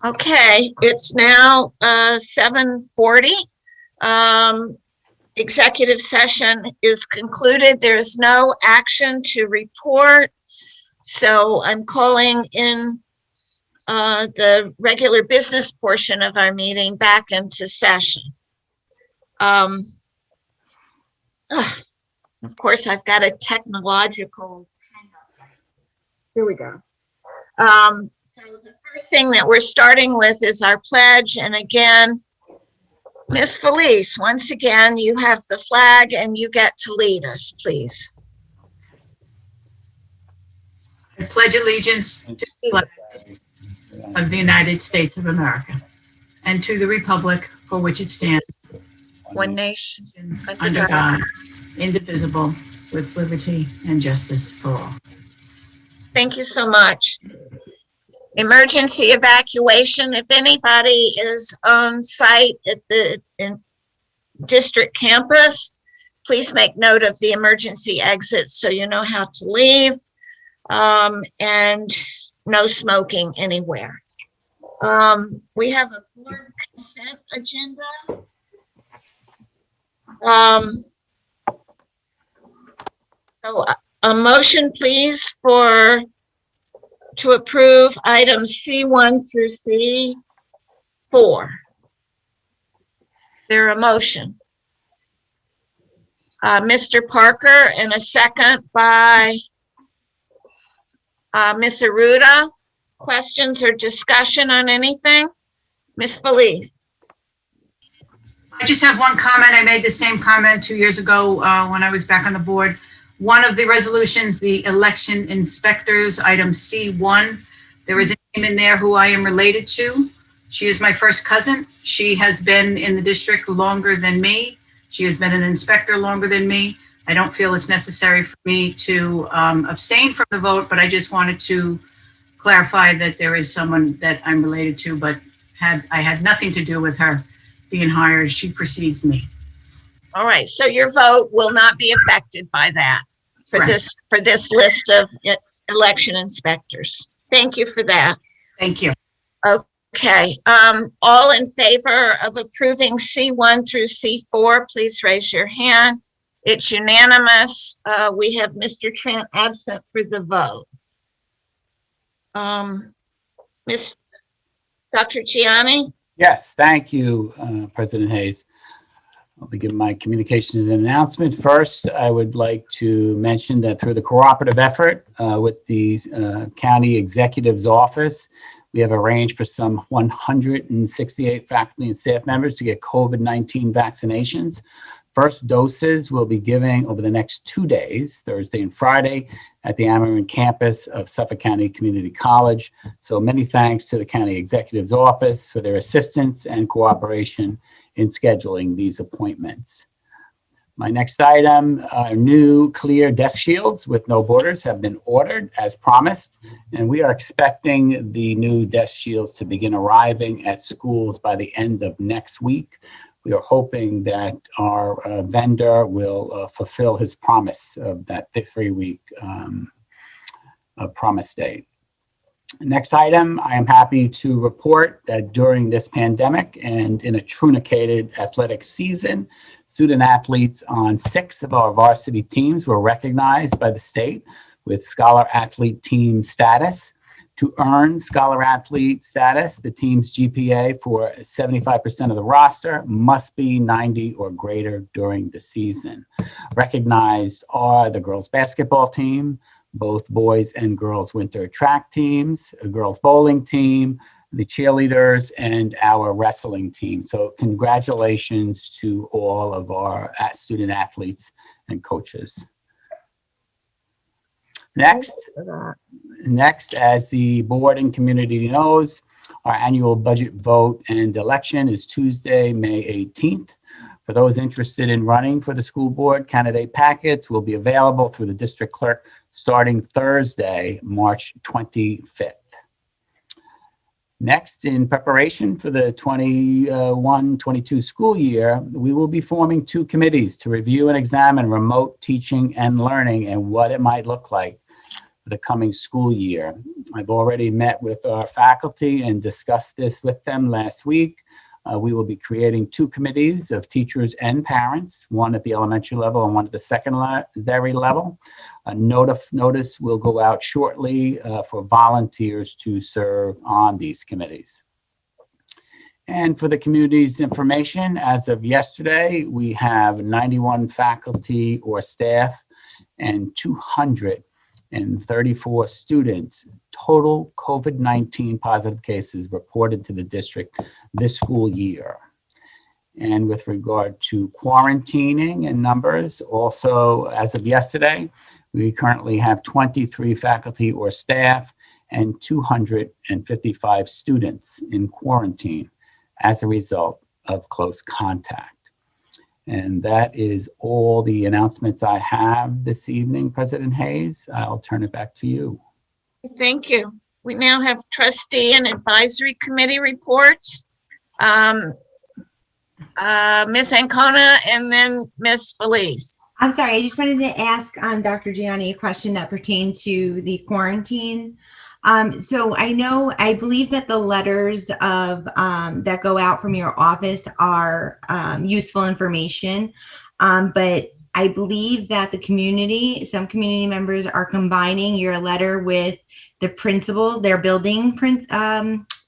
Okay, it's now 7:40. Executive session is concluded. There is no action to report. So I'm calling in the regular business portion of our meeting back into session. Of course, I've got a technological hang up. Here we go. So the first thing that we're starting with is our pledge. And again, Ms. Felice, once again, you have the flag and you get to lead us, please. I pledge allegiance to the flag of the United States of America and to the republic for which it stands, One nation, under God, indivisible, with liberty and justice for all. Thank you so much. Emergency evacuation. If anybody is on site at the district campus, please make note of the emergency exit so you know how to leave, and no smoking anywhere. We have a board consent agenda. So a motion, please, to approve items C1 through C4. There a motion? Mr. Parker, and a second by Ms. Aruda. Questions or discussion on anything? Ms. Felice? I just have one comment. I made the same comment 2 years ago when I was back on the board. One of the resolutions, the election inspectors, item C1, there is a name in there who I am related to. She is my first cousin. She has been in the district longer than me. She has been an inspector longer than me. I don't feel it's necessary for me to abstain from the vote, but I just wanted to clarify that there is someone that I'm related to, but I had nothing to do with her being hired. She precedes me. All right, so your vote will not be affected by that for this list of election inspectors. Thank you for that. Thank you. Okay, all in favor of approving C1 through C4, please raise your hand. It's unanimous. We have Mr. Trent absent for the vote. Dr. Chiani? Yes, thank you, President Hayes. I'll begin my communications and announcement. First, I would like to mention that through the cooperative effort with the County Executive's Office, we have arranged for some 168 faculty and staff members to get COVID-19 vaccinations. First doses we'll be giving over the next 2 days, Thursday and Friday, at the Ameren campus of Suffolk County Community College. So many thanks to the County Executive's Office for their assistance and cooperation in scheduling these appointments. My next item, new clear desk shields with no borders have been ordered as promised, and we are expecting the new desk shields to begin arriving at schools by the end of next week. We are hoping that our vendor will fulfill his promise of that 3-week promise date. Next item, I am happy to report that during this pandemic and in a truncated athletic season, student athletes on 6 of our varsity teams were recognized by the state with Scholar Athlete Team status. To earn Scholar Athlete status, the team's GPA for 75% of the roster must be 90 or greater during the season. Recognized are the girls basketball team, both boys and girls winter track teams, a girls bowling team, the cheerleaders, and our wrestling team. So congratulations to all of our student athletes and coaches. Next, as the board and community knows, our annual budget vote and election is Tuesday, May 18th. For those interested in running for the school board, candidate packets will be available through the district clerk starting Thursday, March 25th. Next, in preparation for the 21-22 school year, we will be forming 2 committees to review and examine remote teaching and learning and what it might look like for the coming school year. I've already met with our faculty and discussed this with them last week. We will be creating 2 committees of teachers and parents, one at the elementary level and one at the secondary level. A notice will go out shortly for volunteers to serve on these committees. And for the community's information, as of yesterday, we have 91 faculty or staff and 234 students, total COVID-19 positive cases reported to the district this school year. And with regard to quarantining and numbers, also as of yesterday, we currently have 23 faculty or staff and 255 students in quarantine as a result of close contact. And that is all the announcements I have this evening, President Hayes. I'll turn it back to you. Thank you. We now have trustee and advisory committee reports. Ms. Ancona and then Ms. Felice. I'm sorry, I just wanted to ask Dr. Gianni a question that pertained to the quarantine. So I believe that the letters of that go out from your office are useful information, but I believe that some community members are combining your letter with the principal, their building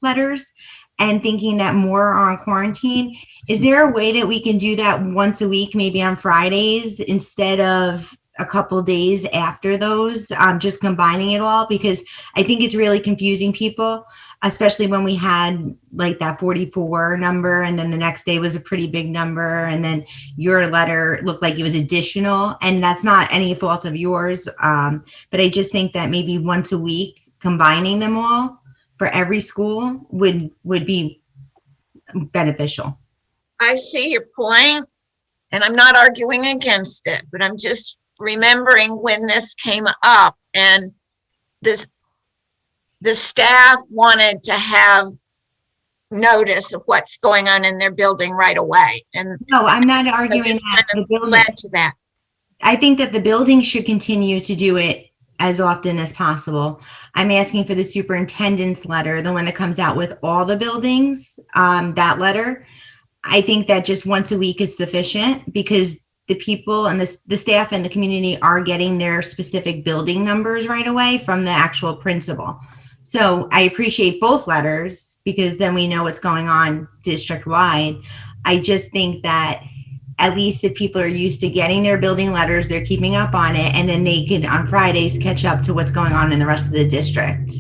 letters, and thinking that more are on quarantine. Is there a way that we can do that once a week, maybe on Fridays, instead of a couple days after those, just combining it all? Because I think it's really confusing people, especially when we had like that 44 number and then the next day was a pretty big number, and then your letter looked like it was additional, and that's not any fault of yours. But I just think that maybe once a week, combining them all for every school would be beneficial. I see your point, and I'm not arguing against it, but I'm just remembering when this came up, and the staff wanted to have notice of what's going on in their building right away. And no, I'm not arguing that. The building led to that. I think that the building should continue to do it as often as possible. I'm asking for the superintendent's letter, the one that comes out with all the buildings, that letter. I think that just once a week is sufficient, because the people and the staff and the community are getting their specific building numbers right away from the actual principal. So I appreciate both letters, because then we know what's going on district-wide. I just think that at least if people are used to getting their building letters, they're keeping up on it, and then they can on Fridays catch up to what's going on in the rest of the district.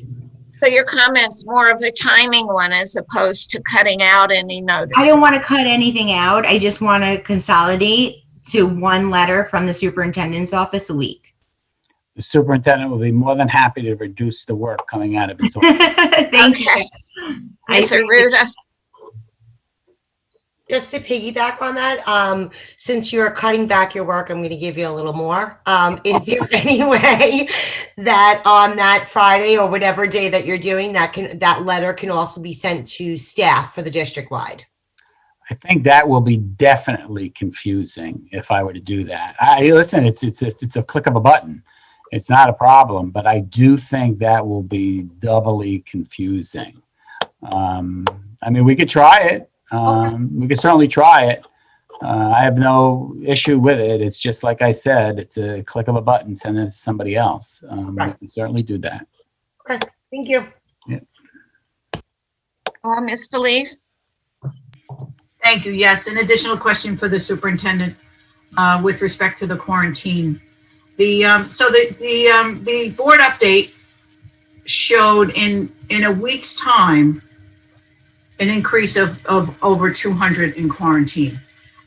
So your comment's more of a timing one as opposed to cutting out any notice. I don't want to cut anything out. I just want to consolidate to one letter from the superintendent's office a week. The superintendent will be more than happy to reduce the work coming out of his office. Thank you. Ms. Aruda. Just to piggyback on that, since you're cutting back your work, I'm going to give you a little more. Is there any way that on that Friday or whatever day that you're doing, that letter can also be sent to staff for the district wide? I think that will be definitely confusing if I were to do that. Listen, it's a click of a button. It's not a problem, but I do think that will be doubly confusing. I mean, we could try it. We could certainly try it. I have no issue with it. It's just like I said, it's a click of a button, send it to somebody else. Right. We can certainly do that. Okay, thank you. Yeah. Ms. Felice. Thank you. Yes, an additional question for the superintendent with respect to the quarantine. The board update showed in a week's time an increase of over 200 in quarantine,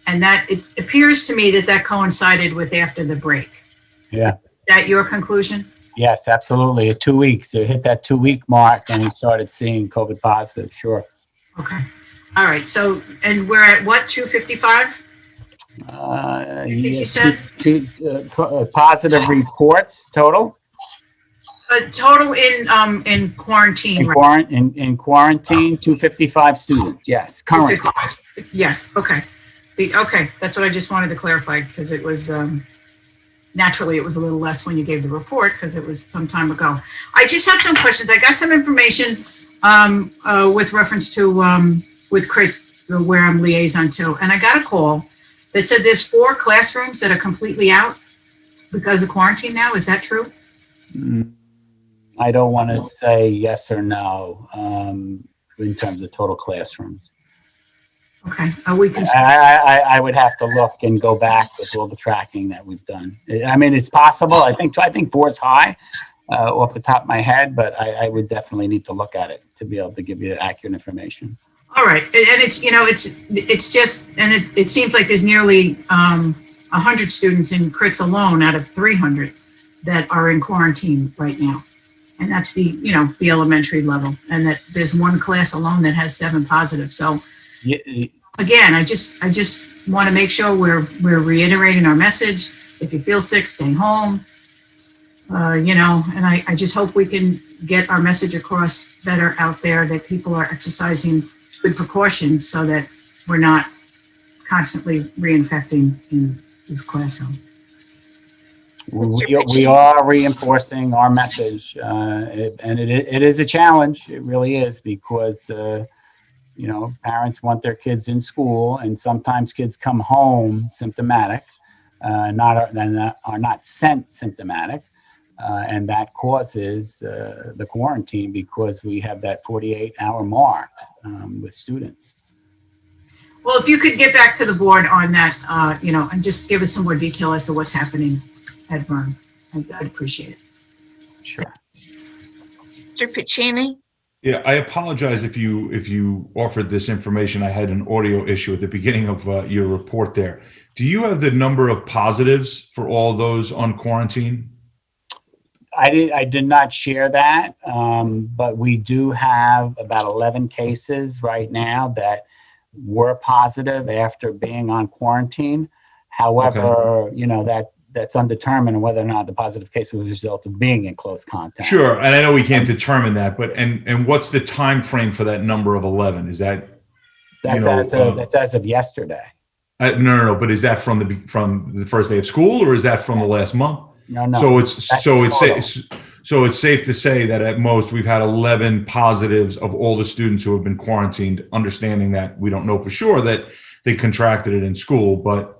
and that it appears to me that coincided with after the break. Yeah. Is that your conclusion? Yes, absolutely. 2 weeks. It hit that 2-week mark, and we started seeing COVID positive. Sure. Okay. All right. So, and we're at what, 255? I think you said? Positive reports total. Total in quarantine, right? In quarantine, 255 students, yes, currently. Yes, okay. Okay, that's what I just wanted to clarify, because it was, naturally, it was a little less when you gave the report, because it was some time ago. I just have some questions. I got some information with reference to, with Chris, where I'm liaison to, and I got a call that said there's 4 classrooms that are completely out because of quarantine now. Is that true? I don't want to say yes or no in terms of total classrooms. Okay, we can. I would have to look and go back with all the tracking that we've done. I mean, it's possible. I think 4 is high off the top of my head, but I would definitely need to look at it to be able to give you accurate information. All right, and it's, you know, it's just, and it seems like there's nearly 100 students in Critz alone out of 300 that are in quarantine right now. And that's the, you know, the elementary level, and that there's 1 class alone that has 7 positive. So Yeah. again, I just want to make sure we're reiterating our message. If you feel sick, stay home. You know, and I just hope we can get our message across better out there, that people are exercising good precautions so that we're not constantly reinfecting in this classroom. We are reinforcing our message, and it is a challenge. It really is, because you know, parents want their kids in school, and sometimes kids come home symptomatic, are not sent symptomatic, and that causes the quarantine, because we have that 48-hour mark with students. Well, if you could get back to the board on that, you know, and just give us some more detail as to what's happening at Vern, I'd appreciate it. Sure. Mr. Puccini? Yeah, I apologize if you offered this information. I had an audio issue at the beginning of your report there. Do you have the number of positives for all those on quarantine? I did not share that, but we do have about 11 cases right now that were positive after being on quarantine. However, okay, you know, that's undetermined whether or not the positive case was a result of being in close contact. Sure, and I know we can't determine that, but and what's the time frame for that number of 11? Is that that's as of yesterday? No, but is that from the first day of school, or is that from the last month? No. So it's safe to say that at most we've had 11 positives of all the students who have been quarantined, understanding that we don't know for sure that they contracted it in school, but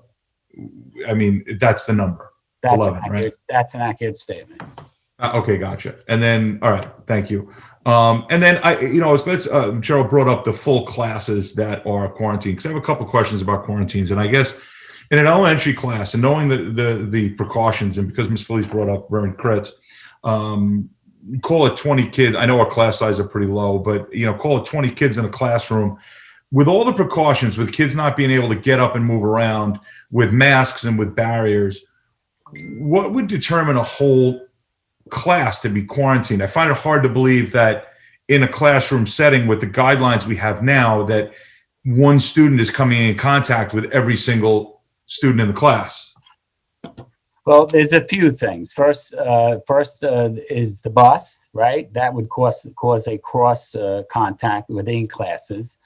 I mean, that's the number. That's 11, right? That's an accurate statement. Okay, gotcha. And then, all right, thank you. And then Cheryl brought up the full classes that are quarantined, because I have a couple questions about quarantines. And I guess in an elementary class, and knowing the precautions, and because Ms. Felice brought up Vern Kretz, call it 20 kids. I know our class size are pretty low, but call it 20 kids in a classroom with all the precautions, with kids not being able to get up and move around, with masks and with barriers. What would determine a whole class to be quarantined? I find it hard to believe that in a classroom setting with the guidelines we have now, that one student is coming in contact with every single student in the class. Well, there's a few things. First is the bus, right? That would cause a cross contact within classes.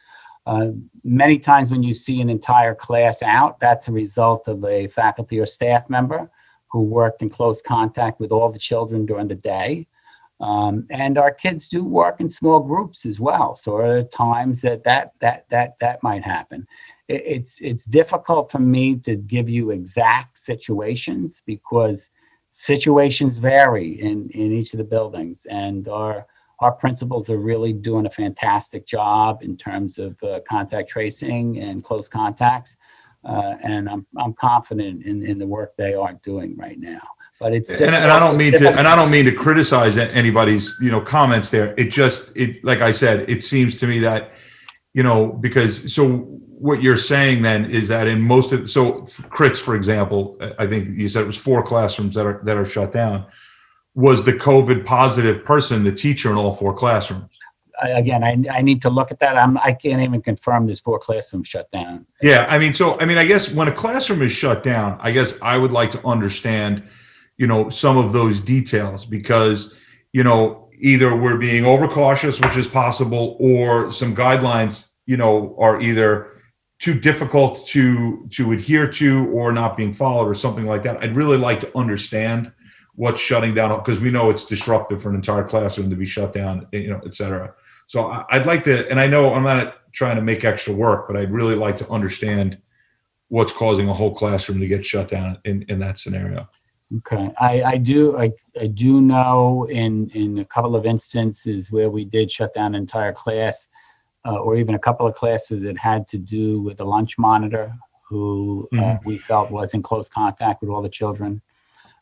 Many times when you see an entire class out, that's a result of a faculty or staff member who worked in close contact with all the children during the day. And our kids do work in small groups as well. So there are times that might happen. It's difficult for me to give you exact situations, because situations vary in each of the buildings, and our principals are really doing a fantastic job in terms of contact tracing and close contacts. And I'm confident in the work they are doing right now. But it's and I don't mean to criticize anybody's comments there. It like I said, it seems to me that because what you're saying then is that in most of Critz, for example, I think you said it was 4 classrooms that are shut down. Was the COVID positive person the teacher in all 4 classrooms? Again, I need to look at that. I can't even confirm there's 4 classrooms shut down. Yeah, I guess when a classroom is shut down, I guess I would like to understand, some of those details, because, either we're being overcautious, which is possible, or some guidelines, are either too difficult to adhere to or not being followed or something like that. I'd really like to understand what's shutting down, because we know it's disruptive for an entire classroom to be shut down, et cetera. So I'd like to, and I know I'm not trying to make extra work, but I'd really like to understand what's causing a whole classroom to get shut down in that scenario. Okay, I do know in a couple of instances where we did shut down an entire class, or even a couple of classes that had to do with a lunch monitor who we felt was in close contact with all the children.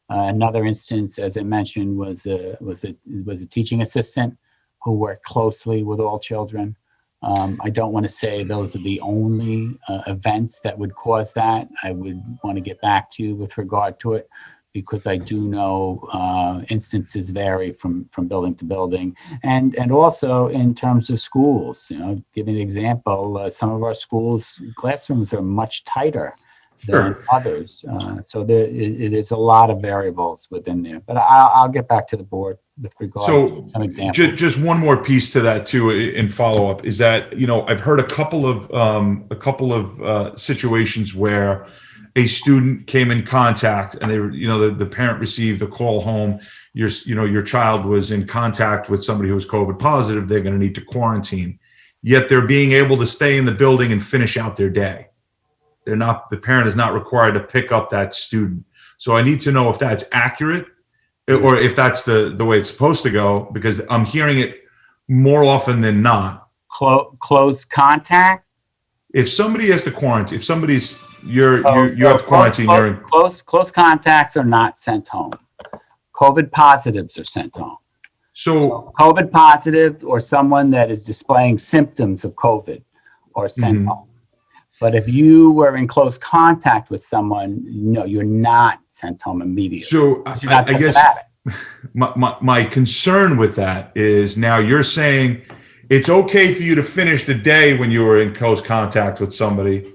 Another instance, as I mentioned, was a teaching assistant who worked closely with all children. I don't want to say those are the only events that would cause that. I would want to get back to you with regard to it, because I do know instances vary from building to building, and also in terms of schools. Give an example. Some of our schools' classrooms are much tighter than others, so there's a lot of variables within there. But I'll get back to the board with regard to some examples. Just one more piece to that too, in follow up, is that I've heard a couple of situations where a student came in contact and they were, the parent received a call home. Your child was in contact with somebody who was COVID positive. They're going to need to quarantine. Yet they're being able to stay in the building and finish out their day. The parent is not required to pick up that student. So I need to know if that's accurate or if that's the way it's supposed to go, because I'm hearing it more often than not. Close contact? If somebody has to quarantine, if somebody's you have to quarantine. Close contacts are not sent home. COVID positives are sent home. So COVID positive or someone that is displaying symptoms of COVID are sent home. But if you were in close contact with someone, no, you're not sent home immediately. So I guess my concern with that is, now you're saying it's okay for you to finish the day when you were in close contact with somebody,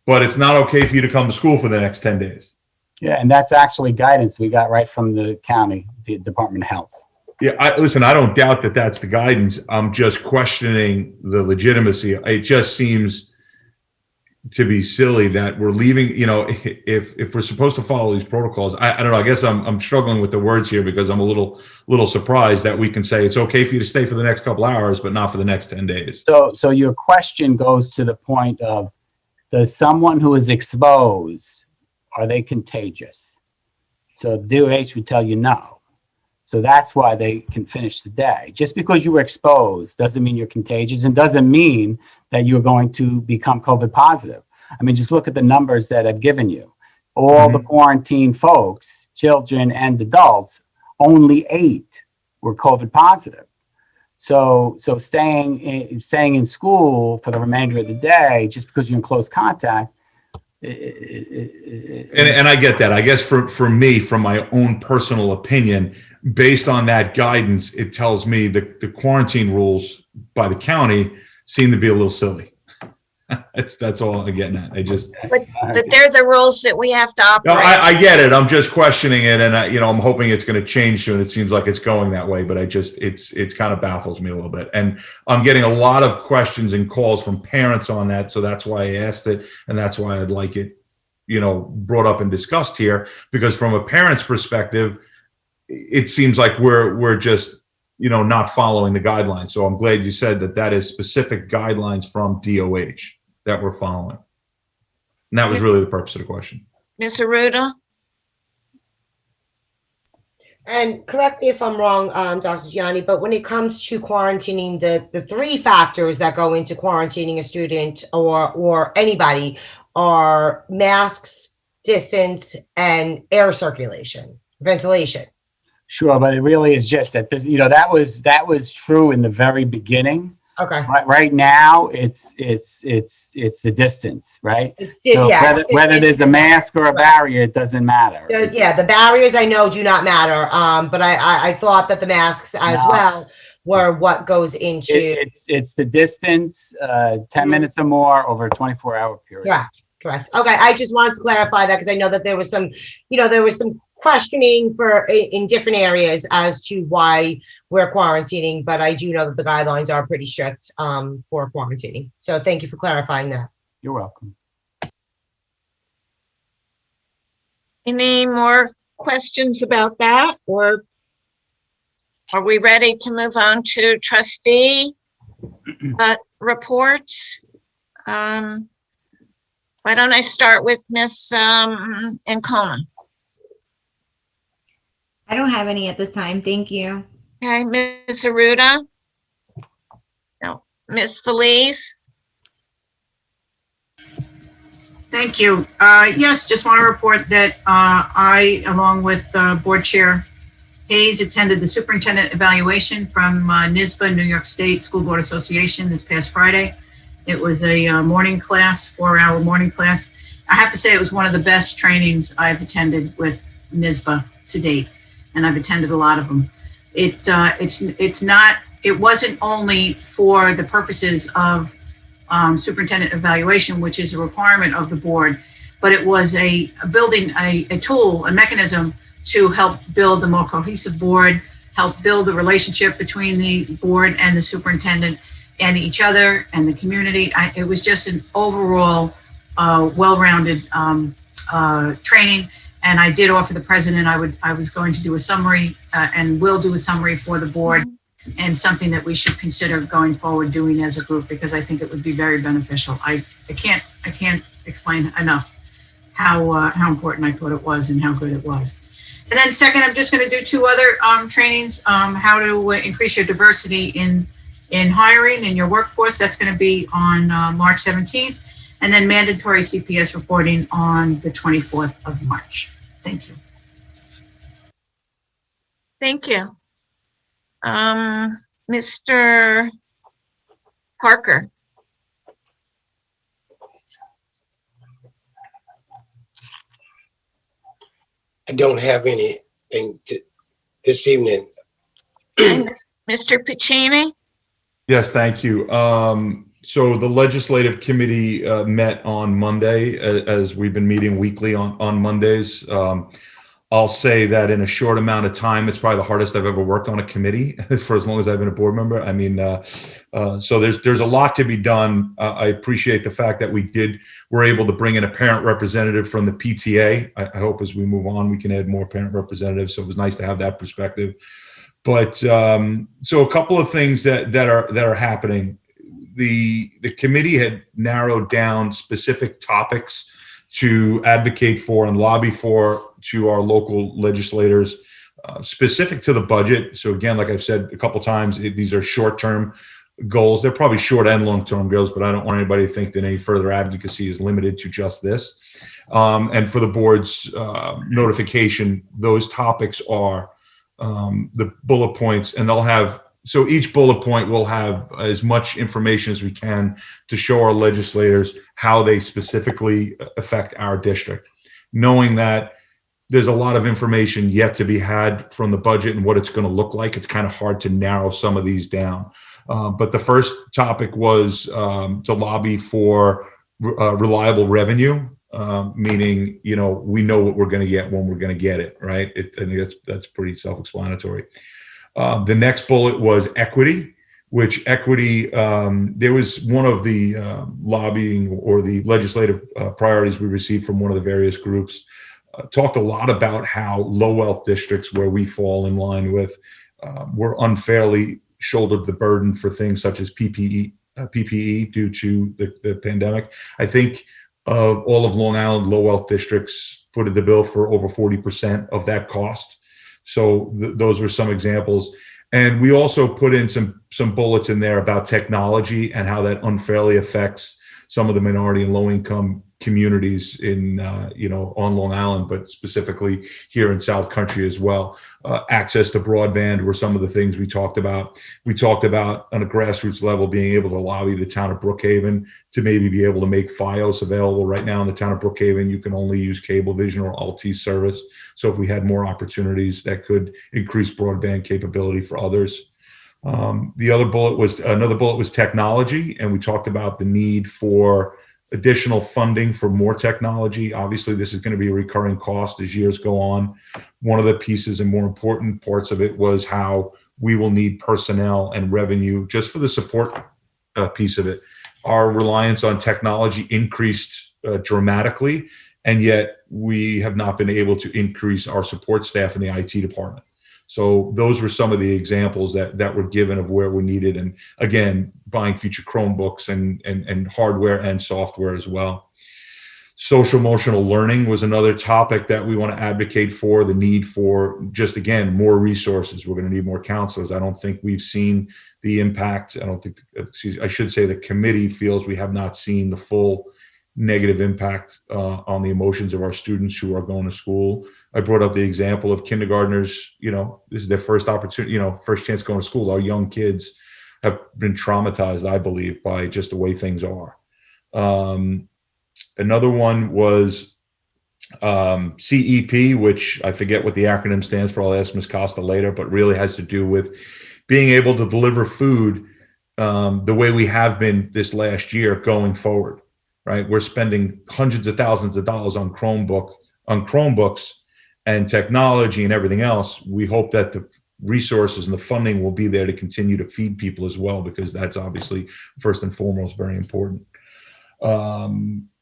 but it's not okay for you to come to school for the next 10 days. Yeah, and that's actually guidance we got right from the county, the Department of Health. Yeah, listen, I don't doubt that that's the guidance. I'm just questioning the legitimacy. It just seems to be silly that we're leaving, if we're supposed to follow these protocols. I don't know, I guess I'm struggling with the words here, because I'm a little surprised that we can say it's okay for you to stay for the next couple hours, but not for the next 10 days. So your question goes to the point of, does someone who is exposed, are they contagious? So the DOH would tell you no. So that's why they can finish the day. Just because you were exposed doesn't mean you're contagious, and doesn't mean that you're going to become COVID positive. I mean, just look at the numbers that I've given you. All the quarantined folks, children and adults, only 8 were COVID positive. So staying in school for the remainder of the day, just because you're in close contact. And I get that. I guess for me, from my own personal opinion, based on that guidance, it tells me that the quarantine rules by the county seem to be a little silly. That's all I'm getting at. But they're the rules that we have to No, operate. I get it. I'm just questioning it, and I'm hoping it's going to change soon. It seems like it's going that way, but it's kind of baffles me a little bit. And I'm getting a lot of questions and calls from parents on that, so that's why I asked it, and that's why I'd like it, brought up and discussed here, because from a parent's perspective, it seems like we're just not following the guidelines. So I'm glad you said that is specific guidelines from DOH that we're following. And that was really the purpose of the question. Ms. Aruda? And correct me if I'm wrong, Dr. Gianni, but when it comes to quarantining, the 3 factors that go into quarantining a student or anybody are masks, distance, and air circulation, ventilation. Sure, but it really is just that that was true in the very beginning. Okay. Right now, it's the distance, right? Whether there's a mask or a barrier, it doesn't matter. The barriers I know do not matter. But I thought that the masks as well were what goes into. It's the distance, 10 minutes or more over a 24-hour period. Correct. Okay. I just wanted to clarify that, because I know that there was some questioning in different areas as to why we're quarantining, but I do know that the guidelines are pretty strict for quarantining. So thank you for clarifying that. You're welcome. Any more questions about that, or are we ready to move on to trustee reports? Why don't I start with Ms. Ancona? I don't have any at this time. Thank you. Okay, Ms. Aruda? No. Ms. Felice? Thank you. Yes, just want to report that I, along with Board Chair Hayes, attended the superintendent evaluation from NYSBA, New York State School Board Association, this past Friday. It was a morning class, 4-hour morning class. I have to say it was one of the best trainings I've attended with NYSBA to date, and I've attended a lot of them. It wasn't only for the purposes of superintendent evaluation, which is a requirement of the board, but it was building a tool, a mechanism to help build a more cohesive board, help build a relationship between the board and the superintendent and each other and the community. It was just an overall well-rounded training. And I did offer the president, I was going to do a summary and will do a summary for the board, and something that we should consider going forward doing as a group, because I think it would be very beneficial. I can't explain enough how important I thought it was and how good it was. And then second, I'm just going to do 2 other trainings, how to increase your diversity in hiring in your workforce. That's going to be on March 17th, and then mandatory CPS reporting on the 24th of March. Thank you. Thank you. Mr. Parker? I don't have anything this evening. Mr. Piccini? Yes, thank you. So the legislative committee met on Monday, as we've been meeting weekly on Mondays. I'll say that in a short amount of time, it's probably the hardest I've ever worked on a committee for as long as I've been a board member. I mean, so there's a lot to be done. I appreciate the fact that we're able to bring in a parent representative from the PTA. I hope as we move on, we can add more parent representatives. So it was nice to have that perspective. But so a couple of things that are happening. The committee had narrowed down specific topics to advocate for and lobby for to our local legislators, specific to the budget. So again, like I've said a couple times, these are short-term goals. They're probably short and long-term goals, but I don't want anybody to think that any further advocacy is limited to just this. And for the board's notification, those topics are the bullet points, and so each bullet point will have as much information as we can to show our legislators how they specifically affect our district. Knowing that there's a lot of information yet to be had from the budget and what it's going to look like, it's kind of hard to narrow some of these down. But the first topic was to lobby for reliable revenue, meaning, we know what we're going to get when we're going to get it, right? I think that's pretty self-explanatory. The next bullet was equity, which equity, there was one of the lobbying or the legislative priorities we received from one of the various groups, talked a lot about how low wealth districts, where we fall in line with, were unfairly shouldered the burden for things such as PPE due to the pandemic. I think of all of Long Island, low wealth districts footed the bill for over 40% of that cost. So those were some examples. And we also put in some bullets in there about technology and how that unfairly affects some of the minority and low income communities in, on Long Island, but specifically here in South Country as well. Access to broadband were some of the things we talked about. We talked about on a grassroots level being able to lobby the town of Brookhaven to maybe be able to make FiOS available. Right now in the town of Brookhaven, you can only use Cablevision or Altice service. So if we had more opportunities, that could increase broadband capability for others. Another bullet was technology, and we talked about the need for additional funding for more technology. Obviously, this is going to be a recurring cost as years go on. One of the pieces and more important parts of it was how we will need personnel and revenue just for the support piece of it. Our reliance on technology increased dramatically, and yet we have not been able to increase our support staff in the IT department. So those were some of the examples that were given of where we needed. And again, buying future Chromebooks and hardware and software as well. Social emotional learning was another topic that we want to advocate for, the need for just, again, more resources. We're going to need more counselors. I don't think we've seen the impact. I should say the committee feels we have not seen the full negative impact on the emotions of our students who are going to school. I brought up the example of kindergartners, this is their first opportunity, first chance going to school. Our young kids have been traumatized, I believe, by just the way things are. Another one was CEP, which I forget what the acronym stands for. I'll ask Ms. Costa later, but really has to do with being able to deliver food the way we have been this last year going forward, right? We're spending hundreds of thousands of dollars on Chromebooks and technology and everything else. We hope that the resources and the funding will be there to continue to feed people as well, because that's obviously first and foremost very important.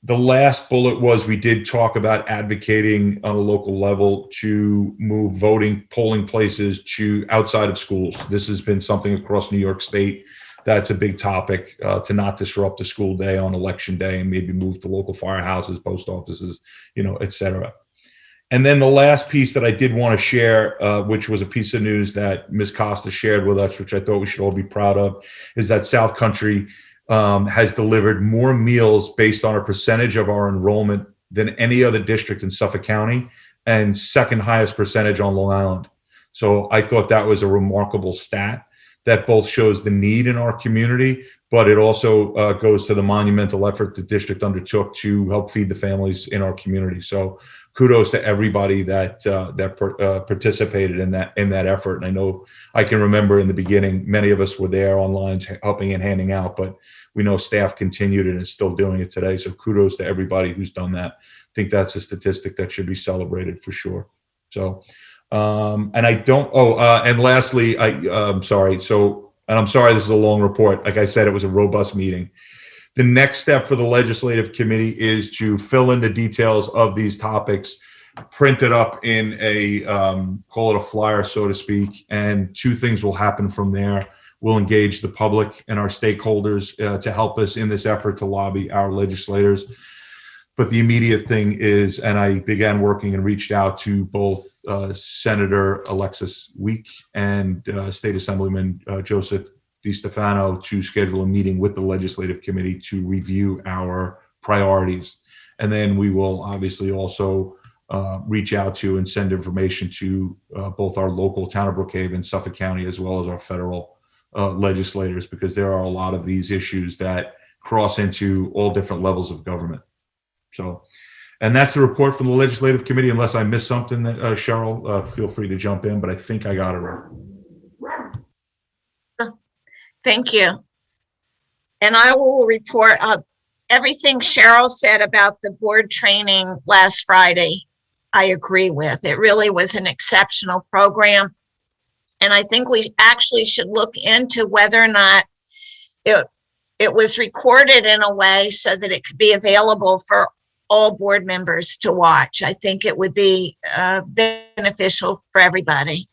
The last bullet was we did talk about advocating on a local level to move polling places to outside of schools. This has been something across New York State that's a big topic, to not disrupt the school day on election day and maybe move to local firehouses, post offices, et cetera. And then the last piece that I did want to share, which was a piece of news that Ms. Costa shared with us, which I thought we should all be proud of, is that South Country has delivered more meals based on a percentage of our enrollment than any other district in Suffolk County, and second highest percentage on Long Island. So I thought that was a remarkable stat that both shows the need in our community, but it also goes to the monumental effort the district undertook to help feed the families in our community. So kudos to everybody that participated in that effort. And I know I can remember in the beginning, many of us were there online helping and handing out, but we know staff continued and is still doing it today. So kudos to everybody who's done that. I think that's a statistic that should be celebrated for sure. So, and lastly, I'm sorry. And I'm sorry, this is a long report. Like I said, it was a robust meeting. The next step for the legislative committee is to fill in the details of these topics, print it up in a, call it a flyer, so to speak, and two things will happen from there. We'll engage the public and our stakeholders to help us in this effort to lobby our legislators. But the immediate thing is, and I began working and reached out to both Senator Alexis Week and State Assemblyman Joseph DiStefano to schedule a meeting with the legislative committee to review our priorities. And then we will obviously also reach out to and send information to both our local town of Brookhaven, Suffolk County, as well as our federal legislators, because there are a lot of these issues that cross into all different levels of government. So, and that's the report from the legislative committee. Unless I missed something, Cheryl, feel free to jump in, but I think I got it right. Thank you. And I will report everything Cheryl said about the board training last Friday. I agree with. It really was an exceptional program. And I think we actually should look into whether or not it was recorded in a way so that it could be available for all board members to watch. I think it would be beneficial for everybody.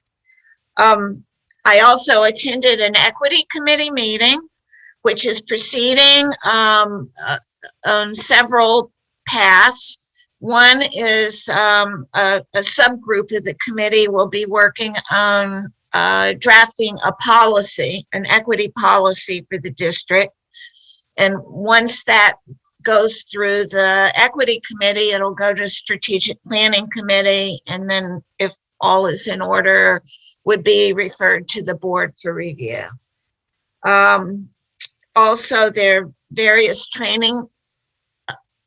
I also attended an equity committee meeting, which is proceeding on several paths. One is a subgroup of the committee will be working on drafting a policy, an equity policy for the district. And once that goes through the equity committee, it'll go to strategic planning committee. And then if all is in order, would be referred to the board for review. Also, there are various training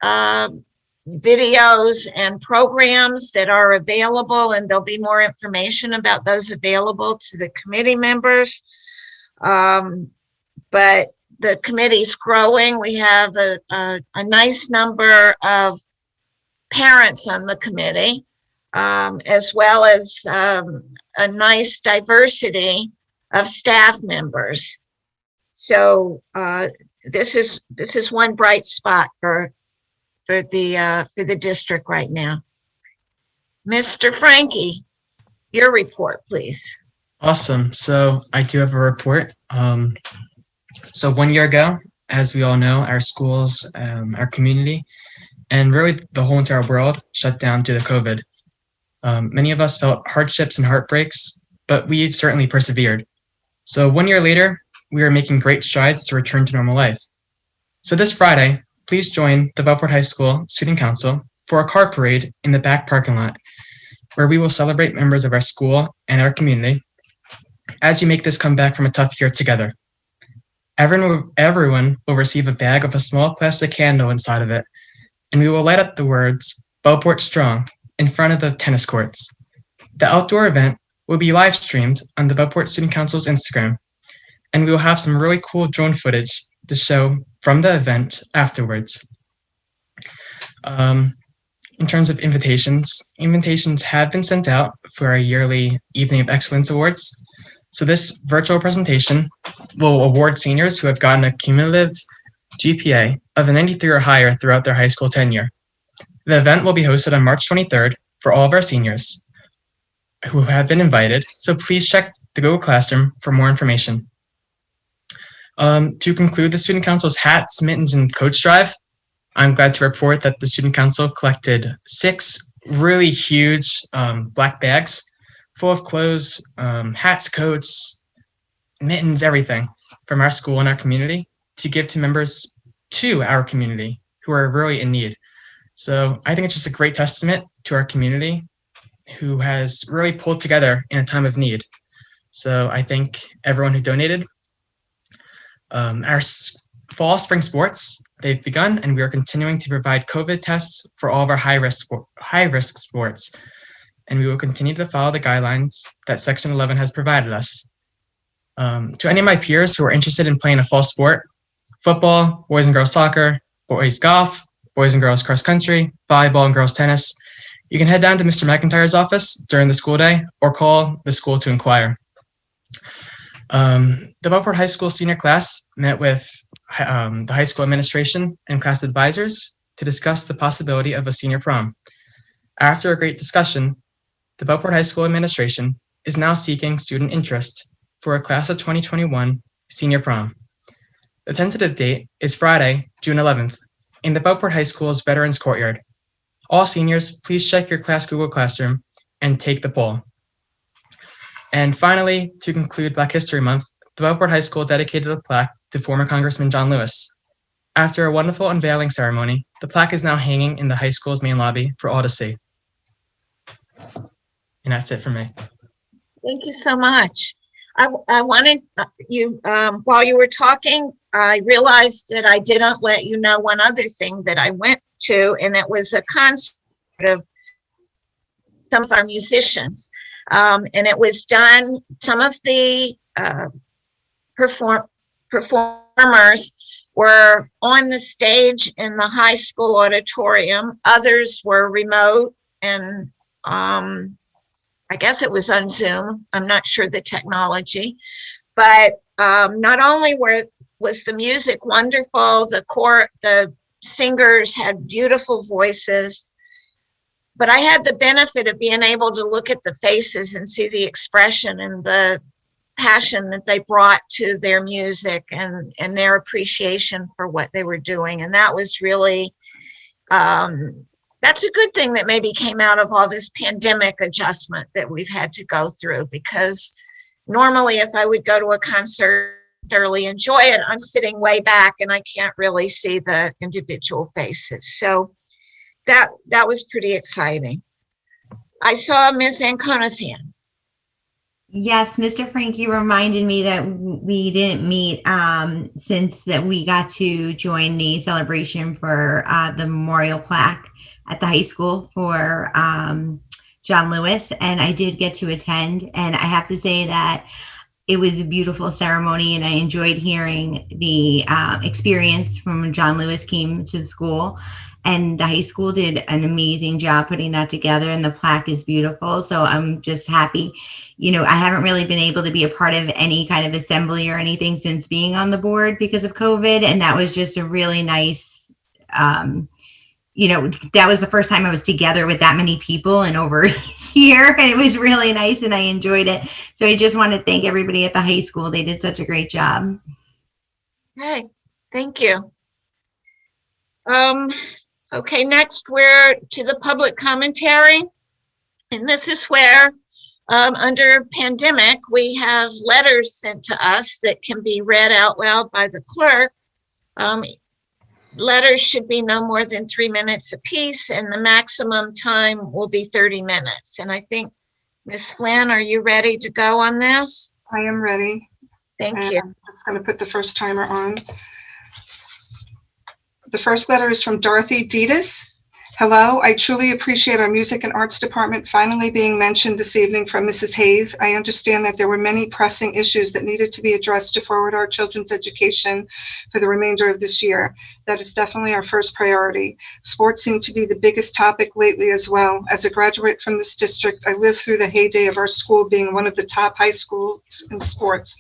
videos and programs that are available, and there'll be more information about those available to the committee members. But the committee's growing. We have a nice number of parents on the committee, as well as a nice diversity of staff members. So this is one bright spot for the district right now. Mr. Frankie, your report, please. Awesome. So I do have a report. So 1 year ago, as we all know, our schools, our community, and really the whole entire world shut down due to COVID. Many of us felt hardships and heartbreaks, but we've certainly persevered. So 1 year later, we are making great strides to return to normal life. So this Friday, please join the Bellport High School Student Council for a car parade in the back parking lot, where we will celebrate members of our school and our community as you make this comeback from a tough year together. Everyone will receive a bag with a small plastic candle inside of it, and we will light up the words Bellport Strong in front of the tennis courts. The outdoor event will be live streamed on the Bellport Student Council's Instagram, and we will have some really cool drone footage to show from the event afterwards. In terms of invitations have been sent out for our yearly Evening of Excellence Awards. So this virtual presentation will award seniors who have gotten a cumulative GPA of a 93 or higher throughout their high school tenure. The event will be hosted on March 23rd for all of our seniors who have been invited. So please check the Google Classroom for more information. To conclude the Student Council's hats, mittens, and coach drive, I'm glad to report that the Student Council collected 6 really huge black bags full of clothes, hats, coats, mittens, everything from our school and our community to give to members to our community who are really in need. So I think it's just a great testament to our community who has really pulled together in a time of need. So I thank everyone who donated. Our fall spring sports, they've begun, and we are continuing to provide COVID tests for all of our high-risk sports. And we will continue to follow the guidelines that Section 11 has provided us. To any of my peers who are interested in playing a fall sport, football, boys and girls soccer, boys golf, boys and girls cross country, volleyball and girls tennis, you can head down to Mr. McIntyre's office during the school day or call the school to inquire. The Bellport High School senior class met with the high school administration and class advisors to discuss the possibility of a senior prom. After a great discussion, the Bellport High School administration is now seeking student interest for a class of 2021 senior prom. The tentative date is Friday, June 11th, in the Bellport High School's Veterans Courtyard. All seniors, please check your class Google Classroom and take the poll. And finally, to conclude Black History Month, the Bellport High School dedicated a plaque to former Congressman John Lewis. After a wonderful unveiling ceremony, the plaque is now hanging in the high school's main lobby for all to see. And that's it for me. Thank you so much. I wanted you, while you were talking, I realized that I didn't let you know one other thing that I went to, and it was a concert of some of our musicians. And it was done, some of the performers were on the stage in the high school auditorium. Others were remote, and I guess it was on Zoom. I'm not sure the technology, but not only was the music wonderful, the singers had beautiful voices, but I had the benefit of being able to look at the faces and see the expression and the passion that they brought to their music and their appreciation for what they were doing. And that was really, that's a good thing that maybe came out of all this pandemic adjustment that we've had to go through, because normally if I would go to a concert, thoroughly enjoy it, I'm sitting way back and I can't really see the individual faces. So that was pretty exciting. I saw Ms. Ancona's hand. Yes, Mr. Frankie reminded me that we didn't meet since that we got to join the celebration for the memorial plaque at the high school for John Lewis, and I did get to attend. And I have to say that it was a beautiful ceremony, and I enjoyed hearing the experience from when John Lewis came to the school. And the high school did an amazing job putting that together, and the plaque is beautiful. So I'm just happy. You know, I haven't really been able to be a part of any kind of assembly or anything since being on the board because of COVID. And that was just a really nice, you know, that was the first time I was together with that many people in over a year. And it was really nice and I enjoyed it. So I just want to thank everybody at the high school. They did such a great job. Okay, thank you. Okay, next we're to the public commentary. And this is where under pandemic, we have letters sent to us that can be read out loud by the clerk. Letters should be no more than 3 minutes apiece, and the maximum time will be 30 minutes. And I think, Ms. Flynn, are you ready to go on this? I am ready. Thank And you. I'm just going to put the first timer on. The first letter is from Dorothy Deedis. Hello, I truly appreciate our music and arts department finally being mentioned this evening from Mrs. Hayes. I understand that there were many pressing issues that needed to be addressed to forward our children's education for the remainder of this year. That is definitely our first priority. Sports seem to be the biggest topic lately as well. As a graduate from this district, I lived through the heyday of our school being one of the top high schools in sports.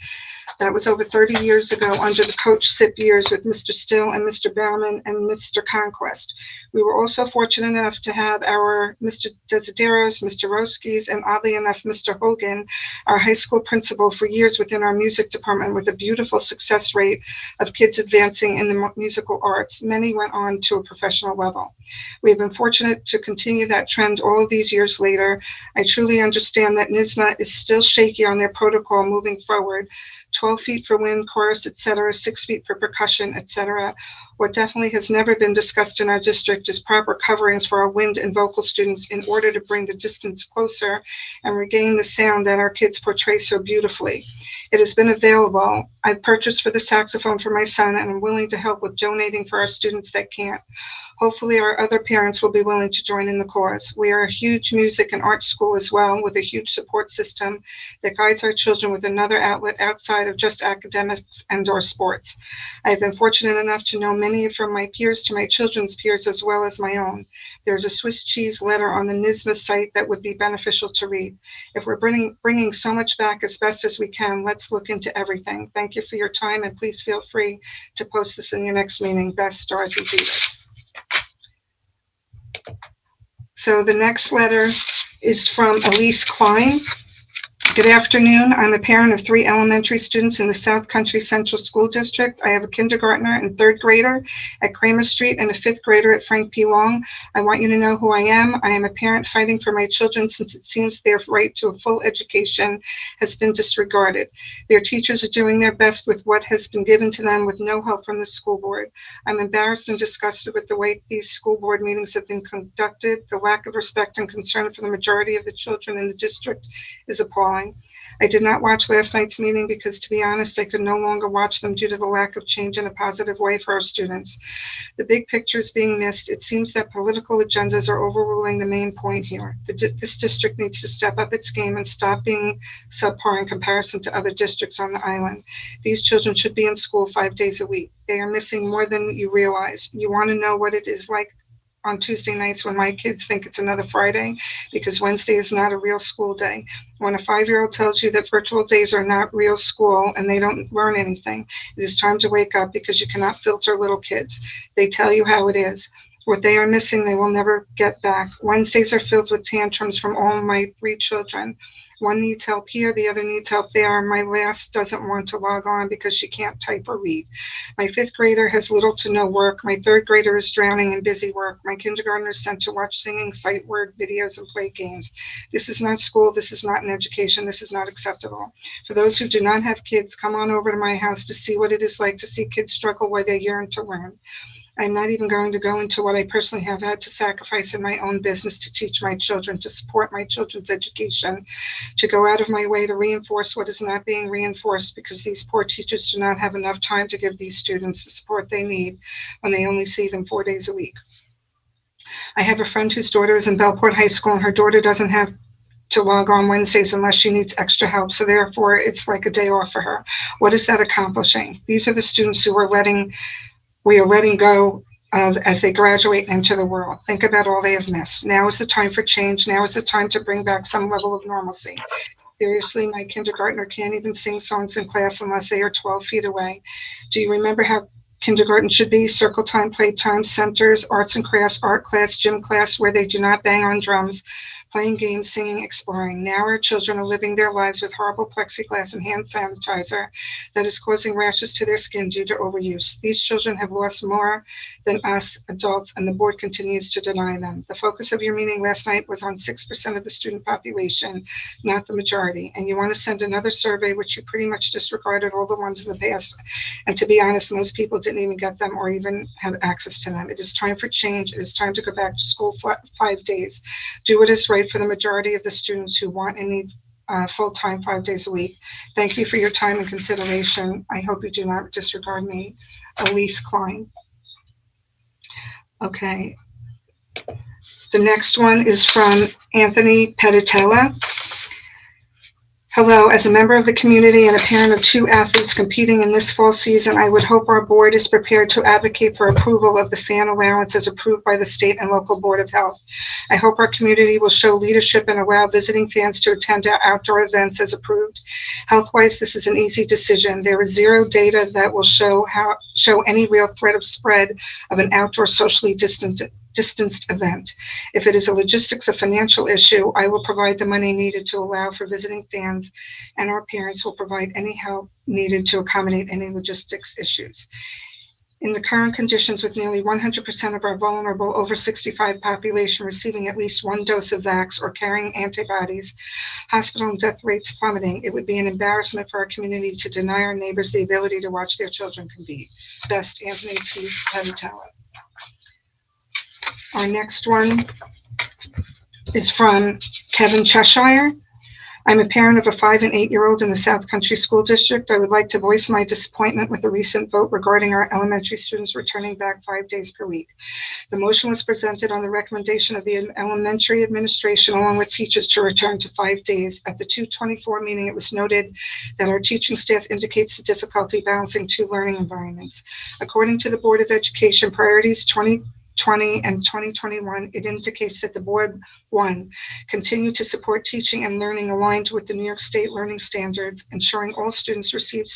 That was over 30 years ago under the Coach SIP years with Mr. Still and Mr. Bauman and Mr. Conquest. We were also fortunate enough to have our Mr. Desideros, Mr. Roskis, and oddly enough, Mr. Hogan, our high school principal for years within our music department with a beautiful success rate of kids advancing in the musical arts. Many went on to a professional level. We have been fortunate to continue that trend all of these years later. I truly understand that NYSSMA is still shaky on their protocol moving forward. 12 feet for wind, chorus, etc., 6 feet for percussion, etc. What definitely has never been discussed in our district is proper coverings for our wind and vocal students in order to bring the distance closer and regain the sound that our kids portray so beautifully. It has been available. I've purchased for the saxophone for my son, and I'm willing to help with donating for our students that can't. Hopefully our other parents will be willing to join in the cause. We are a huge music and art school as well, with a huge support system that guides our children with another outlet outside of just academics and or sports. I have been fortunate enough to know many from my peers to my children's peers as well as my own. There's a Swiss cheese letter on the NYSSMA site that would be beneficial to read. If we're bringing so much back as best as we can, let's look into everything. Thank you for your time, and please feel free to post this in your next meeting. Best, Dorothy Deedis. So the next letter is from Elise Klein. Good afternoon. I'm a parent of 3 elementary students in the South Country Central School District. I have a kindergartner and 3rd grader at Kramer Street and a 5th grader at Frank P. Long. I want you to know who I am. I am a parent fighting for my children since it seems their right to a full education has been disregarded. Their teachers are doing their best with what has been given to them with no help from the school board. I'm embarrassed and disgusted with the way these school board meetings have been conducted. The lack of respect and concern for the majority of the children in the district is appalling. I did not watch last night's meeting because, to be honest, I could no longer watch them due to the lack of change in a positive way for our students. The big picture is being missed. It seems that political agendas are overruling the main point here. This district needs to step up its game and stop being subpar in comparison to other districts on the island. These children should be in school 5 days a week. They are missing more than you realize. You want to know what it is like on Tuesday nights when my kids think it's another Friday, because Wednesday is not a real school day. When a 5-year-old tells you that virtual days are not real school and they don't learn anything, it is time to wake up, because you cannot filter little kids. They tell you how it is. What they are missing, they will never get back. Wednesdays are filled with tantrums from all my 3 children. One needs help here, the other needs help there. My last doesn't want to log on because she can't type or read. My 5th grader has little to no work. My 3rd grader is drowning in busy work. My kindergartner is sent to watch singing, sight word videos, and play games. This is not school. This is not an education. This is not acceptable. For those who do not have kids, come on over to my house to see what it is like to see kids struggle while they yearn to learn. I'm not even going to go into what I personally have had to sacrifice in my own business to teach my children, to support my children's education, to go out of my way to reinforce what is not being reinforced, because these poor teachers do not have enough time to give these students the support they need when they only see them 4 days a week. I have a friend whose daughter is in Bellport High School, and her daughter doesn't have to log on Wednesdays unless she needs extra help. So therefore, it's like a day off for her. What is that accomplishing? These are the students who we are letting go of as they graduate into the world. Think about all they have missed. Now is the time for change. Now is the time to bring back some level of normalcy. Seriously, my kindergartner can't even sing songs in class unless they are 12 feet away. Do you remember how kindergarten should be? Circle time, playtime, centers, arts and crafts, art class, gym class, where they do not bang on drums, playing games, singing, exploring. Now our children are living their lives with horrible plexiglass and hand sanitizer that is causing rashes to their skin due to overuse. These children have lost more than us adults, and the board continues to deny them. The focus of your meeting last night was on 6% of the student population, not the majority. And you want to send another survey, which you pretty much disregarded all the ones in the past. And to be honest, most people didn't even get them or even have access to them. It is time for change. It is time to go back to school 5 days. Do what is right for the majority of the students who want and need full-time 5 days a week. Thank you for your time and consideration. I hope you do not disregard me. Elise Klein. Okay. The next one is from Anthony Peditella. Hello, as a member of the community and a parent of 2 athletes competing in this fall season, I would hope our board is prepared to advocate for approval of the fan allowance as approved by the state and local Board of Health. I hope our community will show leadership and allow visiting fans to attend our outdoor events as approved. Health-wise, this is an easy decision. There is zero data that will show any real threat of spread of an outdoor socially distanced event. If it is a logistics or financial issue, I will provide the money needed to allow for visiting fans, and our parents will provide any help needed to accommodate any logistics issues. In the current conditions, with nearly 100% of our vulnerable over 65 population receiving at least 1 dose of vax or carrying antibodies, hospital and death rates plummeting, it would be an embarrassment for our community to deny our neighbors the ability to watch their children compete. Best, Anthony T. Peditella. Our next one is from Kevin Cheshire. I'm a parent of a 5 and 8-year-old in the South Country School District. I would like to voice my disappointment with the recent vote regarding our elementary students returning back 5 days per week. The motion was presented on the recommendation of the elementary administration along with teachers to return to 5 days. At the 2/24 meeting, it was noted that our teaching staff indicates the difficulty balancing 2 learning environments. According to the Board of Education priorities 2020 and 2021, it indicates that the board, 1, continue to support teaching and learning aligned with the New York State learning standards, ensuring all students receive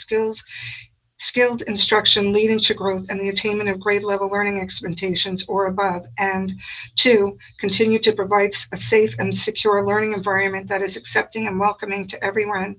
skilled instruction leading to growth and the attainment of grade level learning expectations or above, and 2, continue to provide a safe and secure learning environment that is accepting and welcoming to everyone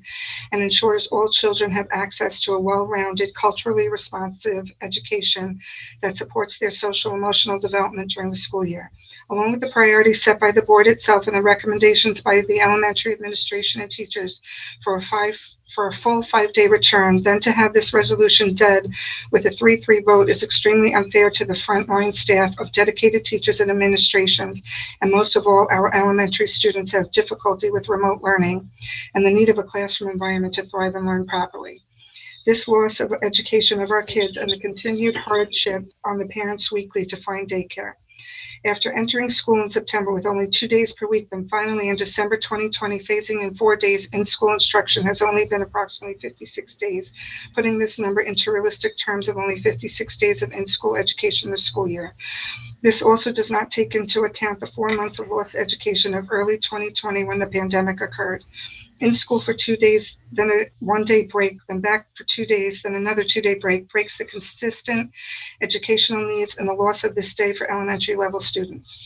and ensures all children have access to a well-rounded, culturally responsive education that supports their social emotional development during the school year. Along with the priorities set by the board itself and the recommendations by the elementary administration and teachers for a full 5-day return, then to have this resolution dead with a 3-3 vote is extremely unfair to the frontline staff of dedicated teachers and administrations, and most of all, our elementary students have difficulty with remote learning and the need of a classroom environment to thrive and learn properly. This loss of education of our kids and the continued hardship on the parents weekly to find daycare. After entering school in September with only 2 days per week, then finally in December 2020, phasing in 4 days in-school instruction has only been approximately 56 days, putting this number into realistic terms of only 56 days of in-school education this school year. This also does not take into account the 4 months of lost education of early 2020 when the pandemic occurred. In school for 2 days, then a 1-day break, then back for 2 days, then another 2-day break, breaks the consistent educational needs and the loss of this day for elementary level students.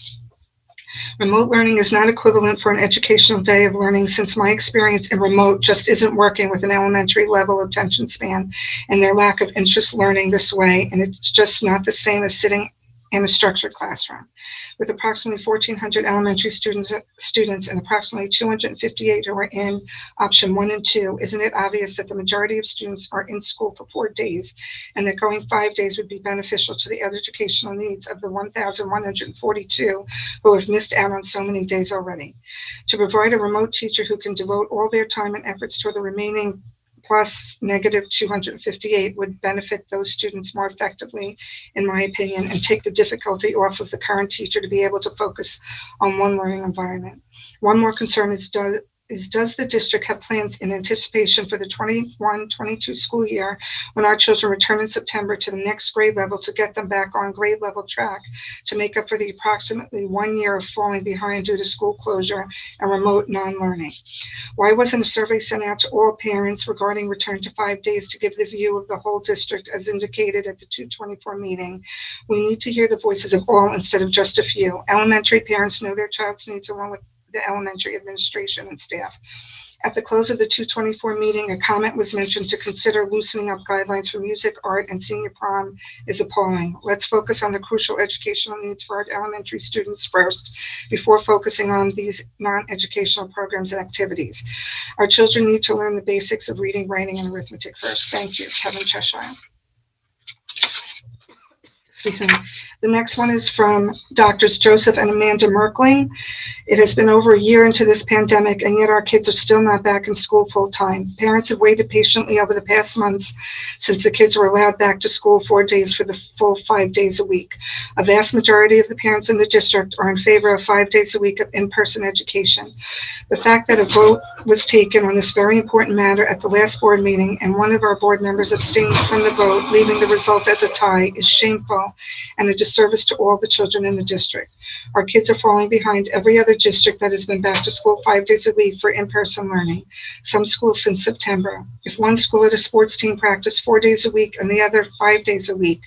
Remote learning is not equivalent for an educational day of learning, since my experience in remote just isn't working with an elementary level attention span and their lack of interest learning this way, and it's just not the same as sitting in a structured classroom. With approximately 1,400 elementary students and approximately 258 who are in option 1 and 2, isn't it obvious that the majority of students are in school for 4 days and that going 5 days would be beneficial to the educational needs of the 1,142 who have missed out on so many days already? To provide a remote teacher who can devote all their time and efforts toward the remaining plus negative 258 would benefit those students more effectively, in my opinion, and take the difficulty off of the current teacher to be able to focus on one learning environment. One more concern is does the district have plans in anticipation for the 21-22 school year when our children return in September to the next grade level to get them back on grade level track to make up for the approximately 1 year of falling behind due to school closure and remote non-learning? Why wasn't a survey sent out to all parents regarding return to 5 days to give the view of the whole district as indicated at the 224 meeting? We need to hear the voices of all instead of just a few. Elementary parents know their child's needs along with the elementary administration and staff. At the close of the 224 meeting, a comment was mentioned to consider loosening up guidelines for music, art, and senior prom is appalling. Let's focus on the crucial educational needs for our elementary students first before focusing on these non-educational programs and activities. Our children need to learn the basics of reading, writing, and arithmetic first. Thank you, Kevin Cheshire. The next one is from Doctors Joseph and Amanda Merkling. It has been over a year into this pandemic, and yet our kids are still not back in school full time. Parents have waited patiently over the past months since the kids were allowed back to school 4 days for the full 5 days a week. A vast majority of the parents in the district are in favor of 5 days a week of in-person education. The fact that a vote was taken on this very important matter at the last board meeting and one of our board members abstained from the vote, leaving the result as a tie, is shameful and a disservice to all the children in the district. Our kids are falling behind every other district that has been back to school 5 days a week for in-person learning, some schools since September. If one school had a sports team practice 4 days a week and the other 5 days a week,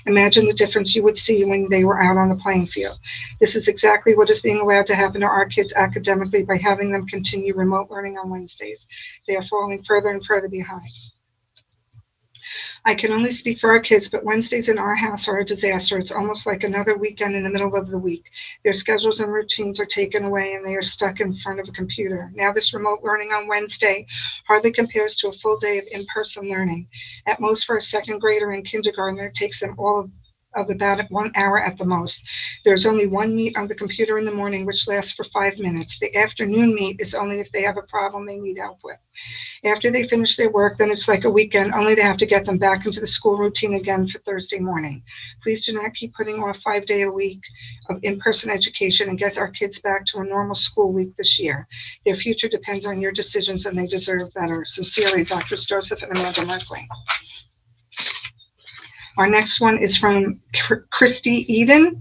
imagine the difference you would see when they were out on the playing field. This is exactly what is being allowed to happen to our kids academically by having them continue remote learning on Wednesdays. They are falling further and further behind. I can only speak for our kids, but Wednesdays in our house are a disaster. It's almost like another weekend in the middle of the week. Their schedules and routines are taken away and they are stuck in front of a computer. Now this remote learning on Wednesday hardly compares to a full day of in-person learning. At most for a second grader in kindergarten, it takes them all of about 1 hour at the most. There's only one meet on the computer in the morning, which lasts for 5 minutes. The afternoon meet is only if they have a problem they need help with. After they finish their work, then it's like a weekend, only to have to get them back into the school routine again for Thursday morning. Please do not keep putting off 5 day a week of in-person education and get our kids back to a normal school week this year. Their future depends on your decisions and they deserve better. Sincerely, Drs. Joseph and Amanda Merkley. Our next one is from Christy Eden.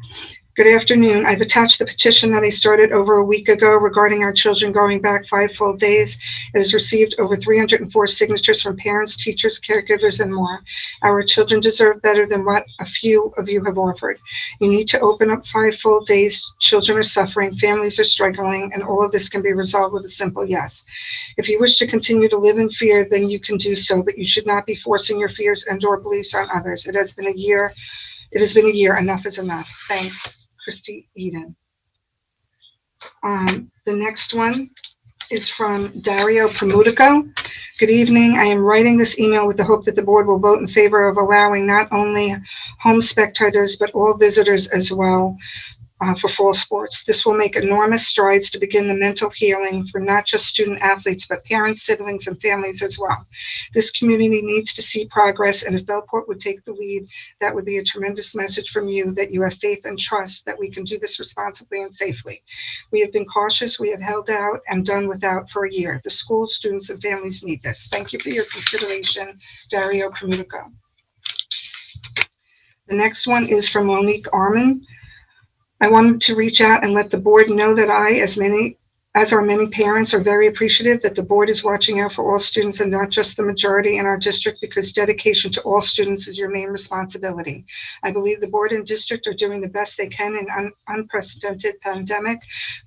Good afternoon. I've attached the petition that I started over a week ago regarding our children going back 5 full days. It has received over 304 signatures from parents, teachers, caregivers, and more. Our children deserve better than what a few of you have offered. You need to open up 5 full days. Children are suffering, families are struggling, and all of this can be resolved with a simple yes. If you wish to continue to live in fear, then you can do so, but you should not be forcing your fears and/or beliefs on others. It has been a year. Enough is enough. Thanks. Christy Eden. The next one is from Dario Promutico. Good evening. I am writing this email with the hope that the board will vote in favor of allowing not only home spectators, but all visitors as well for fall sports. This will make enormous strides to begin the mental healing for not just student athletes, but parents, siblings, and families as well. This community needs to see progress, and if Bellport would take the lead, that would be a tremendous message from you that you have faith and trust that we can do this responsibly and safely. We have been cautious, we have held out and done without for a year. The schools, students, and families need this. Thank you for your consideration, Dario Promutico. The next one is from Monique Arman. I wanted to reach out and let the board know that I, as our many parents, are very appreciative that the board is watching out for all students and not just the majority in our district, because dedication to all students is your main responsibility. I believe the board and district are doing the best they can in an unprecedented pandemic,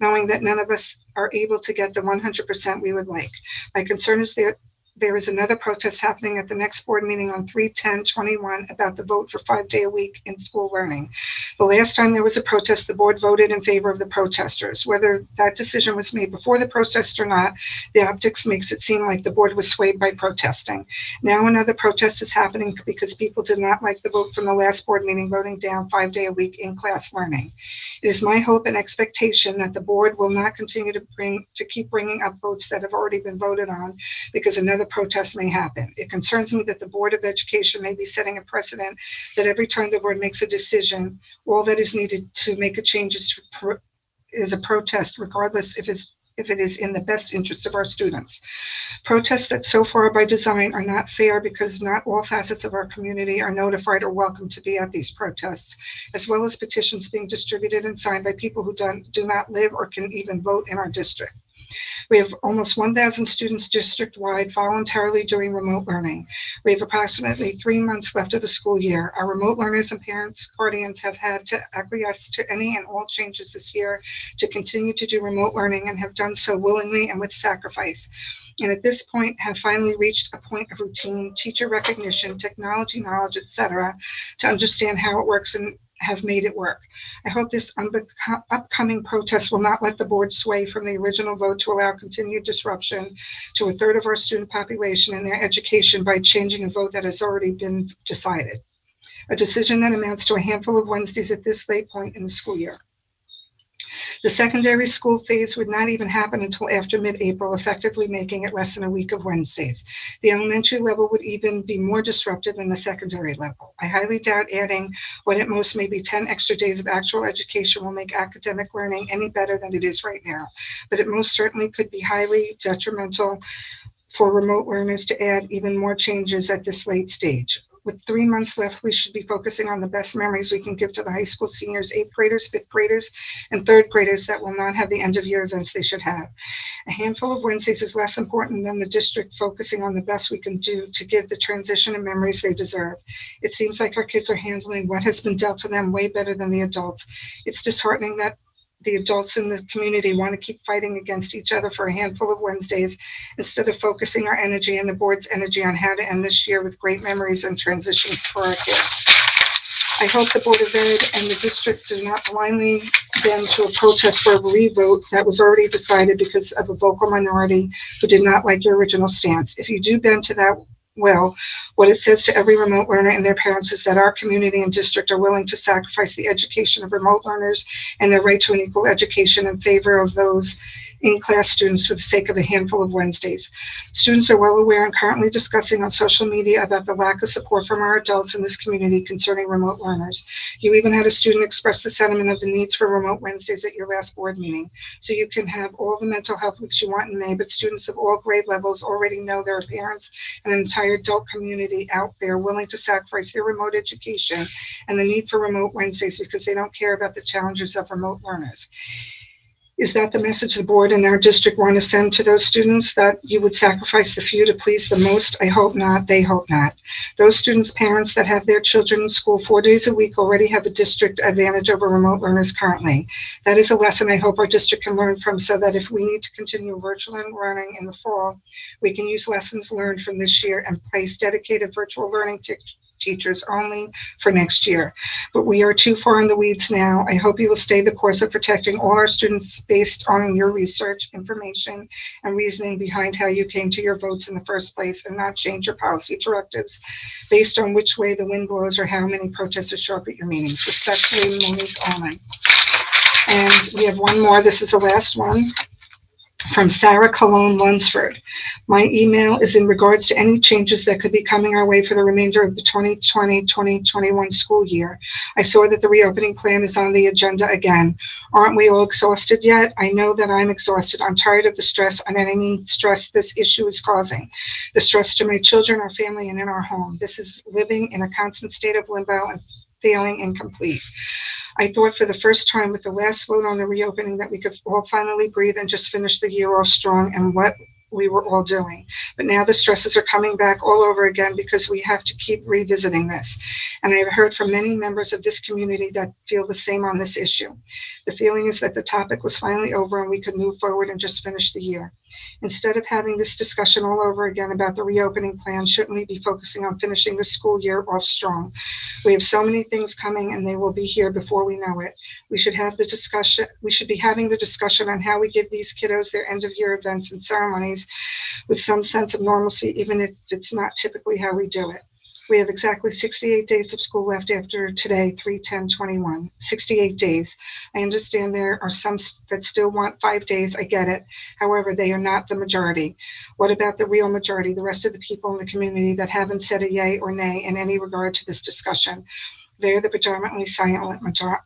knowing that none of us are able to get the 100% we would like. My concern is that there is another protest happening at the next board meeting on 3/10/21 about the vote for 5 day a week in school learning. The last time there was a protest, the board voted in favor of the protesters. Whether that decision was made before the protest or not, the optics makes it seem like the board was swayed by protesting. Now another protest is happening because people did not like the vote from the last board meeting voting down 5 day a week in class learning. It is my hope and expectation that the board will not continue to keep bringing up votes that have already been voted on, because another protest may happen. It concerns me that the Board of Education may be setting a precedent that every time the board makes a decision, all that is needed to make a change is a protest, regardless if if it is in the best interest of our students. Protests that so far by design are not fair because not all facets of our community are notified or welcome to be at these protests, as well as petitions being distributed and signed by people who do not live or can even vote in our district. We have almost 1,000 students district-wide voluntarily doing remote learning. We have approximately 3 months left of the school year. Our remote learners and parents, guardians have had to acquiesce to any and all changes this year to continue to do remote learning and have done so willingly and with sacrifice. And at this point have finally reached a point of routine, teacher recognition, technology knowledge, etc., to understand how it works and have made it work. I hope this upcoming protest will not let the board sway from the original vote to allow continued disruption to a third of our student population and their education by changing a vote that has already been decided. A decision that amounts to a handful of Wednesdays at this late point in the school year. The secondary school phase would not even happen until after mid-April, effectively making it less than a week of Wednesdays. The elementary level would even be more disrupted than the secondary level. I highly doubt adding what at most may be 10 extra days of actual education will make academic learning any better than it is right now, but it most certainly could be highly detrimental for remote learners to add even more changes at this late stage. With 3 months left, we should be focusing on the best memories we can give to the high school seniors, 8th graders, 5th graders, and 3rd graders that will not have the end of year events they should have. A handful of Wednesdays is less important than the district focusing on the best we can do to give the transition and memories they deserve. It seems like our kids are handling what has been dealt to them way better than the adults. It's disheartening that the adults in the community want to keep fighting against each other for a handful of Wednesdays instead of focusing our energy and the board's energy on how to end this year with great memories and transitions for our kids. I hope the Board of Ed and the district do not blindly bend to a protest for a revote that was already decided because of a vocal minority who did not like your original stance. If you do bend to that, well, what it says to every remote learner and their parents is that our community and district are willing to sacrifice the education of remote learners and their right to an equal education in favor of those in-class students for the sake of a handful of Wednesdays. Students are well aware and currently discussing on social media about the lack of support from our adults in this community concerning remote learners. You even had a student express the sentiment of the needs for remote Wednesdays at your last board meeting. So you can have all the mental health weeks you want in May, but students of all grade levels already know there are parents and an entire adult community out there willing to sacrifice their remote education and the need for remote Wednesdays because they don't care about the challenges of remote learners. Is that the message the board and our district want to send to those students, that you would sacrifice the few to please the most? I hope not. They hope not. Those students' parents that have their children in school 4 days a week already have a district advantage over remote learners currently. That is a lesson I hope our district can learn from, so that if we need to continue virtual learning in the fall, we can use lessons learned from this year and place dedicated virtual learning teachers only for next year. But we are too far in the weeds now. I hope you will stay the course of protecting all our students based on your research, information, and reasoning behind how you came to your votes in the first place, and not change your policy directives based on which way the wind blows or how many protesters show up at your meetings. Respectfully, Monique Allman. And we have one more. This is the last one. From Sarah Colon Lunsford. My email is in regards to any changes that could be coming our way for the remainder of the 2020-2021 school year. I saw that the reopening plan is on the agenda again. Aren't we all exhausted yet? I know that I'm exhausted. I'm tired of the stress and any stress this issue is causing. The stress to my children, our family, and in our home. This is living in a constant state of limbo and feeling incomplete. I thought for the first time with the last vote on the reopening that we could all finally breathe and just finish the year off strong, and what we were all doing. But now the stresses are coming back all over again because we have to keep revisiting this. And I have heard from many members of this community that feel the same on this issue. The feeling is that the topic was finally over and we could move forward and just finish the year. Instead of having this discussion all over again about the reopening plan, shouldn't we be focusing on finishing the school year off strong? We have so many things coming and they will be here before we know it. We should have the discussion. We should be having the discussion on how we give these kiddos their end of year events and ceremonies with some sense of normalcy, even if it's not typically how we do it. We have exactly 68 days of school left after today, 3/10/21. 68 days. I understand there are some that still want 5 days. I get it. However, they are not the majority. What about the real majority, the rest of the people in the community that haven't said a yay or nay in any regard to this discussion? They're the predominantly silent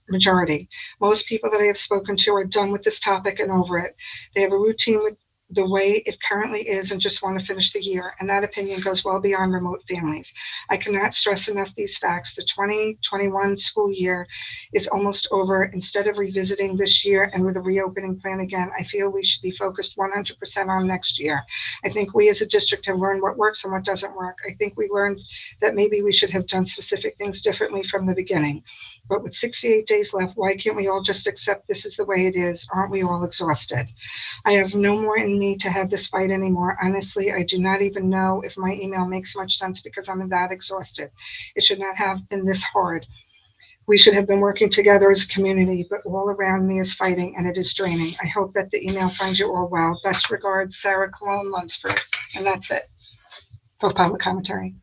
majority. Most people that I have spoken to are done with this topic and over it. They have a routine with the way it currently is and just want to finish the year. And that opinion goes well beyond remote families. I cannot stress enough these facts. The 2021 school year is almost over. Instead of revisiting this year and with a reopening plan again, I feel we should be focused 100% on next year. I think we as a district have learned what works and what doesn't work. I think we learned that maybe we should have done specific things differently from the beginning. But with 68 days left, why can't we all just accept this is the way it is? Aren't we all exhausted? I have no more in me to have this fight anymore. Honestly, I do not even know if my email makes much sense because I'm that exhausted. It should not have been this hard. We should have been working together as a community, but all around me is fighting and it is draining. I hope that the email finds you all well. Best regards, Sarah Cologne Lunsford. And that's it for public commentary.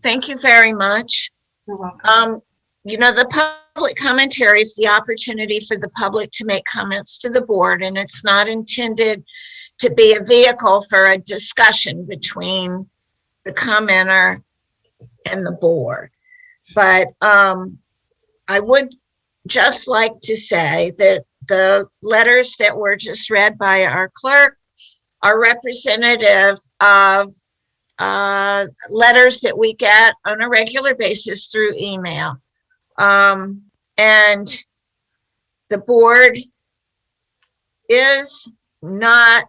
Thank you very much. You're welcome. You know, the public commentary is the opportunity for the public to make comments to the board, and it's not intended to be a vehicle for a discussion between the commenter and the board. But I would just like to say that the letters that were just read by our clerk are representative of letters that we get on a regular basis through email. And the board is not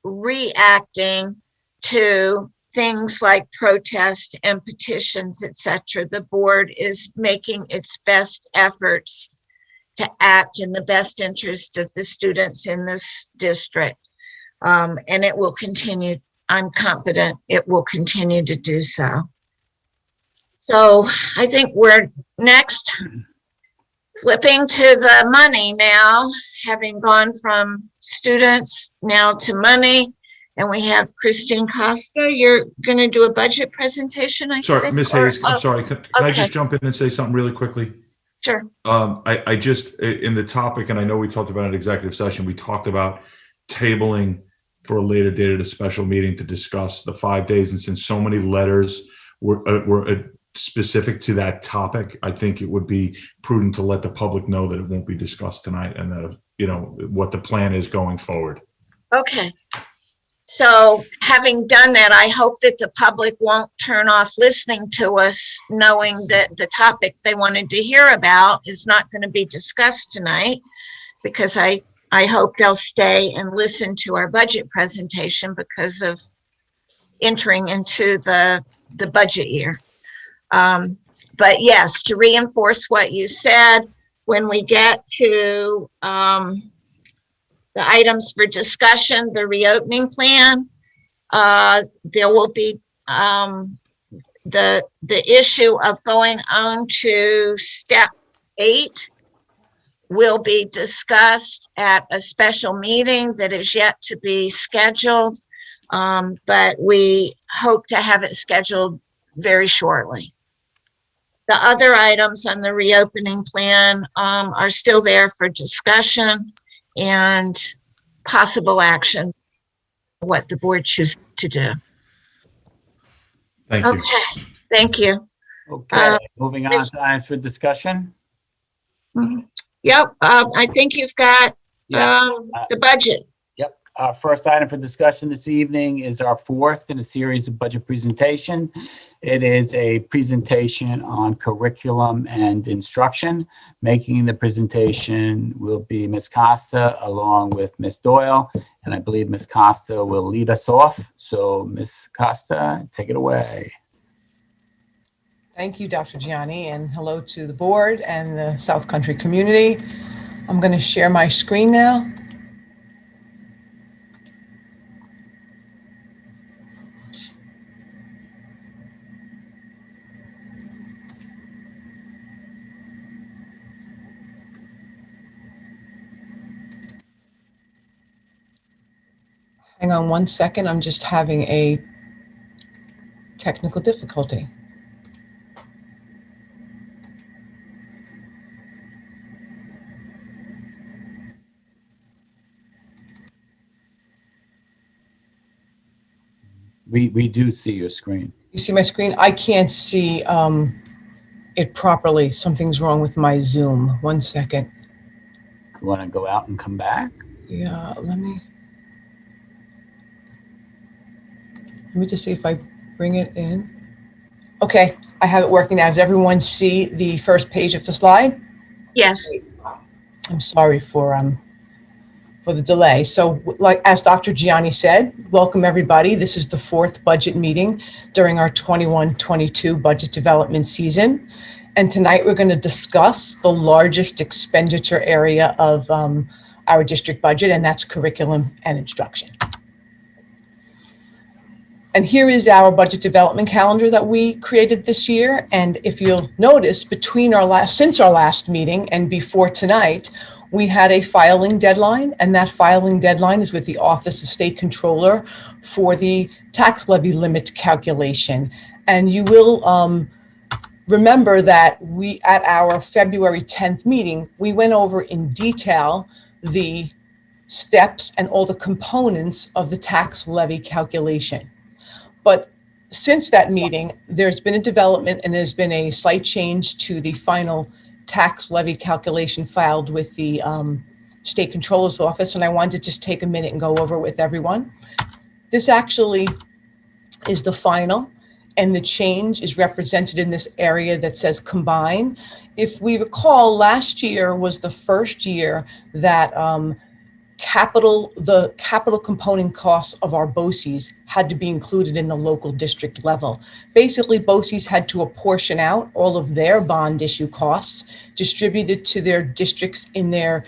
reacting to things like protest and petitions, etc. The board is making its best efforts to act in the best interest of the students in this district. And it will continue. I'm confident it will continue to do so. So I think we're next flipping to the money now, having gone from students now to money. And we have Christine Costa. You're going to do a budget presentation, I Sorry, think? Ms. Hayes, I'm sorry. Can I okay. just jump in and say something really quickly? Sure. I just, in the topic, and I know we talked about it in executive session, we talked about tabling for a later date at a special meeting to discuss the 5 days. And since so many letters were specific to that topic, I think it would be prudent to let the public know that it won't be discussed tonight and that, you know, what the plan is going forward. Okay. So having done that, I hope that the public won't turn off listening to us, knowing that the topic they wanted to hear about is not going to be discussed tonight, because I hope they'll stay and listen to our budget presentation because of entering into the budget year. But yes, to reinforce what you said, when we get to the items for discussion, the reopening plan, there will be the issue of going on to step 8 will be discussed at a special meeting that is yet to be scheduled, but we hope to have it scheduled very shortly. The other items on the reopening plan are still there for discussion and possible action, what the board chooses to do. Thank you. Okay, thank you. Okay, moving on to items for discussion. Yep, I think you've got the budget. Yep. Our first item for discussion this evening is our fourth in a series of budget presentation. It is a presentation on curriculum and instruction. Making the presentation will be Ms. Costa along with Ms. Doyle, and I believe Ms. Costa will lead us off. So Ms. Costa, take it away. Thank you, Dr. Gianni, and hello to the board and the South Country community. I'm going to share my screen now. Hang on one second, I'm just having a technical difficulty. We do see your screen. You see my screen? I can't see it properly. Something's wrong with my Zoom. 1 second. You want to go out and come back? Yeah, let me just see if I bring it in. Okay, I have it working now. Does everyone see the first page of the slide? Yes. I'm sorry for the delay. So like, as Dr. Gianni said, welcome everybody. This is the 4th budget meeting during our 21-22 budget development season. And tonight we're going to discuss the largest expenditure area of our district budget, and that's curriculum and instruction. And here is our budget development calendar that we created this year. And if you'll notice, since our last meeting and before tonight, we had a filing deadline, and that filing deadline is with the Office of State Controller for the tax levy limit calculation. And you will remember that at our February 10th meeting, we went over in detail the steps and all the components of the tax levy calculation. But since that meeting, there's been a development and there's been a slight change to the final tax levy calculation filed with the State Controller's Office. And I wanted to just take a minute and go over with everyone. This actually is the final, and the change is represented in this area that says combine. If we recall, last year was the first year that the capital component costs of our BOCES had to be included in the local district level. Basically, BOCES had to apportion out all of their bond issue costs distributed to their districts in their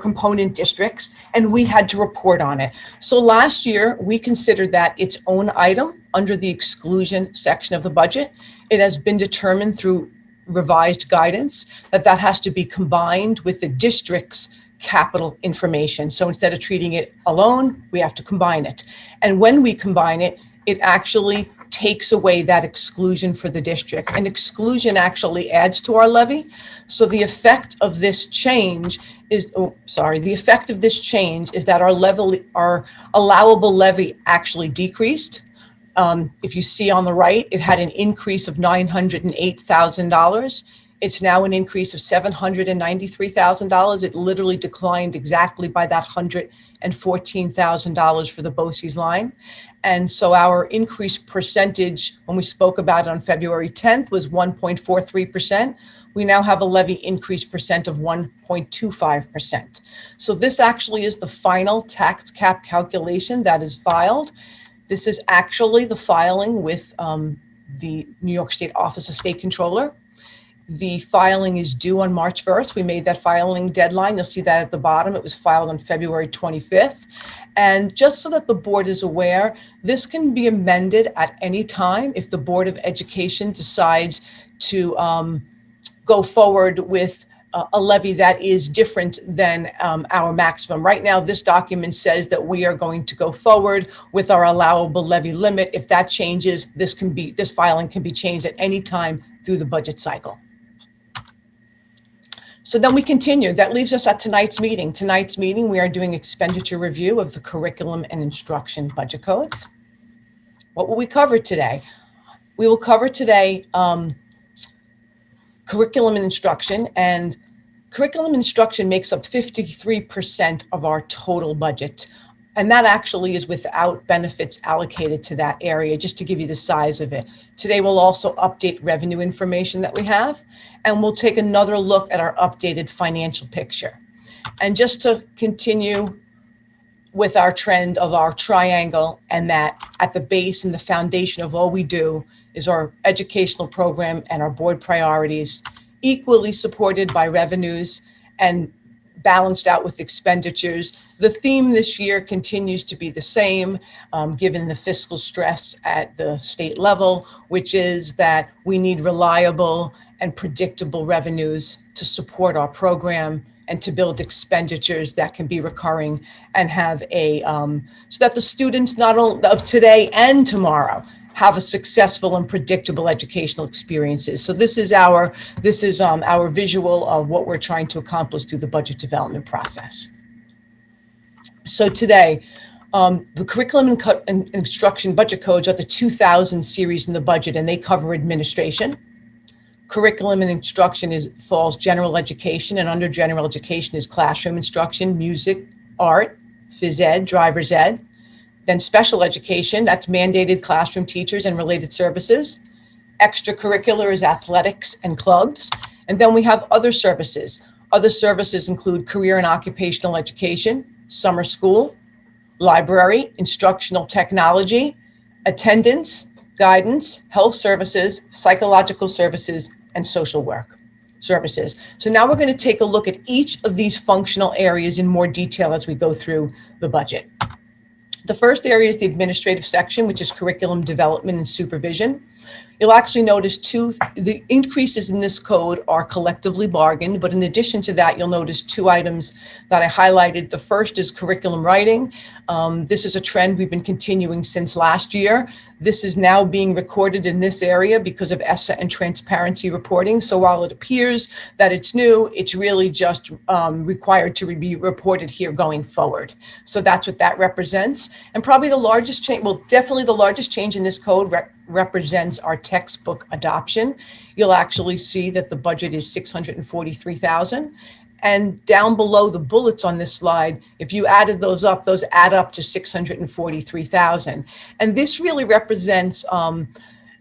component districts, and we had to report on it. So last year, we considered that its own item under the exclusion section of the budget. It has been determined through revised guidance that has to be combined with the district's capital information. So instead of treating it alone, we have to combine it. And when we combine it, it actually takes away that exclusion for the district. And exclusion actually adds to our levy. So the effect of this change is, that our allowable levy actually decreased. If you see on the right, it had an increase of $908,000. It's now an increase of $793,000. It literally declined exactly by that $114,000 for the BOCES line. And so our increased percentage, when we spoke about it on February 10th, was 1.43%. We now have a levy increase percent of 1.25%. So this actually is the final tax cap calculation that is filed. This is actually the filing with the New York State Office of State Controller. The filing is due on March 1st. We made that filing deadline. You'll see that at the bottom. It was filed on February 25th. And just so that the board is aware, this can be amended at any time if the Board of Education decides to go forward with a levy that is different than our maximum. Right now, this document says that we are going to go forward with our allowable levy limit. If that changes, this filing can be changed at any time through the budget cycle. So then we continue. That leaves us at tonight's meeting. Tonight's meeting, we are doing expenditure review of the curriculum and instruction budget codes. What will we cover today? We will cover today curriculum and instruction, and curriculum and instruction makes up 53% of our total budget. And that actually is without benefits allocated to that area, just to give you the size of it. Today, we'll also update revenue information that we have, and we'll take another look at our updated financial picture. And just to continue with our trend of our triangle, and that at the base and the foundation of all we do is our educational program and our board priorities, equally supported by revenues and balanced out with expenditures. The theme this year continues to be the same, given the fiscal stress at the state level, which is that we need reliable and predictable revenues to support our program and to build expenditures that can be recurring and have so that the students not only of today and tomorrow have a successful and predictable educational experiences. So this is our visual of what we're trying to accomplish through the budget development process. So today, the curriculum and instruction budget codes are the 2000 series in the budget, and they cover administration, Curriculum and instruction falls general education, and under general education is classroom instruction, music, art, phys ed, driver's ed. Then special education, that's mandated classroom teachers and related services. Extracurricular is athletics and clubs. And then we have other services. Other services include career and occupational education, summer school, library, instructional technology, attendance, guidance, health services, psychological services, and social work services. So now we're going to take a look at each of these functional areas in more detail as we go through the budget. The first area is the administrative section, which is curriculum development and supervision. You'll actually notice the increases in this code are collectively bargained, but in addition to that, you'll notice two items that I highlighted. The first is curriculum writing. This is a trend we've been continuing since last year. This is now being recorded in this area because of ESSA and transparency reporting. So while it appears that it's new, it's really just required to be reported here going forward. So that's what that represents. And probably the largest change, well, definitely the largest change in this code represents our textbook adoption. You'll actually see that the budget is $643,000. And down below the bullets on this slide, if you added those up, those add up to $643,000. And this really represents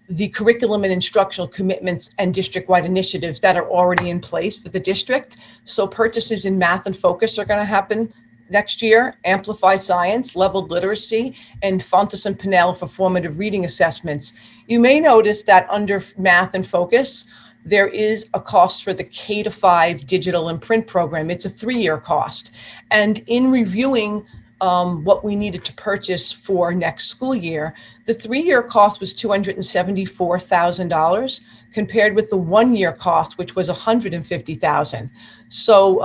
the curriculum and instructional commitments and district-wide initiatives that are already in place for the district. So purchases in math and focus are going to happen next year, Amplify Science, Leveled Literacy, and Fontes and Pinnell for formative reading assessments. You may notice that under math and focus, there is a cost for the K-5 digital and print program. It's a 3-year cost. And in reviewing what we needed to purchase for next school year, the 3-year cost was $274,000 compared with the 1-year cost, which was $150,000. So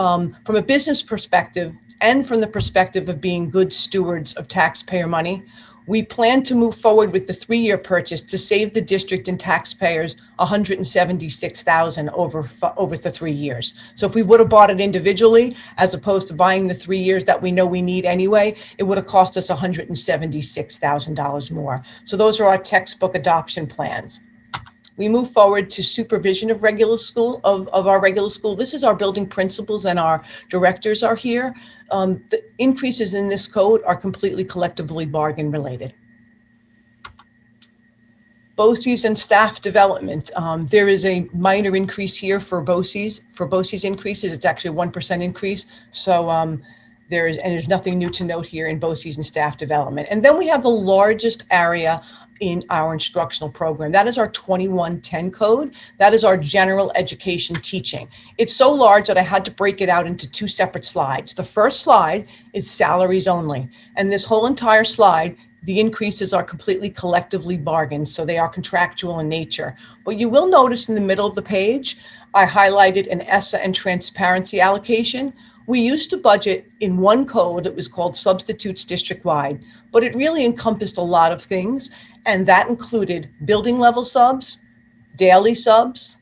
from a business perspective, and from the perspective of being good stewards of taxpayer money, we plan to move forward with the 3-year purchase to save the district and taxpayers $176,000 over the 3 years. So if we would have bought it individually, as opposed to buying the 3 years that we know we need anyway, it would have cost us $176,000 more. So those are our textbook adoption plans. We move forward to supervision of regular school, of our regular school. This is our building principals and our directors are here. The increases in this code are completely collectively bargain related. BOCES and staff development. There is a minor increase here for BOCES. For BOCES increases, it's actually a 1% increase. So there's nothing new to note here in BOCES and staff development. And then we have the largest area in our instructional program. That is our 2110 code. That is our general education teaching. It's so large that I had to break it out into 2 separate slides. The first slide is salaries only. And this whole entire slide, the increases are completely collectively bargained, so they are contractual in nature. But you will notice in the middle of the page, I highlighted an ESSA and transparency allocation. We used to budget in one code that was called substitutes district-wide, but it really encompassed a lot of things, and that included building level subs, daily subs,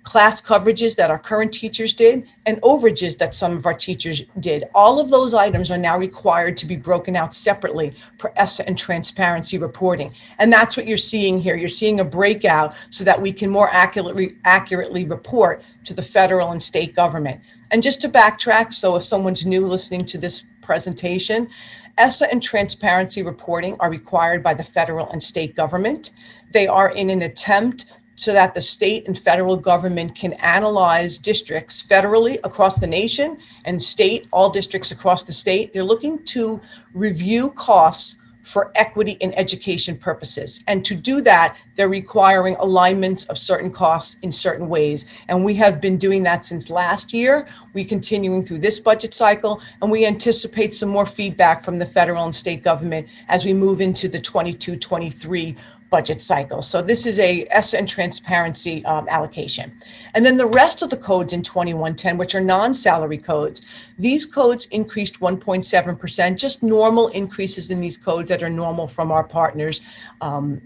class coverages that our current teachers did, and overages that some of our teachers did. All of those items are now required to be broken out separately for ESSA and transparency reporting. And that's what you're seeing here. You're seeing a breakout so that we can more accurately report to the federal and state government. And just to backtrack, so if someone's new listening to this presentation, ESSA and transparency reporting are required by the federal and state government. They are in an attempt so that the state and federal government can analyze districts federally across the nation and state, all districts across the state. They're looking to review costs for equity in education purposes. And to do that, they're requiring alignments of certain costs in certain ways. And we have been doing that since last year. We're continuing through this budget cycle, and we anticipate some more feedback from the federal and state government as we move into the 22-23 budget cycle. So this is a ESSA and transparency allocation. And then the rest of the codes in 2110, which are non-salary codes, these codes increased 1.7%, just normal increases in these codes that are normal from our partners, and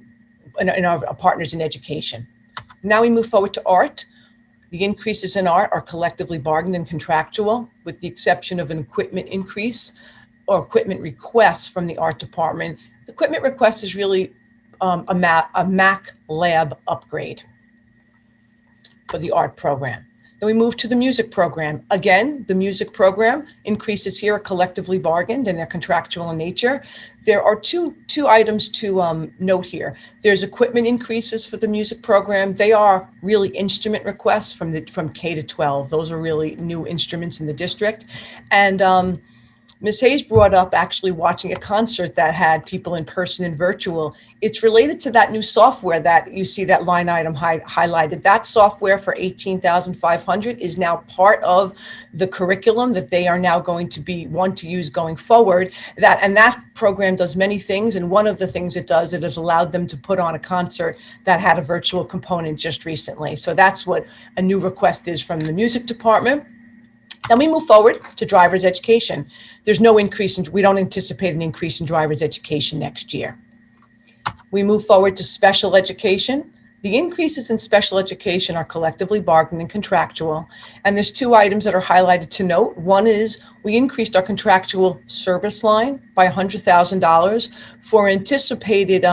our partners in education. Now we move forward to art. The increases in art are collectively bargained and contractual, with the exception of an equipment increase or equipment requests from the art department. The equipment request is really a Mac lab upgrade. for the art program. Then we move to the music program. Again, the music program increases here are collectively bargained and they're contractual in nature. There are two items to note here. There's equipment increases for the music program. They are really instrument requests from K to 12. Those are really new instruments in the district. And Ms. Hayes brought up actually watching a concert that had people in person and virtual. It's related to that new software that you see that line item highlighted. That software for $18,500 is now part of the curriculum that they are now going to want to use going forward. That program does many things. And one of the things it does, it has allowed them to put on a concert that had a virtual component just recently. So that's what a new request is from the music department. Then we move forward to driver's education. There's no increase we don't anticipate an increase in driver's education next year. We move forward to special education. The increases in special education are collectively bargained and contractual. And there's two items that are highlighted to note. One is we increased our contractual service line by $100,000 for anticipated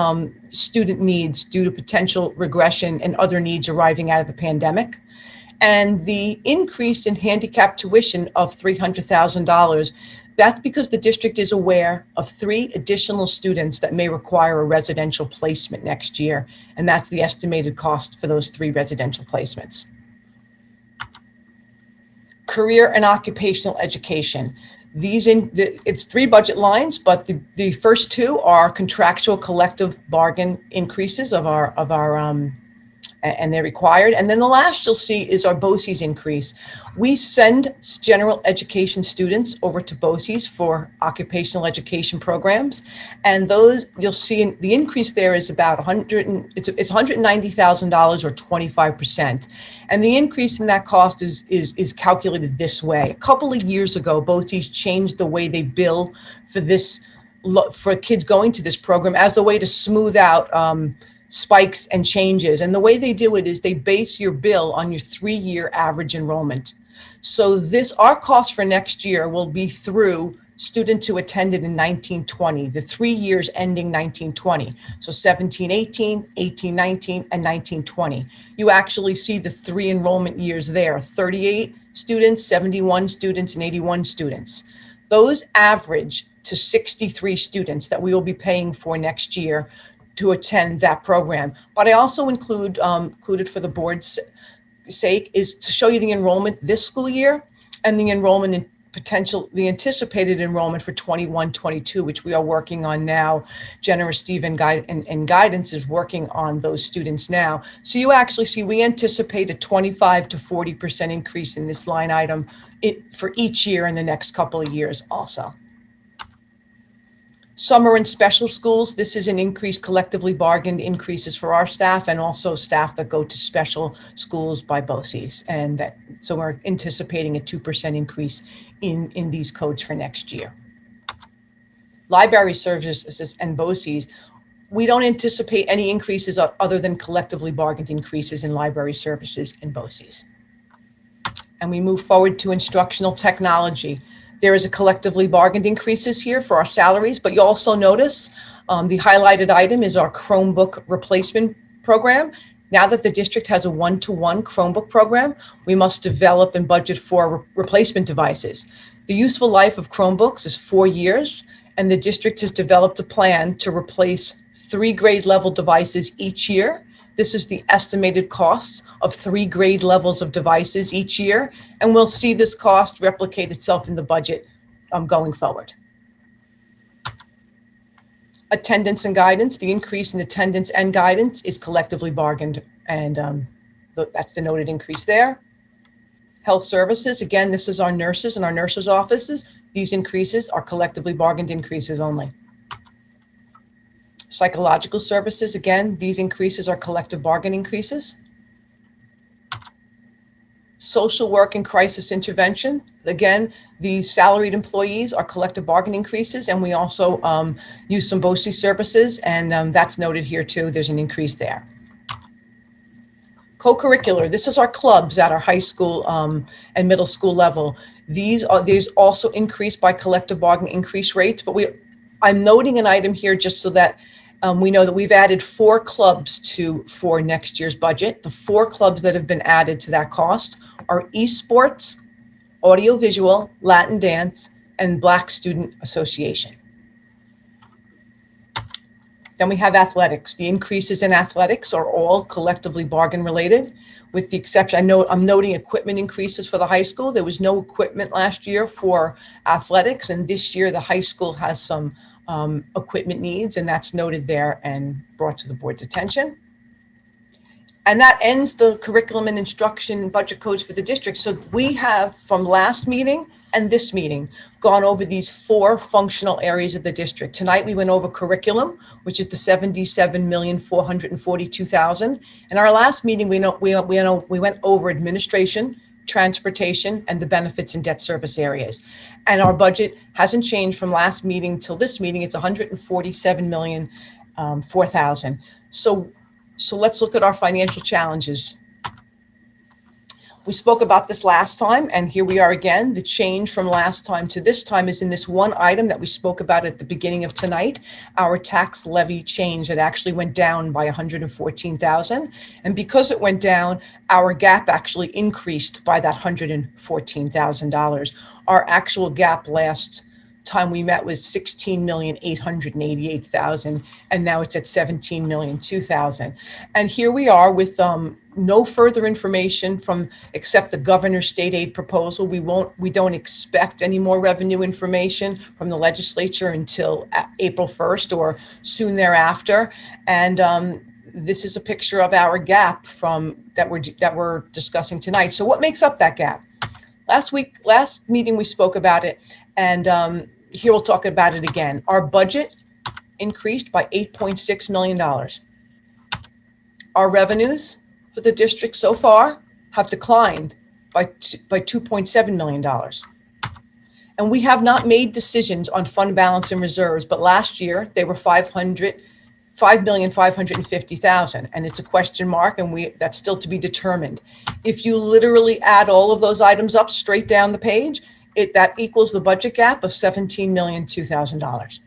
student needs due to potential regression and other needs arising out of the pandemic. And the increase in handicap tuition of $300,000, that's because the district is aware of 3 additional students that may require a residential placement next year. And that's the estimated cost for those 3 residential placements. Career and occupational education. It's 3 budget lines, but the first 2 are contractual collective bargain increases of our and they're required. And then the last you'll see is our BOCES increase. We send general education students over to BOCES for occupational education programs. And those you'll see the increase there is about it's $190,000 or 25%. And the increase in that cost is calculated this way. A couple of years ago, BOCES changed the way they bill for kids going to this program as a way to smooth out spikes and changes. And the way they do it is they base your bill on your 3-year average enrollment. So our cost for next year will be through students who attended in 1920, the 3 years ending 1920. So 17-18, 18-19, and 19-20. You actually see the 3 enrollment years there, 38 students, 71 students, and 81 students. Those average to 63 students that we will be paying for next year to attend that program. But I also included for the board's sake is to show you the enrollment this school year and the enrollment in the anticipated enrollment for 21-22, which we are working on now. Jenna, Steve, and Guidance is working on those students now. So you actually see we anticipate a 25 to 40% increase in this line item for each year in the next couple of years also. Summer and special schools, this is an increase, collectively bargained increases for our staff and also staff that go to special schools by BOCES. And so we're anticipating a 2% increase in these codes for next year. Library services and BOCES, we don't anticipate any increases other than collectively bargained increases in library services and BOCES. And we move forward to instructional technology. There is a collectively bargained increases here for our salaries, but you also notice the highlighted item is our Chromebook replacement program. Now that the district has a 1-to-1 Chromebook program, we must develop and budget for replacement devices. The useful life of Chromebooks is 4 years, and the district has developed a plan to replace 3 grade level devices each year. This is the estimated costs of 3 grade levels of devices each year, and we'll see this cost replicate itself in the budget going forward. Attendance and guidance, the increase in attendance and guidance is collectively bargained, and that's the noted increase there. Health services, again, this is our nurses and our nurses' offices. These increases are collectively bargained increases only. Psychological services, again, these increases are collective bargain increases. Social work and crisis intervention, again, the salaried employees are collective bargain increases, and we also use some BOCES services, and that's noted here too. There's an increase there. Co-curricular, this is our clubs at our high school and middle school level. These also increased by collective bargain increase rates, but I'm noting an item here just so that We know that we've added 4 clubs for next year's budget. The 4 clubs that have been added to that cost are esports, audiovisual, Latin dance, and Black Student Association. Then we have athletics. The increases in athletics are all collectively bargain related, with the exception, I'm noting equipment increases for the high school. There was no equipment last year for athletics, and this year the high school has some equipment needs, and that's noted there and brought to the board's attention. And that ends the curriculum and instruction budget codes for the district. So we have, from last meeting and this meeting, gone over these 4 functional areas of the district. Tonight we went over curriculum, which is the $77,442,000. In our last meeting, we went over administration, transportation, and the benefits and debt service areas. And our budget hasn't changed from last meeting till this meeting. It's $147,004,000. So let's look at our financial challenges. We spoke about this last time, and here we are again. The change from last time to this time is in this one item that we spoke about at the beginning of tonight, our tax levy change that actually went down by $114,000. And because it went down, our gap actually increased by that $114,000. Our actual gap last time we met was $16,888,000, and now it's at $17,002,000. And here we are with no further information except the governor's state aid proposal. We don't expect any more revenue information from the legislature until April 1st or soon thereafter. And this is a picture of our gap that we're discussing tonight. So what makes up that gap? Last meeting we spoke about it, and here we'll talk about it again. Our budget increased by $8.6 million. Our revenues for the district so far have declined by $2.7 million. And we have not made decisions on fund balance and reserves, but last year they were $5,550,000, and it's a question mark, and that's still to be determined. If you literally add all of those items up straight down the page, that equals the budget gap of $17,002,000.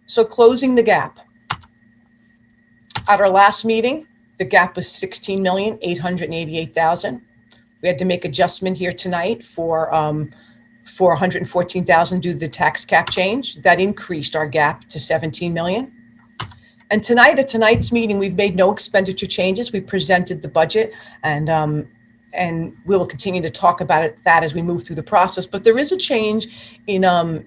So closing the gap. At our last meeting, the gap was $16,888,000. We had to make adjustment here tonight for $114,000 due to the tax cap change. That increased our gap to $17 million. And tonight, at tonight's meeting, we've made no expenditure changes. We presented the budget, and we will continue to talk about that as we move through the process. But there is a change in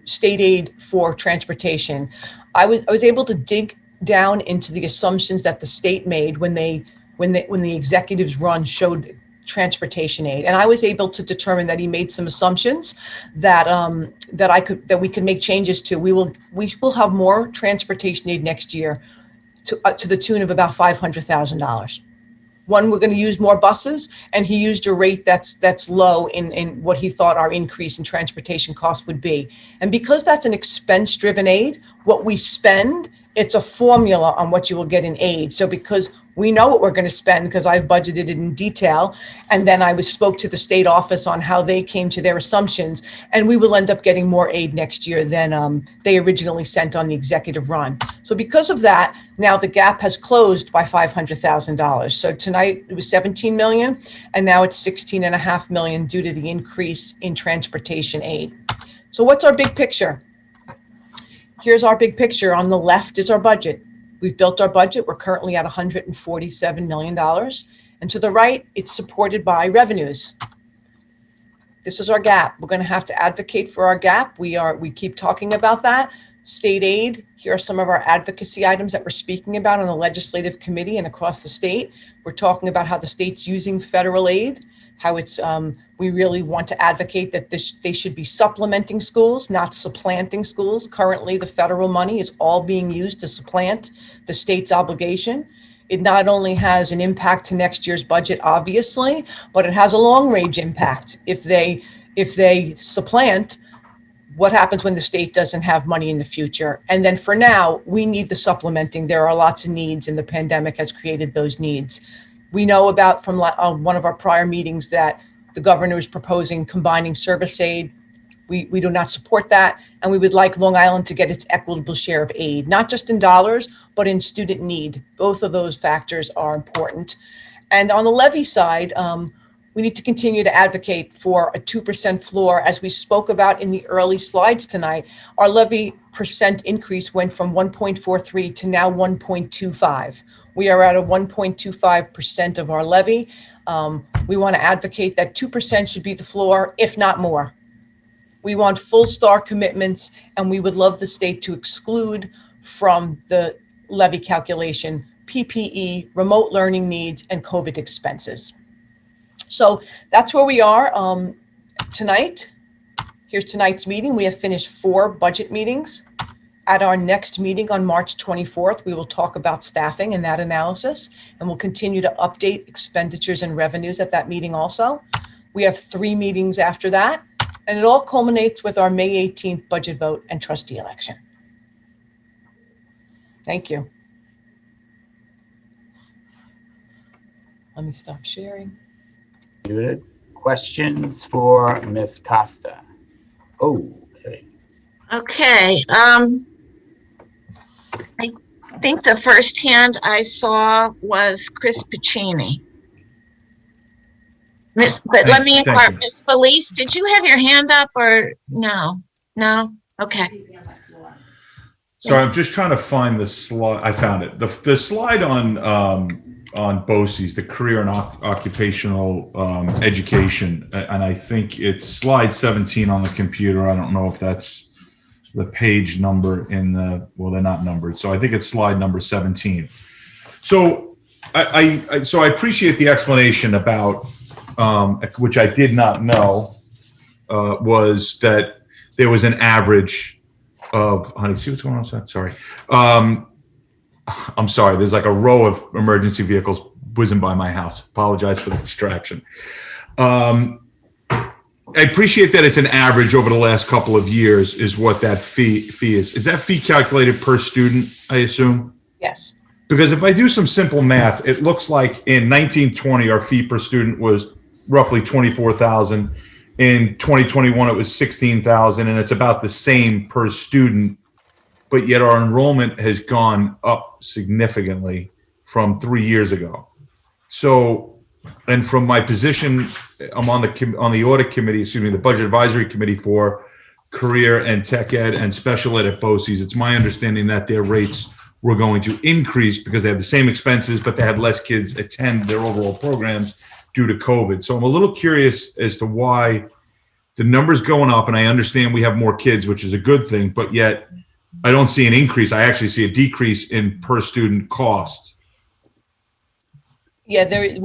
state aid for transportation. I was able to dig down into the assumptions that the state made when the executives run showed transportation aid, and I was able to determine that he made some assumptions that we could make changes to. We will have more transportation aid next year to the tune of about $500,000. One, we're going to use more buses, and he used a rate that's low in what he thought our increase in transportation costs would be. And because that's an expense-driven aid, what we spend, it's a formula on what you will get in aid. So because we know what we're going to spend, because I've budgeted it in detail, and then I spoke to the state office on how they came to their assumptions, and we will end up getting more aid next year than they originally sent on the executive run. So because of that, now the gap has closed by $500,000. So tonight it was $17 million, and now it's $16.5 million due to the increase in transportation aid. So what's our big picture? Here's our big picture. On the left is our budget. We've built our budget. We're currently at $147 million. And to the right, it's supported by revenues. This is our gap. We're going to have to advocate for our gap. We keep talking about that. State aid, here are some of our advocacy items that we're speaking about on the legislative committee and across the state. We're talking about how the state's using federal aid, how it's we really want to advocate that they should be supplementing schools, not supplanting schools. Currently, the federal money is all being used to supplant the state's obligation. It not only has an impact to next year's budget, obviously, but it has a long-range impact. If they supplant, what happens when the state doesn't have money in the future? And then for now, we need the supplementing. There are lots of needs, and the pandemic has created those needs. We know about from one of our prior meetings that the governor is proposing combining service aid We do not support that, and we would like Long Island to get its equitable share of aid, not just in dollars, but in student need. Both of those factors are important. And on the levy side, we need to continue to advocate for a 2% floor. As we spoke about in the early slides tonight, our levy percent increase went from 1.43 to now 1.25. We are at a 1.25% of our levy. We want to advocate that 2% should be the floor, if not more. We want full STAR commitments, and we would love the state to exclude from the levy calculation PPE, remote learning needs, and COVID expenses. So that's where we are tonight. Here's tonight's meeting. We have finished 4 budget meetings. At our next meeting on March 24th, we will talk about staffing and that analysis, and we'll continue to update expenditures and revenues at that meeting also. We have 3 meetings after that, and it all culminates with our May 18th budget vote and trustee election. Thank you. Let me stop sharing. Muted. Questions for Ms. Costa? Okay. Okay, I think the first hand I saw was Chris Piccini. But let me inquire, Ms. Felice, did you have your hand up or no? No? Okay. Sorry, I'm just trying to find the slide. I found it. The slide on BOCES, the career and occupational education, and I think it's slide 17 on the computer. I don't know if that's the page number in the, well, they're not numbered. So I think it's slide number 17. So I appreciate the explanation about, which I did not know, was that there was an average of, honey, see what's going on outside? Sorry. I'm sorry. There's like a row of emergency vehicles whizzing by my house. Apologize for the distraction. I appreciate that it's an average over the last couple of years is what that fee is. Is that fee calculated per student, I assume? Yes. Because if I do some simple math, it looks like in 1920, our fee per student was roughly $24,000. In 2021, it was $16,000, and it's about the same per student, but yet our enrollment has gone up significantly from 3 years ago. So, and from my position, I'm on the audit committee, the budget advisory committee for career and tech ed and special ed at BOCES. It's my understanding that their rates were going to increase because they have the same expenses, but they had less kids attend their overall programs due to COVID. So I'm a little curious as to why the number's going up, and I understand we have more kids, which is a good thing, but yet I don't see an increase. I actually see a decrease in per student cost. Yeah, that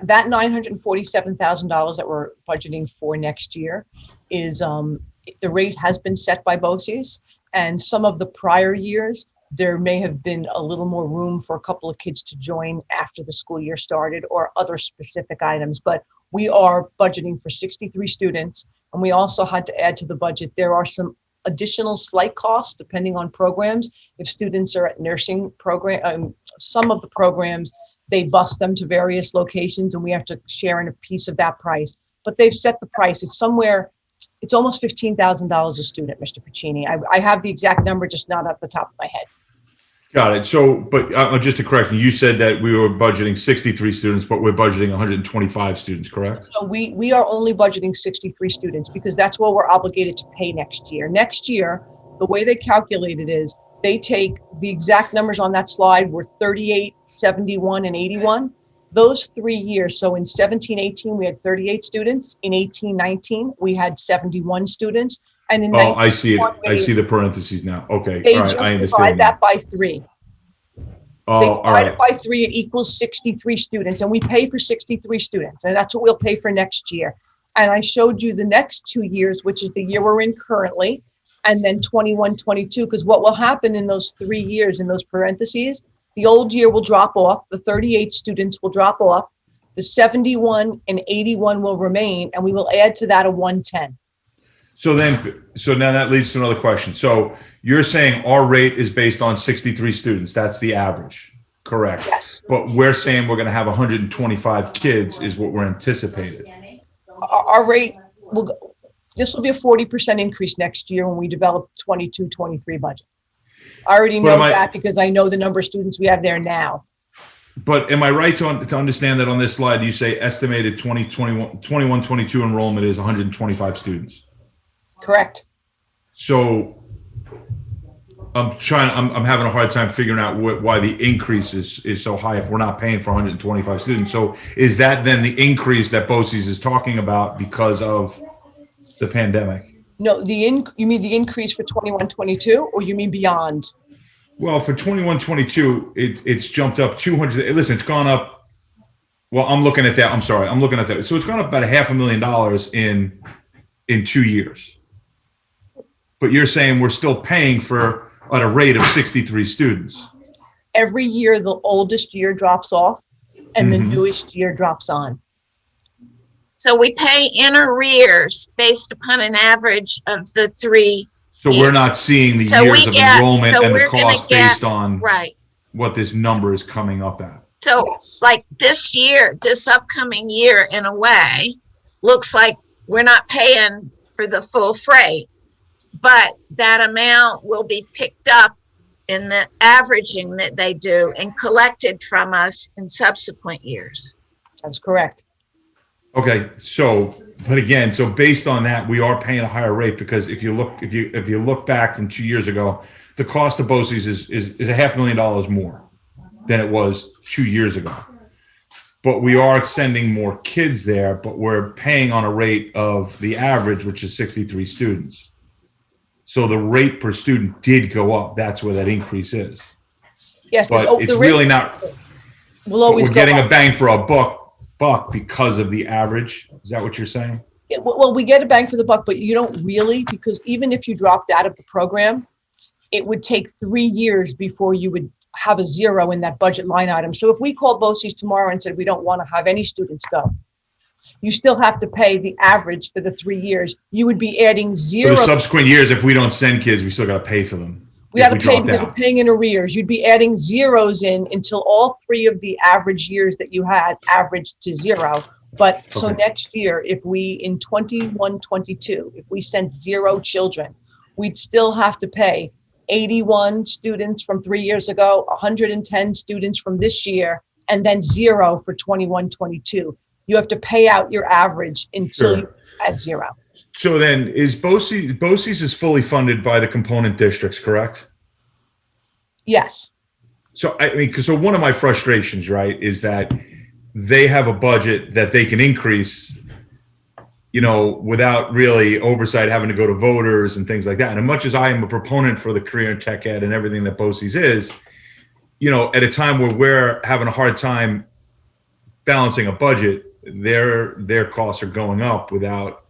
$947,000 that we're budgeting for next year is the rate has been set by BOCES, and some of the prior years there may have been a little more room for a couple of kids to join after the school year started or other specific items. But we are budgeting for 63 students, and we also had to add to the budget. There are some additional slight costs depending on programs. If students are at nursing program, some of the programs, they bus them to various locations and we have to share in a piece of that price. But they've set the price. It's almost $15,000 a student, Mr. Piccini. I have the exact number, just not off the top of my head. Got it. So, but just to correct you said that we were budgeting 63 students, but we're budgeting 125 students, correct? So we are only budgeting 63 students because that's what we're obligated to pay next year. Next year, the way they calculate it is they take the exact numbers on that slide were 38, 71, and 81. Those 3 years, so in 17-18, we had 38 students. In 18-19, we had 71 students. And in I see it. I see the parentheses now. Okay. They all right. just I understand. divide that by 3. Oh, They all divide right. it by 3, it equals 63 students, and we pay for 63 students, and that's what we'll pay for next year. And I showed you the next 2 years, which is the year we're in currently, and then 21, 22, because what will happen in those 3 years, in those parentheses, the old year will drop off, the 38 students will drop off, the 71 and 81 will remain, and we will add to that a 110. So now that leads to another question. So you're saying our rate is based on 63 students. That's the average, correct? Yes. But we're saying we're going to have 125 kids is what we're anticipating. Our rate will go, This will be a 40% increase next year when we develop the 22-23 budget. I already But know am I- that because I know the number of students we have there now. But am I right to understand that on this slide, you say estimated 21-22 enrollment is 125 students? Correct. So I'm having a hard time figuring out why the increase is so high if we're not paying for 125 students. So is that then the increase that BOCES is talking about because of the pandemic? No, you mean the increase for 21-22, or you mean beyond? Well, for 21-22, it's jumped up 200. Listen, it's gone up. Well, I'm looking at that. I'm sorry. I'm looking at that. So it's gone up about $500,000 in 2 years. But you're saying we're still paying for at a rate of 63 students. Every year, the oldest year drops off and the newest year drops on. So we pay in arrears based upon an average of the three. So we're not seeing the So years we of get- enrollment so and the we're gonna cost get- based on Right. what this number is coming up at. So Yes. like this year, this upcoming year, in a way, looks like we're not paying for the full freight, but that amount will be picked up in the averaging that they do and collected from us in subsequent years. That's correct. Okay, but again, so based on that, we are paying a higher rate because if you look back from 2 years ago, the cost of BOCES is $500,000 more than it was 2 years ago. But we are sending more kids there, but we're paying on a rate of the average, which is 63 students. So the rate per student did go up. That's where that increase is. Yes, But it's the rate really not. will always We're go getting up. a bang for a buck because of the average. Is that what you're saying? Yeah, well, we get a bang for the buck, but you don't really, because even if you dropped out of the program, it would take 3 years before you would have a zero in that budget line item. So if we called BOCES tomorrow and said, we don't want to have any students go, you still have to pay the average for the 3 years. You would be adding For zero. the subsequent years, if we don't send kids, we still got to pay for them. We if got to pay dropped because out. we're paying in arrears. You'd be adding zeros in until all 3 of the average years that you had averaged to zero. But so Okay. next year, if we in 21-22, if we sent 0 children, we'd still have to pay 81 students from 3 years ago, 110 students from this year, and then 0 for 21-22. You have to pay out your average until Sure. you add 0. So then is BOCES is fully funded by the component districts, correct? Yes. So I mean, so one of my frustrations, right, is that they have a budget that they can increase, without really oversight, having to go to voters and things like that. And as much as I am a proponent for the career and tech ed and everything that BOCES is, at a time where we're having a hard time balancing a budget, their costs are going up without,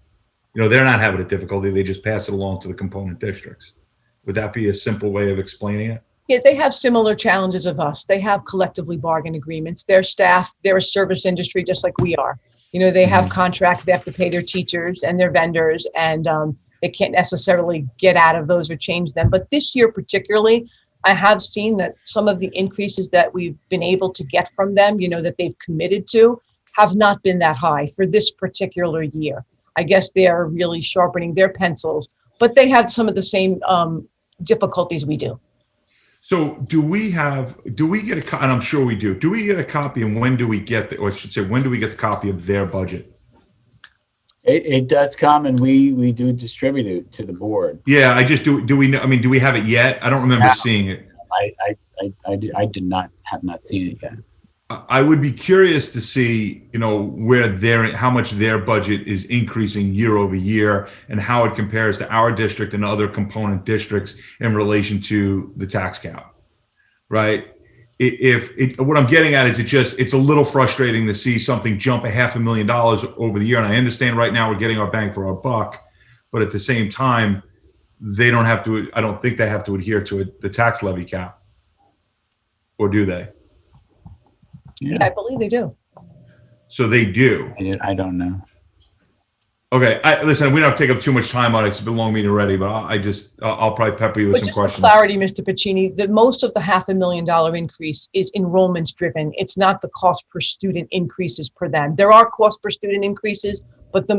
they're not having a difficulty. They just pass it along to the component districts. Would that be a simple way of explaining it? Yeah, they have similar challenges of us. They have collectively bargained agreements. Their staff, they're a service industry just like we are. They have contracts, they have to pay their teachers and their vendors, and they can't necessarily get out of those or change them. But this year particularly, I have seen that some of the increases that we've been able to get from them, that they've committed to, have not been that high for this particular year. I guess they are really sharpening their pencils, but they have some of the same difficulties we do. So do we get and I'm sure we do we get a copy, and when do we get when do we get the copy of their budget? It does come, and we do distribute it to the board. Yeah, I just do we know, do we have it yet? I don't remember seeing it. I have not seen it yet. I would be curious to see, how much their budget is increasing year over year and how it compares to our district and other component districts in relation to the tax cap, right? What I'm getting at is it's a little frustrating to see something jump $500,000 over the year. And I understand right now we're getting our bang for our buck, but at the same time, I don't think they have to adhere to the tax levy cap, or do they? Yeah, I believe they do. So they do. I don't know. Okay, listen, we don't have to take up too much time on it. It's been a long meeting already, but I'll probably pepper you with But some just for questions. clarity, Mr. Pacini, the most of the $500,000 increase is enrollment driven. It's not the cost per student increases per them. There are cost per student increases, but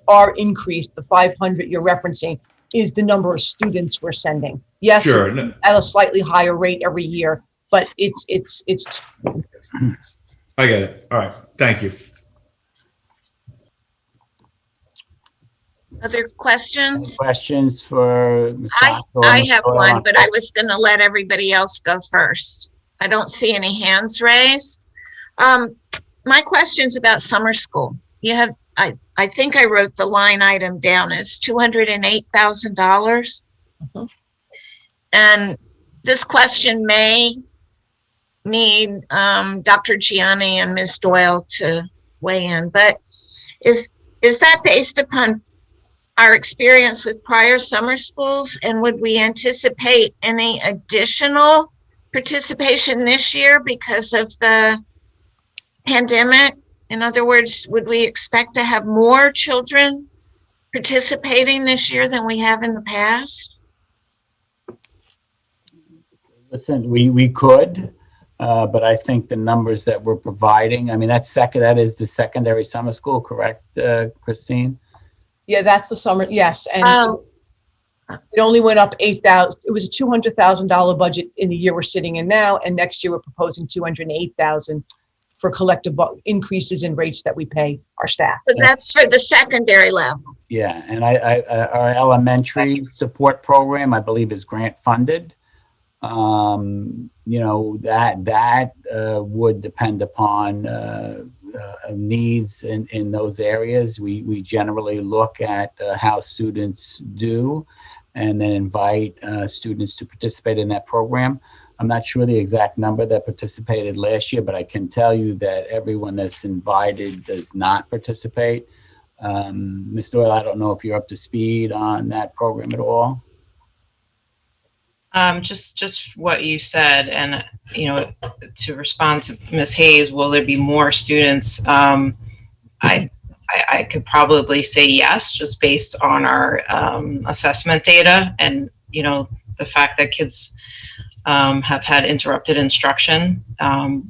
our increase, the 500 you're referencing, is the number of students we're sending. Yes, Sure. at a slightly higher rate every year, but it's. I get it. All right. Thank you. Other questions? Questions for Ms. I Costa or Ms. have Doyle? one, but I was going to let everybody else go first. I don't see any hands raised. My question's about summer school. You have, I think I wrote the line item down as $208,000. Mhm. And this question may need Dr. Gianni and Ms. Doyle to weigh in, but is that based upon our experience with prior summer schools, and would we anticipate any additional participation this year because of the pandemic? In other words, would we expect to have more children participating this year than we have in the past? Listen, we could, but I think the numbers that we're providing, I mean, that is the secondary summer school, correct, Christine? Yeah, that's the summer. Yes, and Oh, it only went up 8,000. It was a $200,000 budget in the year we're sitting in now, and next year we're proposing 208,000 for collective increases in rates that we pay our staff. but that's for the secondary level. Yeah, and our elementary support program, I believe, is grant funded. You know, that would depend upon needs in those areas. We generally look at how students do and then invite students to participate in that program. I'm not sure the exact number that participated last year, but I can tell you that everyone that's invited does not participate. Ms. Doyle, I don't know if you're up to speed on that program at all. Just what you said, and you know, to respond to Ms. Hayes, will there be more students? I could probably say yes, just based on our assessment data, and you know, the fact that kids have had interrupted instruction.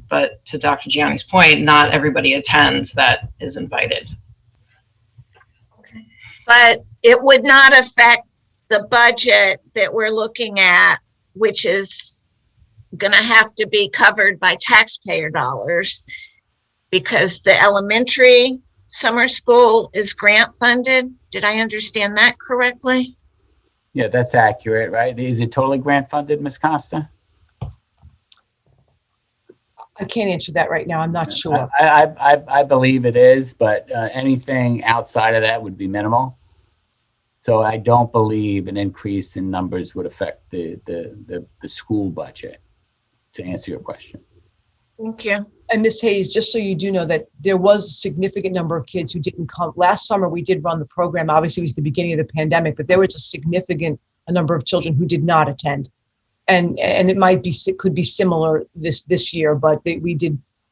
But to Dr. Gianni's point, not everybody attends that is invited. But it would not affect the budget that we're looking at, which is going to have to be covered by taxpayer dollars, because the elementary summer school is grant funded. Did I understand that correctly? Yeah, that's accurate, right? Is it totally grant funded, Ms. Costa? I can't answer that right now. I'm not sure. I believe it is, but anything outside of that would be minimal. So I don't believe an increase in numbers would affect the school budget, to answer your question. Thank you. And Ms. Hayes, just so you do know that there was a significant number of kids who didn't come. Last summer, we did run the program. Obviously, it was the beginning of the pandemic, but there was a significant number of children who did not attend. And it could be similar this year, but it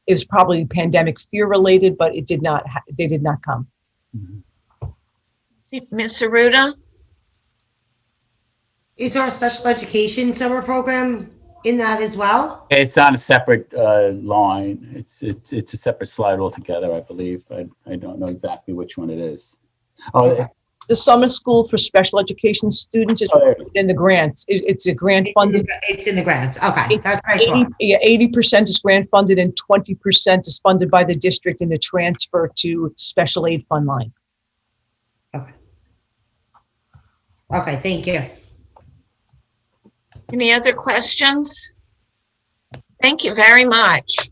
was probably pandemic fear related, but they did not come. Mm-hmm. See, Ms. Aruda? Is there a special education summer program in that as well? It's on a separate line. It's a separate slide altogether, I believe. I don't know exactly which one it is. Oh, The summer school for special education students is in the grants. It's a grant funded. It's in the grants. Okay, that's right. 80% is grant funded and 20% is funded by the district in the transfer to special aid fund line. Okay, thank you. Any other questions? Thank you very much.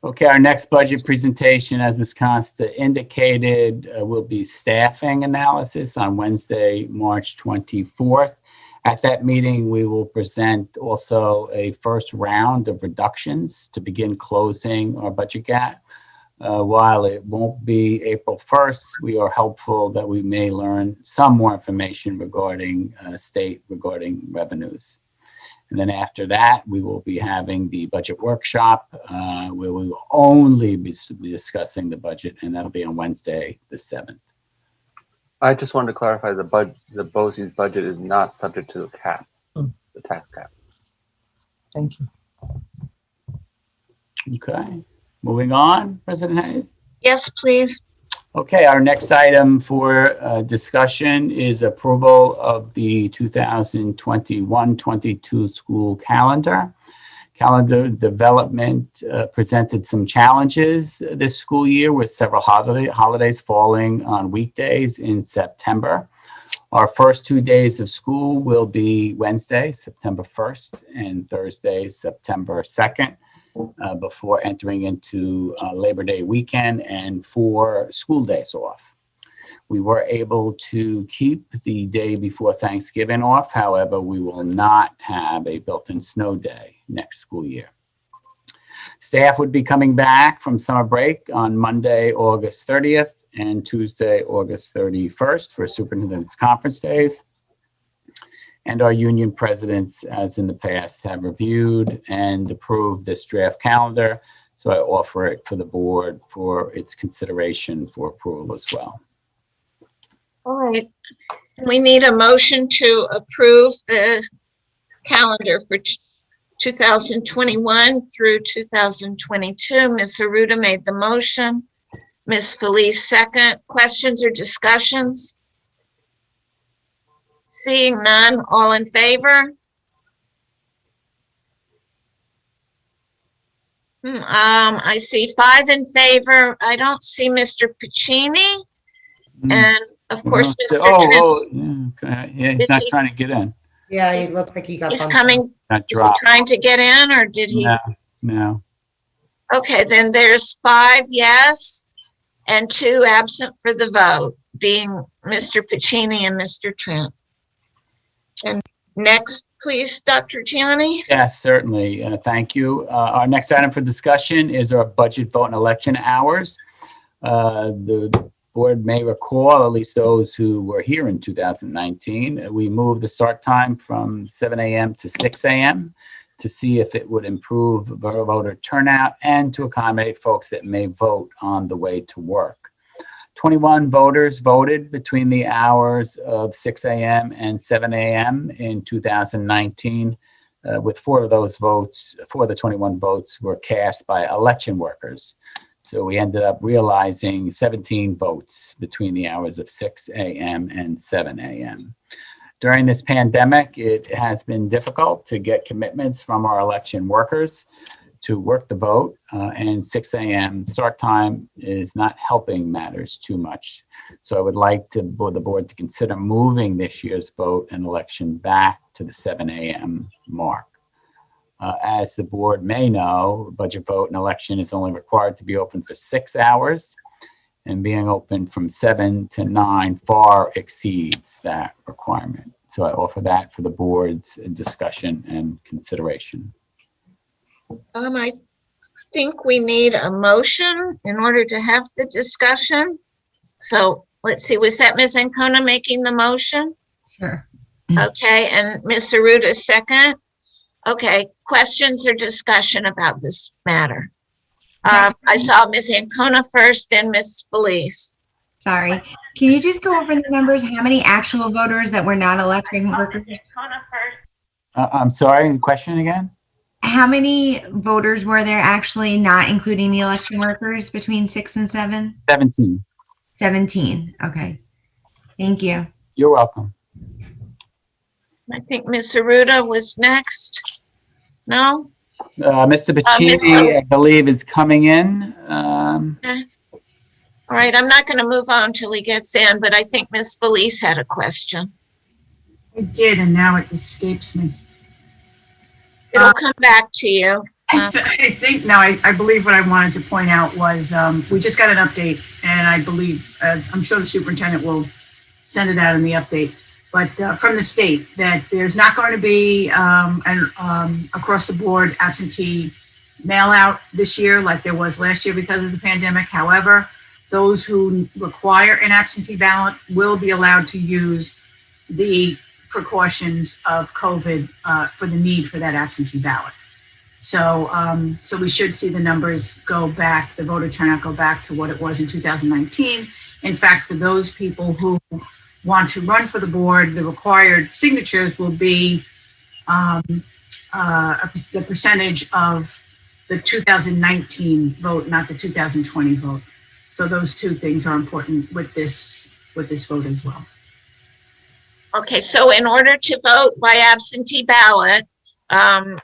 Okay, our next budget presentation, as Ms. Costa indicated, will be staffing analysis on Wednesday, March 24th. At that meeting, we will present also a first round of reductions to begin closing our budget gap. While it won't be April 1st, we are hopeful that we may learn some more information regarding regarding revenues. And then after that, we will be having the budget workshop where we will only be discussing the budget, and that'll be on Wednesday, the 7th. I just wanted to clarify the BOCES budget is not subject to the cap, the tax cap. Thank you. Okay, moving on, President Hayes. Yes, please. Okay, our next item for discussion is approval of the 2021-22 school calendar. Calendar development presented some challenges this school year with several holidays falling on weekdays in September. Our first 2 days of school will be Wednesday, September 1st, and Thursday, September 2nd. Before entering into Labor Day weekend and 4 school days off. We were able to keep the day before Thanksgiving off. However, we will not have a built-in snow day next school year. Staff would be coming back from summer break on Monday, August 30th and Tuesday, August 31st for superintendent's conference days. And our union presidents, as in the past, have reviewed and approved this draft calendar. So I offer it for the board for its consideration for approval as well. All right. We need a motion to approve the calendar for 2021 through 2022. Ms. Aruda made the motion. Ms. Felice second. Questions or discussions? Seeing none, all in favor? I see 5 in favor. I don't see Mr. Piccini. And of course, Mr. Trent. Yeah, he's not trying to get in. Yeah, he looks like he got He's bumped. coming. Not Is he dropped. trying to get in or did he? No. Okay, then there's 5 yes and 2 absent for the vote, being Mr. Piccini and Mr. Trent. And next, please, Dr. Gianni. Yes, certainly. Thank you. Our next item for discussion is our budget vote and election hours. The board may recall, at least those who were here in 2019, we moved the start time from 7 a.m. to 6 a.m. to see if it would improve voter turnout and to accommodate folks that may vote on the way to work. 21 voters voted between the hours of 6 a.m. and 7 a.m. in 2019, with 4 of those votes, 4 of the 21 votes were cast by election workers. So we ended up realizing 17 votes between the hours of 6 a.m. and 7 a.m. During this pandemic, it has been difficult to get commitments from our election workers to work the vote, and 6 a.m. start time is not helping matters too much. So I would like the board to consider moving this year's vote and election back to the 7 a.m. mark. As the board may know, budget vote and election is only required to be open for 6 hours, and being open from 7 to 9 far exceeds that requirement. So I offer that for the board's discussion and consideration. I think we need a motion in order to have the discussion. So let's see, was that Ms. Ancona making the motion? Sure. Okay, and Ms. Aruda second? Okay, questions or discussion about this matter? I saw Ms. Ancona first and Ms. Felice. Sorry. Can you just go over the numbers? How many actual voters that were not election workers? I'm sorry, question again? How many voters were there actually not including the election workers between 6 and 7? 17. 17. Okay. Thank you. You're welcome. I think Ms. Aruda was next. No? Mr. Piccini, I believe, is coming in. All right, I'm not going to move on till he gets in, but I think Ms. Felice had a question. I did, and now it escapes me. It'll come back to you. I think, no, I believe what I wanted to point out was we just got an update, and I believe, I'm sure the superintendent will send it out in the update, but from the state that there's not going to be across the board absentee mail out this year like there was last year because of the pandemic. However, those who require an absentee ballot will be allowed to use the precautions of COVID for the need for that absentee ballot. So, so we should see the numbers go back, the voter turnout go back to what it was in 2019. In fact, for those people who want to run for the board, the required signatures will be the percentage of the 2019 vote, not the 2020 vote. So those two things are important with this vote as well. Okay, so in order to vote by absentee ballot, COVID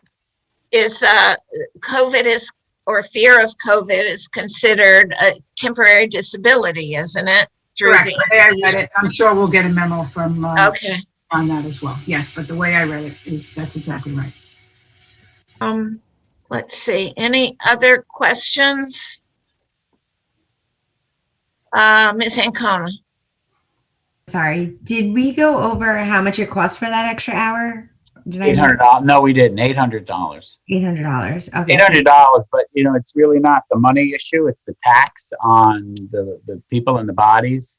is, or fear of COVID is considered a temporary disability, isn't it? Correct. The way I read it, I'm sure we'll get a memo from Okay. on that as well. Yes, but the way I read it is that's exactly right. Let's see, any other questions? Ms. Ancona? Sorry, did we go over how much it costs for that extra hour? Did I? $800. No, we didn't. $800. $800. Okay. $800, but it's really not the money issue. It's the tax on the people and the bodies,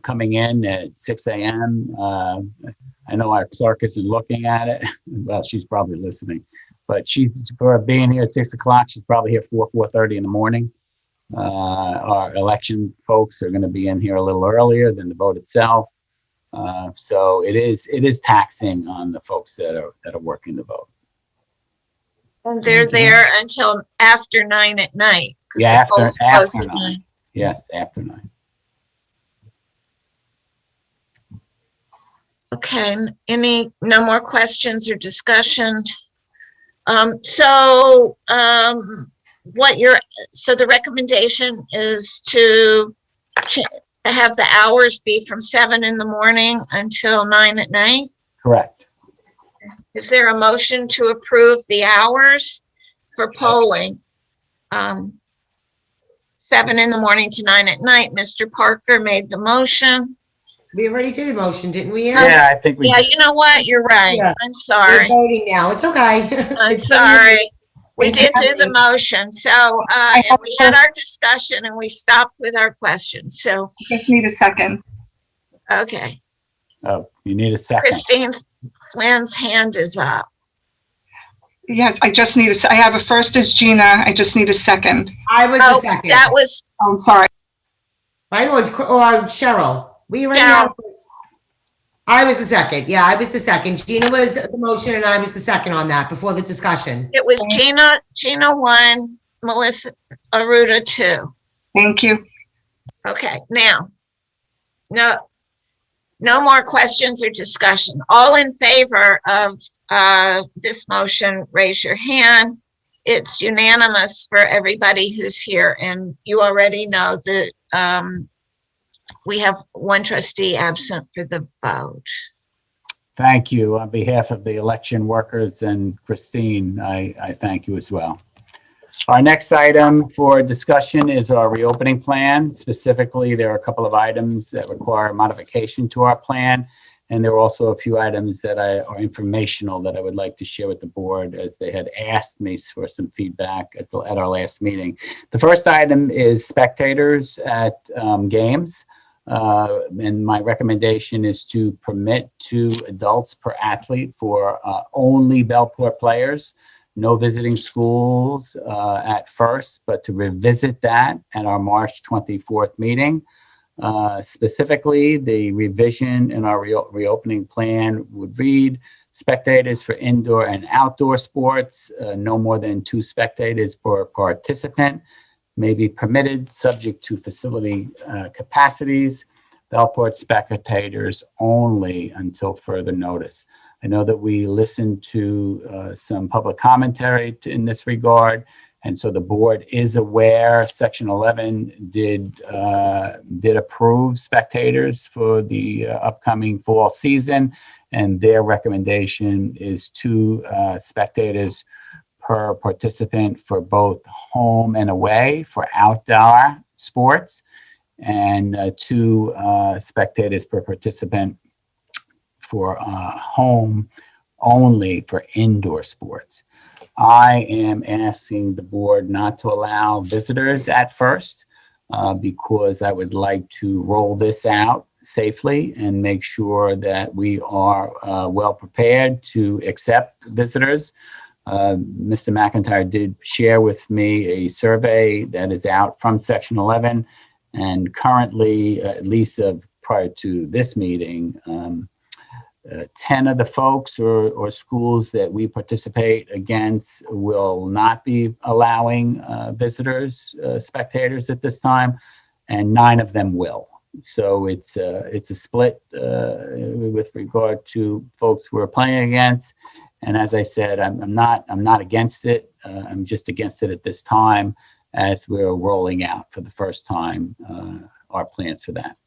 coming in at 6 a.m. I know our clerk isn't looking at it. Well, she's probably listening, but she's, for being here at 6 o'clock, she's probably here 4:30 in the morning. Our election folks are going to be in here a little earlier than the vote itself. So it is taxing on the folks that are working the vote. And they're there until after 9 at night. Yeah, after 9. Yes, after 9. Okay, no more questions or discussion? So the recommendation is to have the hours be from 7 in the morning until 9 at night? Correct. Is there a motion to approve the hours for polling? 7 in the morning to 9 at night. Mr. Parker made the motion. We already did a motion, didn't we? Yeah, I think we Yeah, did. you know what? You're right. Yeah. I'm sorry. We're voting now. It's okay. I'm sorry. We did do the motion. So, and we had our discussion and we stopped with our questions. So, Just need a second. okay. Oh, you need a second. Christine Flynn's hand is up. Yes, I have a first is Gina. I just need a second. I was the second. That was Oh, I'm sorry. Right, or Cheryl. We already Cheryl. have this. I was the second. Yeah, I was the second. Gina was the motion and I was the second on that before the discussion. It was Gina 1, Melissa Aruda 2. Thank you. Okay, now, no more questions or discussion. All in favor of this motion, raise your hand. It's unanimous for everybody who's here, and you already know that we have one trustee absent for the vote. Thank you. On behalf of the election workers and Christine, I thank you as well. Our next item for discussion is our reopening plan. Specifically, there are a couple of items that require modification to our plan, and there are also a few items that are informational that I would like to share with the board, as they had asked me for some feedback at our last meeting. The first item is spectators at games. And my recommendation is to permit 2 adults per athlete for only Bellport players. No visiting schools at first, but to revisit that at our March 24th meeting. Specifically, the revision in our reopening plan would read: spectators for indoor and outdoor sports, no more than 2 spectators per participant, may be permitted subject to facility capacities. Bellport spectators only until further notice. I know that we listened to some public commentary in this regard, and so the board is aware Section 11 did approve spectators for the upcoming fall season, and their recommendation is 2 spectators per participant for both home and away for outdoor sports, and 2 spectators per participant for home only for indoor sports. I am asking the board not to allow visitors at first because I would like to roll this out safely and make sure that we are well prepared to accept visitors. Mr. McIntyre did share with me a survey that is out from Section 11, and currently, at least prior to this meeting, 10 of the folks or schools that we participate against will not be allowing visitors, spectators at this time, and 9 of them will. So it's a split with regard to folks who are playing against. And as I said, I'm not against it. I'm just against it at this time as we're rolling out for the first time our plans for that.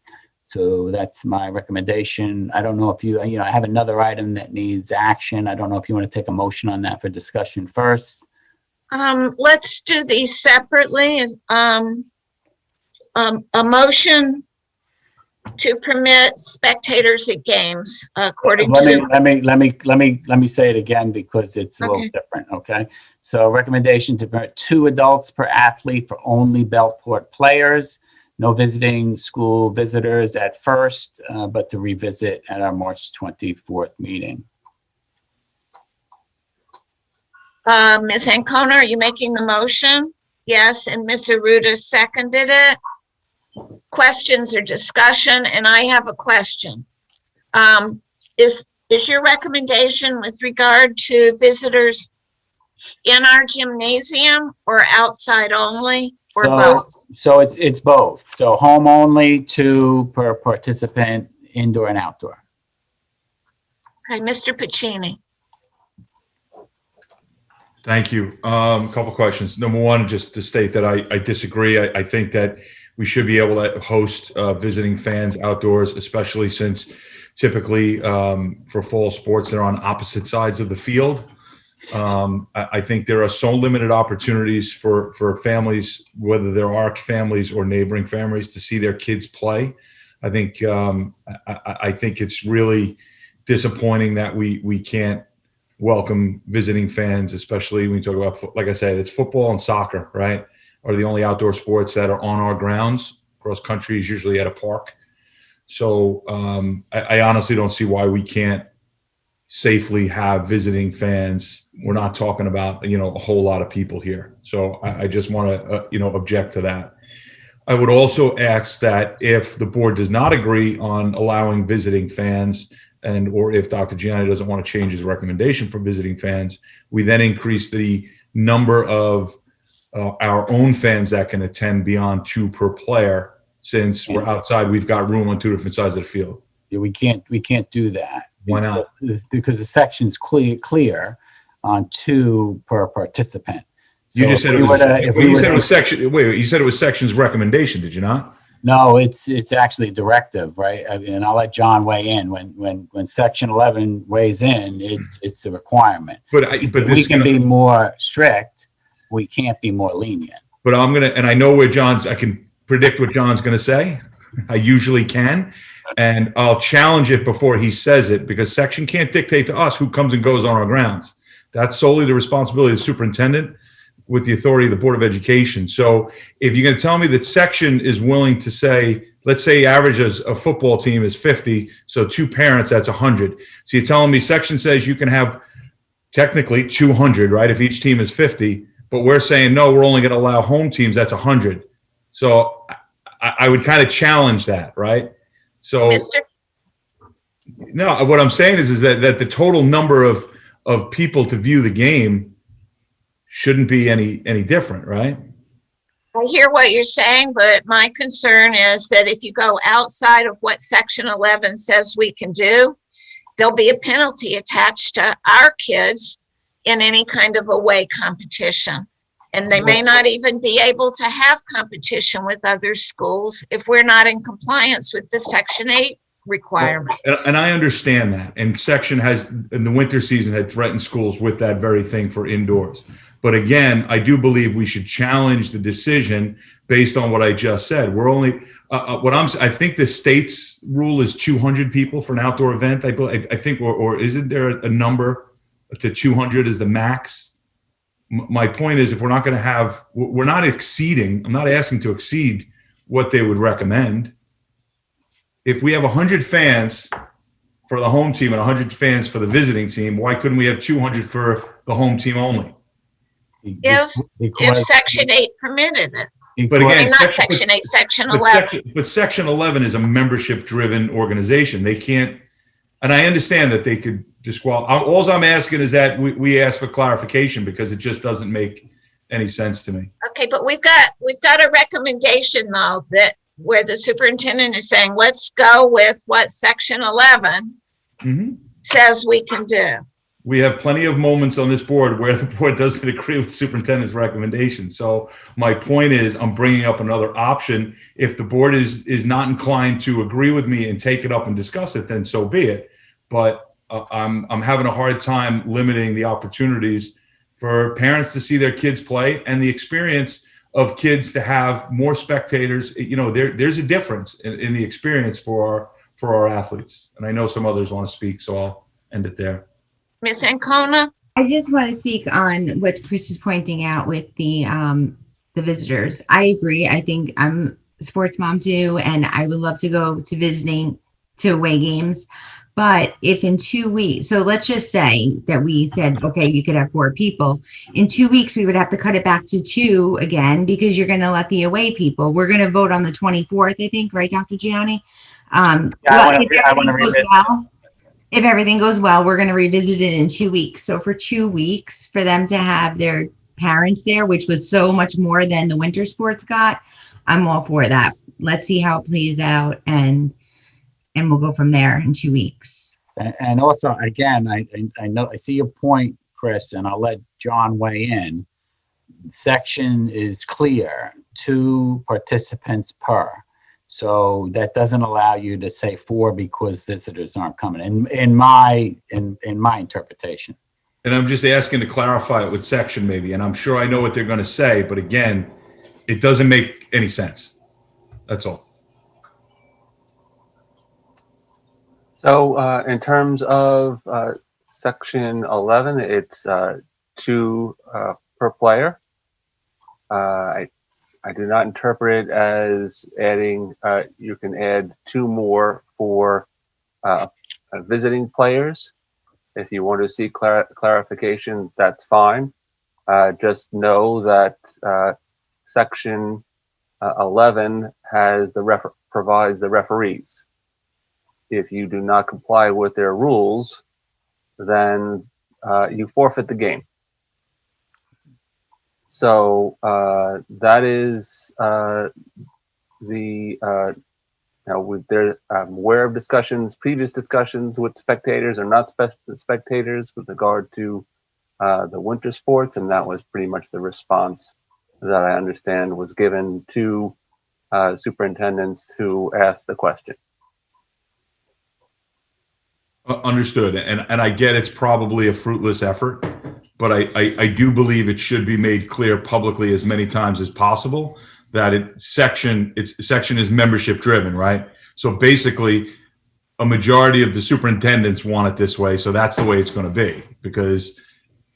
So that's my recommendation. I don't know if I have another item that needs action. I don't know if you want to take a motion on that for discussion first. Let's do these separately. A motion to permit spectators at games according to. Let me say it again because it's a little different. Okay. So recommendation to permit 2 adults per athlete for only Belport players. No visiting school visitors at first, but to revisit at our March 24th meeting. Ms. Ancona, are you making the motion? Yes, and Ms. Aruda seconded it. Questions or discussion? And I have a question. Is your recommendation with regard to visitors in our gymnasium or outside only? Or both? So it's both. So home only, 2 per participant, indoor and outdoor. Okay, Mr. Pacini. Thank you. Couple questions. Number one, just to state that I disagree. I think that we should be able to host visiting fans outdoors, especially since typically for fall sports, they're on opposite sides of the field. I think there are so limited opportunities for families, whether there are families or neighboring families, to see their kids play. I think it's really disappointing that we can't welcome visiting fans, especially when you talk about, like I said, it's football and soccer, right? Are the only outdoor sports that are on our grounds. Cross country is usually at a park. So I honestly don't see why we can't safely have visiting fans. We're not talking about, a whole lot of people here. So I just want to, object to that. I would also ask that if the board does not agree on allowing visiting fans or if Dr. Gianni doesn't want to change his recommendation for visiting fans, we then increase the number of our own fans that can attend beyond 2 per player. Since we're outside, we've got room on 2 different sides of the field. Yeah, we can't do that. Why not? Because the section's clear on 2 per participant. So you just said it was section. Wait, you said it was section's recommendation, did you not? No, it's actually a directive, right? And I'll let John weigh in. When section 11 weighs in, it's a requirement. But we can be more strict. We can't be more lenient. But I know where I can predict what John's gonna say. I usually can. And I'll challenge it before he says it, because section can't dictate to us who comes and goes on our grounds. That's solely the responsibility of the superintendent with the authority of the Board of Education. So if you're going to tell me that section is willing to say, let's say average as a football team is 50, so 2 parents, that's 100. So you're telling me section says you can have technically 200, right, if each team is 50, but we're saying, no, we're only going to allow home teams, that's 100. So I would kind of challenge that, right? So, no, what I'm saying is that the total number of people to view the game shouldn't be any different, right? I hear what you're saying, but my concern is that if you go outside of what section 11 says we can do, there'll be a penalty attached to our kids in any kind of away competition. And they may not even be able to have competition with other schools if we're not in compliance with the Section 8 requirement. And I understand that. And section has, in the winter season, had threatened schools with that very thing for indoors. But again, I do believe we should challenge the decision based on what I just said. We're only, I think the state's rule is 200 people for an outdoor event. I think, or isn't there a number to 200 is the max? My point is, if we're not going to have, we're not exceeding, I'm not asking to exceed what they would recommend. If we have 100 fans for the home team and 100 fans for the visiting team, why couldn't we have 200 for the home team only? If Section 8 permitted it. But again, not Section 8, Section 11. But Section 11 is a membership-driven organization. They can't And I understand that they could disqualify. All I'm asking is that we ask for clarification because it just doesn't make any sense to me. Okay, but we've got a recommendation though, that where the superintendent is saying, let's go with what section 11 says we can do. We have plenty of moments on this board where the board doesn't agree with the superintendent's recommendation. So my point is, I'm bringing up another option. If the board is not inclined to agree with me and take it up and discuss it, then so be it. But I'm having a hard time limiting the opportunities for parents to see their kids play and the experience of kids to have more spectators. You know, there's a difference in the experience for our athletes. And I know some others want to speak, so I'll end it there. Ms. Ancona? I just want to speak on what Chris is pointing out with the visitors. I agree. I think I'm a sports mom too, and I would love to go to visiting to away games. But if in 2 weeks, so let's just say that we said, okay, you could have 4 people. In 2 weeks, we would have to cut it back to 2 again, because you're going to let the away people. We're going to vote on the 24th, I think, right, Dr. Gianni? If everything goes well, we're going to revisit it in 2 weeks. So for 2 weeks, for them to have their parents there, which was so much more than the winter sports got, I'm all for that. Let's see how it plays out, and we'll go from there in 2 weeks. And also, again, I know, I see your point, Chris, and I'll let John weigh in. Section is clear, 2 participants per. So that doesn't allow you to say 4 because visitors aren't coming, in my interpretation. And I'm just asking to clarify it with section maybe, and I'm sure I know what they're going to say, but again, it doesn't make any sense. That's all. So in terms of section 11, it's 2 per player. I do not interpret it as adding, you can add 2 more for visiting players. If you want to see clarification, that's fine. Just know that section 11 has provides the referees. If you do not comply with their rules, then you forfeit the game. So that is I'm aware of previous discussions with spectators or not spectators with regard to the winter sports, and that was pretty much the response that I understand was given to superintendents who asked the question. Understood. And I get it's probably a fruitless effort, but I do believe it should be made clear publicly as many times as possible that section is membership driven, right? So basically a majority of the superintendents want it this way. So that's the way it's going to be, because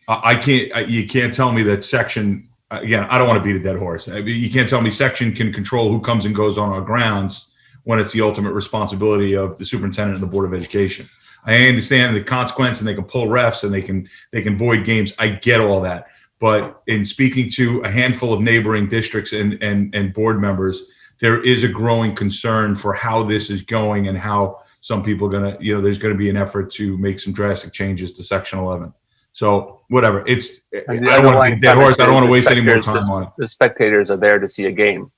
you can't tell me that section, again, I don't want to beat a dead horse. You can't tell me section can control who comes and goes on our grounds when it's the ultimate responsibility of the superintendent and the Board of Education. I understand the consequence, and they can pull refs and they can void games. I get all that. But in speaking to a handful of neighboring districts and board members, there is a growing concern for how this is going and how some people are going to, there's going to be an effort to make some drastic changes to section 11. So whatever, I don't want to be a dead horse. I don't want to waste any more time on it. The spectators are there to see a game.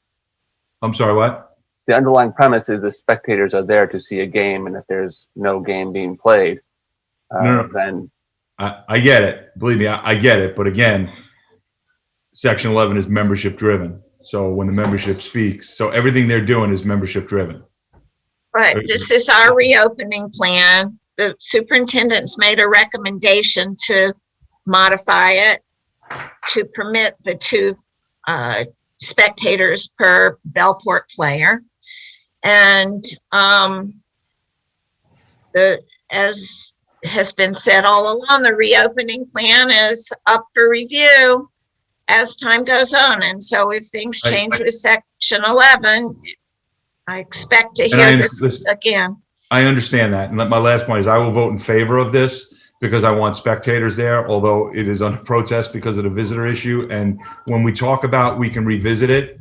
I'm sorry, what? The underlying premise is the spectators are there to see a game, and if there's no game being played, then I get it. Believe me, I get it. But again, section 11 is membership driven. So when the membership speaks, so everything they're doing is membership driven. But this is our reopening plan. The superintendent's made a recommendation to modify it to permit the 2 spectators per Bellport player. And as has been said all along, the reopening plan is up for review as time goes on. And so if things change with section 11, I expect to hear this again. I understand that. And my last point is I will vote in favor of this because I want spectators there, although it is under protest because of the visitor issue. And when we talk about we can revisit it,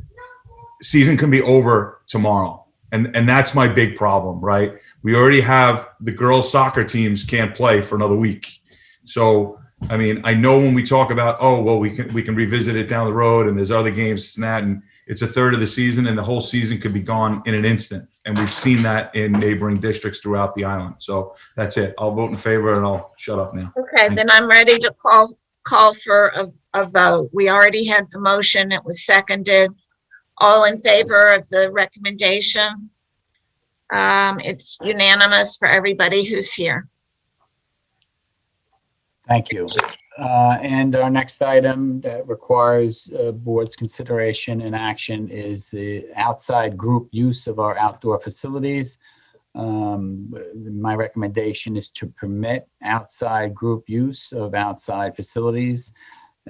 season can be over tomorrow. And that's my big problem, right? We already have the girls soccer teams can't play for another week. So, I mean, I know when we talk about, oh, well, we can revisit it down the road and there's other games and that, and it's a third of the season and the whole season could be gone in an instant. And we've seen that in neighboring districts throughout the island. So that's it. I'll vote in favor and I'll shut up now. Okay, then I'm ready to call for a vote. We already had the motion. It was seconded. All in favor of the recommendation? It's unanimous for everybody who's here. Thank you. And our next item that requires board's consideration and action is the outside group use of our outdoor facilities. My recommendation is to permit outside group use of outside facilities.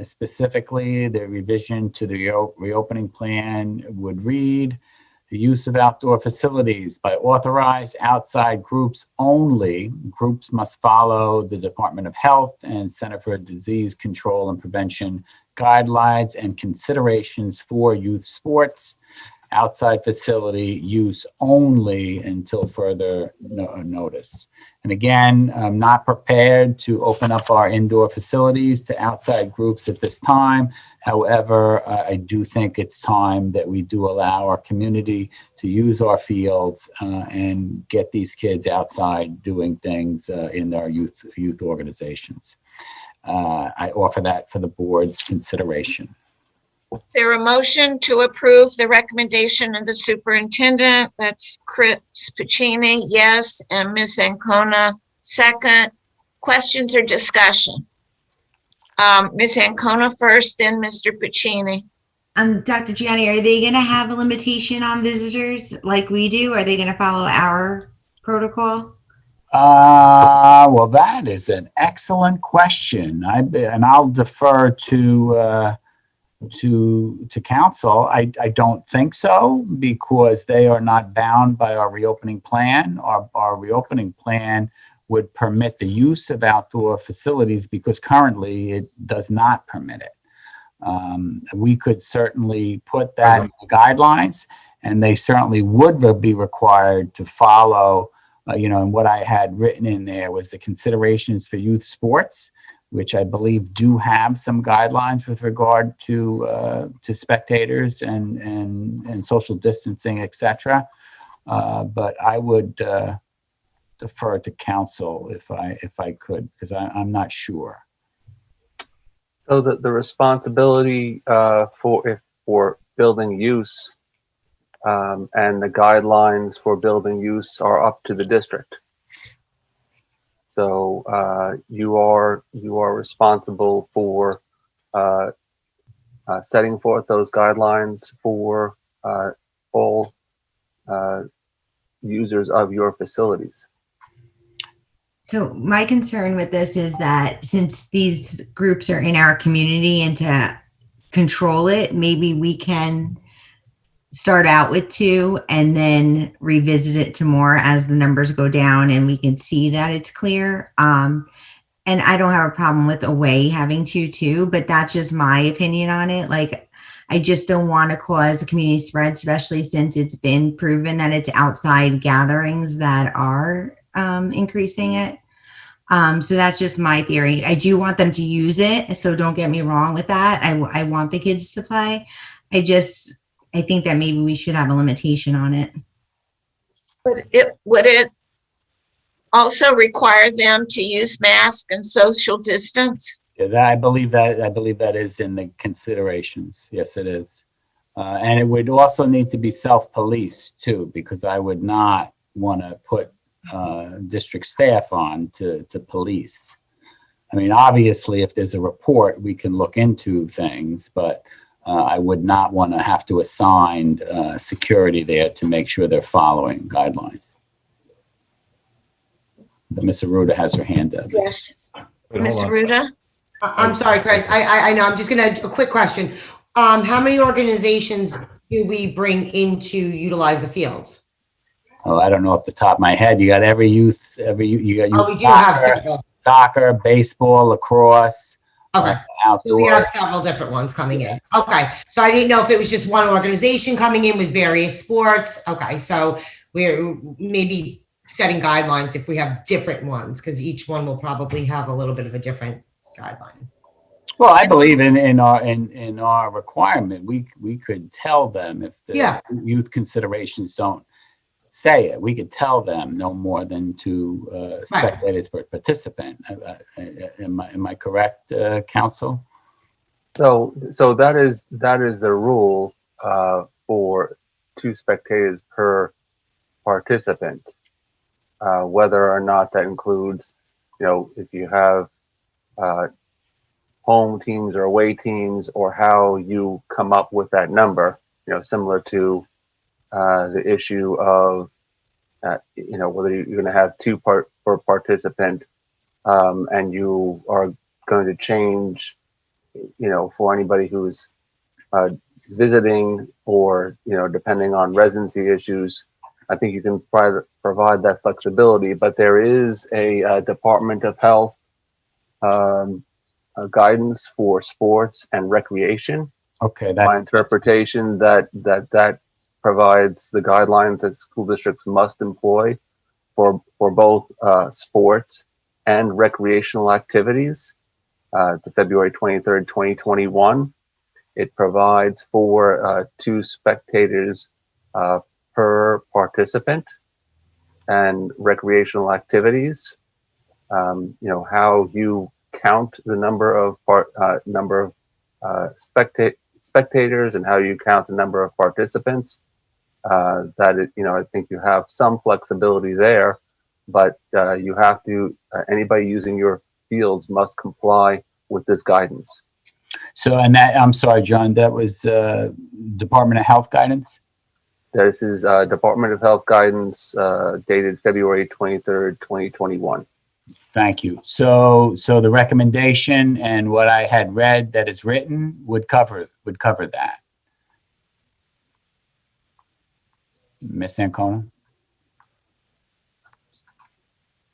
Specifically, the revision to the reopening plan would read, the use of outdoor facilities by authorized outside groups only. Groups must follow the Department of Health and Center for Disease Control and Prevention guidelines and considerations for youth sports. Outside facility use only until further notice. And again, I'm not prepared to open up our indoor facilities to outside groups at this time. However, I do think it's time that we do allow our community to use our fields and get these kids outside doing things in our youth organizations. I offer that for the board's consideration. Is there a motion to approve the recommendation of the superintendent? That's Chris Puccini, yes, and Ms. Ancona, second. Questions or discussion? Ms. Ancona first, then Mr. Puccini. Dr. Gianni, are they going to have a limitation on visitors like we do? Are they going to follow our protocol? Well, that is an excellent question. And I'll defer to council. I don't think so, because they are not bound by our reopening plan. Our reopening plan would permit the use of outdoor facilities because currently it does not permit it. We could certainly put that in the guidelines, and they certainly would be required to follow, and what I had written in there was the considerations for youth sports, which I believe do have some guidelines with regard to spectators and social distancing, etc. But I would defer to council if I could, because I'm not sure. So the responsibility for building use and the guidelines for building use are up to the district. So you are responsible for setting forth those guidelines for all users of your facilities. So my concern with this is that since these groups are in our community and to control it, maybe we can start out with 2 and then revisit it to more as the numbers go down and we can see that it's clear. And I don't have a problem with away having 2 too, but that's just my opinion on it. Like, I just don't want to cause a community spread, especially since it's been proven that it's outside gatherings that are increasing it. So that's just my theory. I do want them to use it, so don't get me wrong with that. I want the kids to play. I think that maybe we should have a limitation on it. Would it also require them to use masks and social distance? Yeah, I believe that is in the considerations. Yes, it is. And it would also need to be self-policed too, because I would not want to put district staff on to police. I mean, obviously, if there's a report, we can look into things, but I would not want to have to assign security there to make sure they're following guidelines. Ms. Aruda has her hand up. Yes. Ms. Aruda? I'm sorry, Chris. I know. I'm just going to, a quick question. How many organizations do we bring in to utilize the fields? Oh, I don't know off the top of my head. You got you got youth we do have several. Soccer, baseball, lacrosse. Okay. Outdoor. So we have several different ones coming in. Okay. So I didn't know if it was just one organization coming in with various sports. Okay. So we're maybe setting guidelines if we have different ones, because each one will probably have a little bit of a different guideline. Well, I believe in our requirement, we could tell them if the Yeah. youth considerations don't say it, we could tell them no more than two spectators per participant. Am I correct, counsel? So that is the rule for 2 spectators per participant. Whether or not that includes, if you have home teams or away teams, or how you come up with that number, similar to the issue of, whether you're going to have 2 per participant, and you are going to change, for anybody who's visiting, or, depending on residency issues, I think you can provide that flexibility. But there is a Department of Health guidance for sports and recreation. Okay, My interpretation that provides the guidelines that school districts must employ for both sports and recreational activities. It's February 23rd, 2021. It provides for 2 spectators per participant and recreational activities. How you count the number of spectators and how you count the number of participants. I think you have some flexibility there, but you have to. Anybody using your fields must comply with this guidance. So, and that, I'm sorry, John, that was Department of Health guidance? This is Department of Health guidance dated February 23rd, 2021. Thank you. So the recommendation and what I had read that is written would cover that. Ms. Ancona?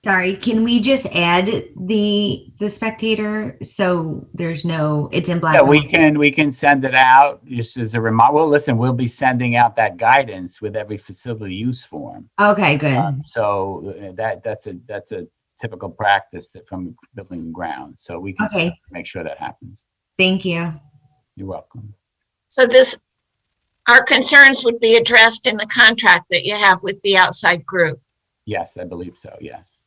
Sorry, can we just add the spectator so there's no, it's in black? Yeah, we can send it out just as a reminder. Well, listen, we'll be sending out that guidance with every facility use form. Okay, good. So that's a typical practice from building and grounds. So we can make sure that happens. Thank you. You're welcome. So our concerns would be addressed in the contract that you have with the outside group. Yes, I believe so. Yes.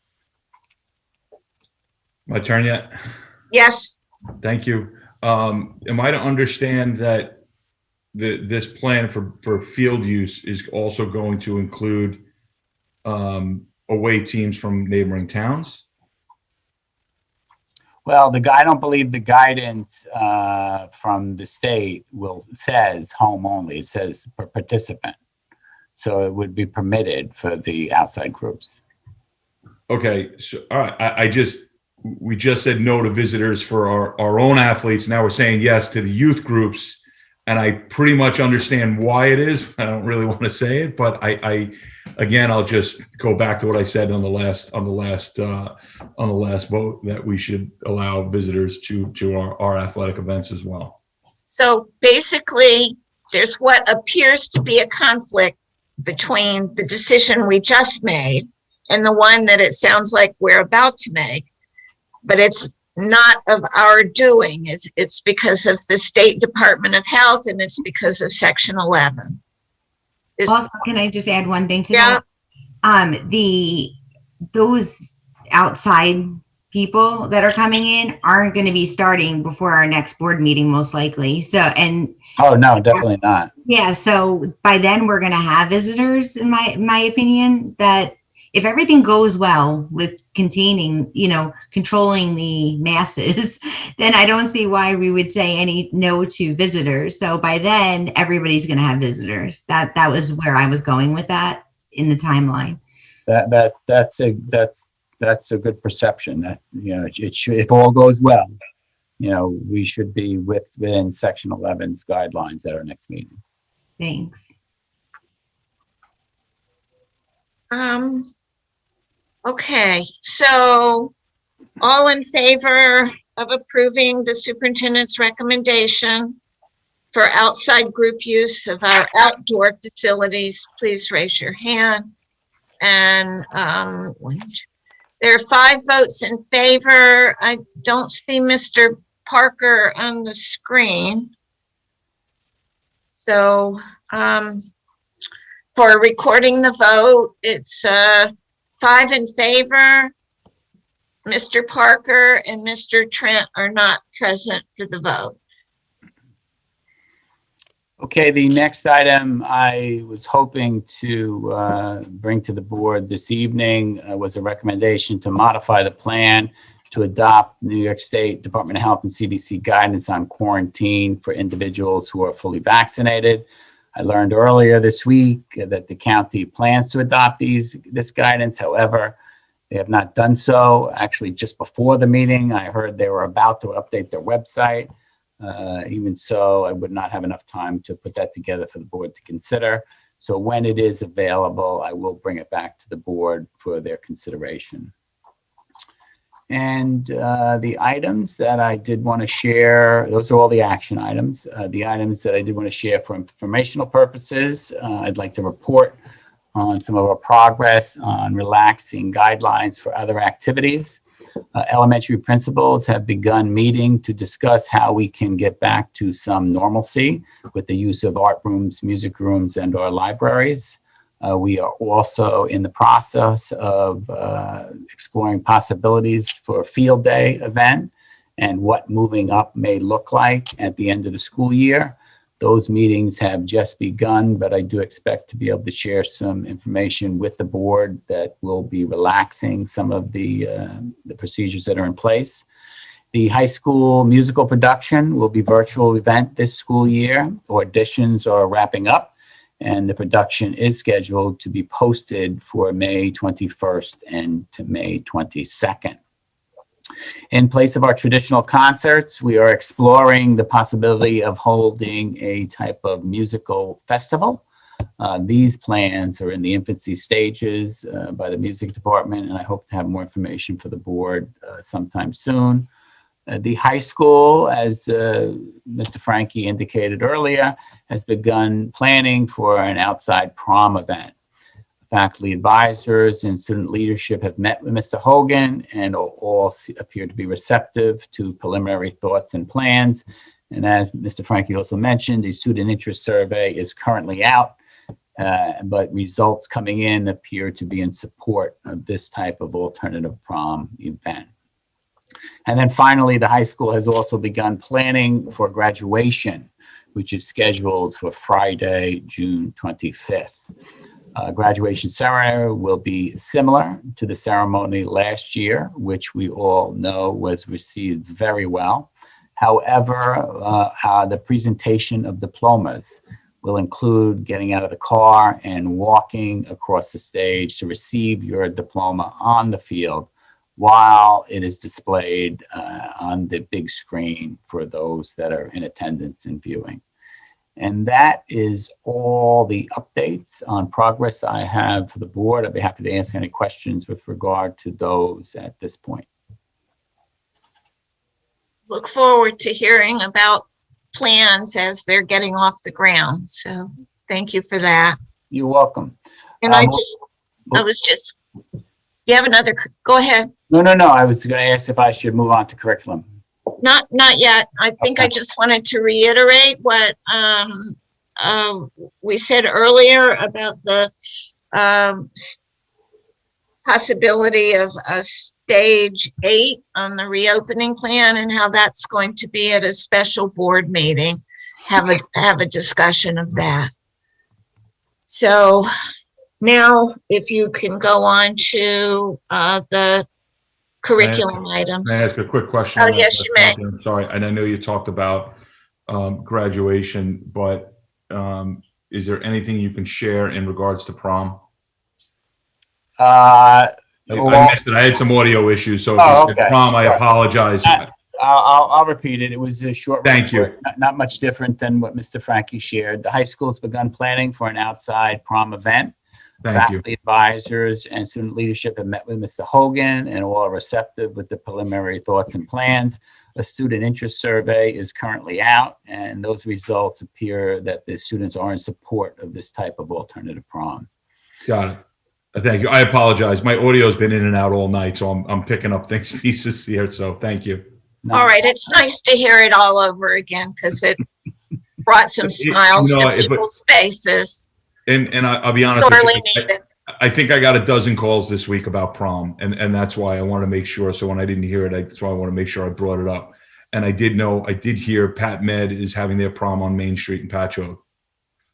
My turn yet? Yes. Thank you. Am I to understand that this plan for field use is also going to include away teams from neighboring towns? Well, I don't believe the guidance from the state says home only. It says per participant. So it would be permitted for the outside groups. Okay. So, all right. We just said no to visitors for our own athletes. Now we're saying yes to the youth groups. And I pretty much understand why it is. I don't really want to say it, but again, I'll just go back to what I said on the last vote, that we should allow visitors to our athletic events as well. So basically, there's what appears to be a conflict between the decision we just made and the one that it sounds like we're about to make, but it's not of our doing. It's because of the State Department of Health, and it's because of Section 11. Also, can I just add one thing to Yeah. that? Those outside people that are coming in aren't going to be starting before our next board meeting, most likely. Oh no, definitely not. Yeah, so by then we're going to have visitors, in my opinion, that if everything goes well with controlling the masses, then I don't see why we would say any no to visitors. So by then everybody's going to have visitors. That was where I was going with that in the timeline. That's a good perception. That it should, if all goes well, we should be within Section 11's guidelines at our next meeting. Thanks. Okay, so all in favor of approving the superintendent's recommendation for outside group use of our outdoor facilities, please raise your hand. And there are 5 votes in favor. I don't see Mr. Parker on the screen. So for recording the vote, it's 5 in favor. Mr. Parker and Mr. Trent are not present for the vote. Okay, the next item I was hoping to bring to the board this evening was a recommendation to modify the plan to adopt New York State Department of Health and CDC guidance on quarantine for individuals who are fully vaccinated. I learned earlier this week that the county plans to adopt this guidance. However, they have not done so. Actually, just before the meeting, I heard they were about to update their website. Even so, I would not have enough time to put that together for the board to consider. So when it is available, I will bring it back to the board for their consideration. And the items that I did want to share, those are all the action items. The items that I did want to share for informational purposes, I'd like to report on some of our progress on relaxing guidelines for other activities. Elementary principals have begun meeting to discuss how we can get back to some normalcy with the use of art rooms, music rooms, and our libraries. We are also in the process of exploring possibilities for a field day event and what moving up may look like at the end of the school year. Those meetings have just begun, but I do expect to be able to share some information with the board that will be relaxing some of the procedures that are in place. The high school musical production will be a virtual event this school year. Auditions are wrapping up, and the production is scheduled to be posted for May 21st and to May 22nd. In place of our traditional concerts, we are exploring the possibility of holding a type of musical festival. These plans are in the infancy stages by the music department, and I hope to have more information for the board sometime soon. The high school, as Mr. Frankie indicated earlier, has begun planning for an outside prom event. Faculty advisors and student leadership have met with Mr. Hogan and all appear to be receptive to preliminary thoughts and plans. And as Mr. Frankie also mentioned, the student interest survey is currently out, but results coming in appear to be in support of this type of alternative prom event. And then finally, the high school has also begun planning for graduation, which is scheduled for Friday, June 25th. Graduation ceremony will be similar to the ceremony last year, which we all know was received very well. However, the presentation of diplomas will include getting out of the car and walking across the stage to receive your diploma on the field while it is displayed on the big screen for those that are in attendance and viewing. And that is all the updates on progress I have for the board. I'd be happy to answer any questions with regard to those at this point. Look forward to hearing about plans as they're getting off the ground. So thank you for that. You're welcome. And you have another, go ahead. No. I was going to ask if I should move on to curriculum. Not yet. I think I just wanted to reiterate what we said earlier about the possibility of a stage 8 on the reopening plan and how that's going to be at a special board meeting. Have a discussion of that. So now, if you can go on to the curriculum items. Can I ask a quick question? Oh, yes, you may. I'm sorry, and I know you talked about graduation, but is there anything you can share in regards to prom? I missed it. I had some audio issues, so if you said prom, I apologize. I'll repeat it. It was a short Thank report, you. not much different than what Mr. Frankie shared. The high school has begun planning for an outside prom event. Thank you. Faculty advisors and student leadership have met with Mr. Hogan and all are receptive with the preliminary thoughts and plans. A student interest survey is currently out, and those results appear that the students are in support of this type of alternative prom. Got it. Thank you. I apologize. My audio's been in and out all night, so I'm picking up things pieces here. So thank you. No. All right, it's nice to hear it all over again because it brought some smiles You know, to people's faces. And I'll be honest with Sorely you, needed. I think I got a dozen calls this week about prom, and that's why I want to make sure. So when I didn't hear it, that's why I want to make sure I brought it up. And I did hear Pat Med is having their prom on Main Street in Patchogue,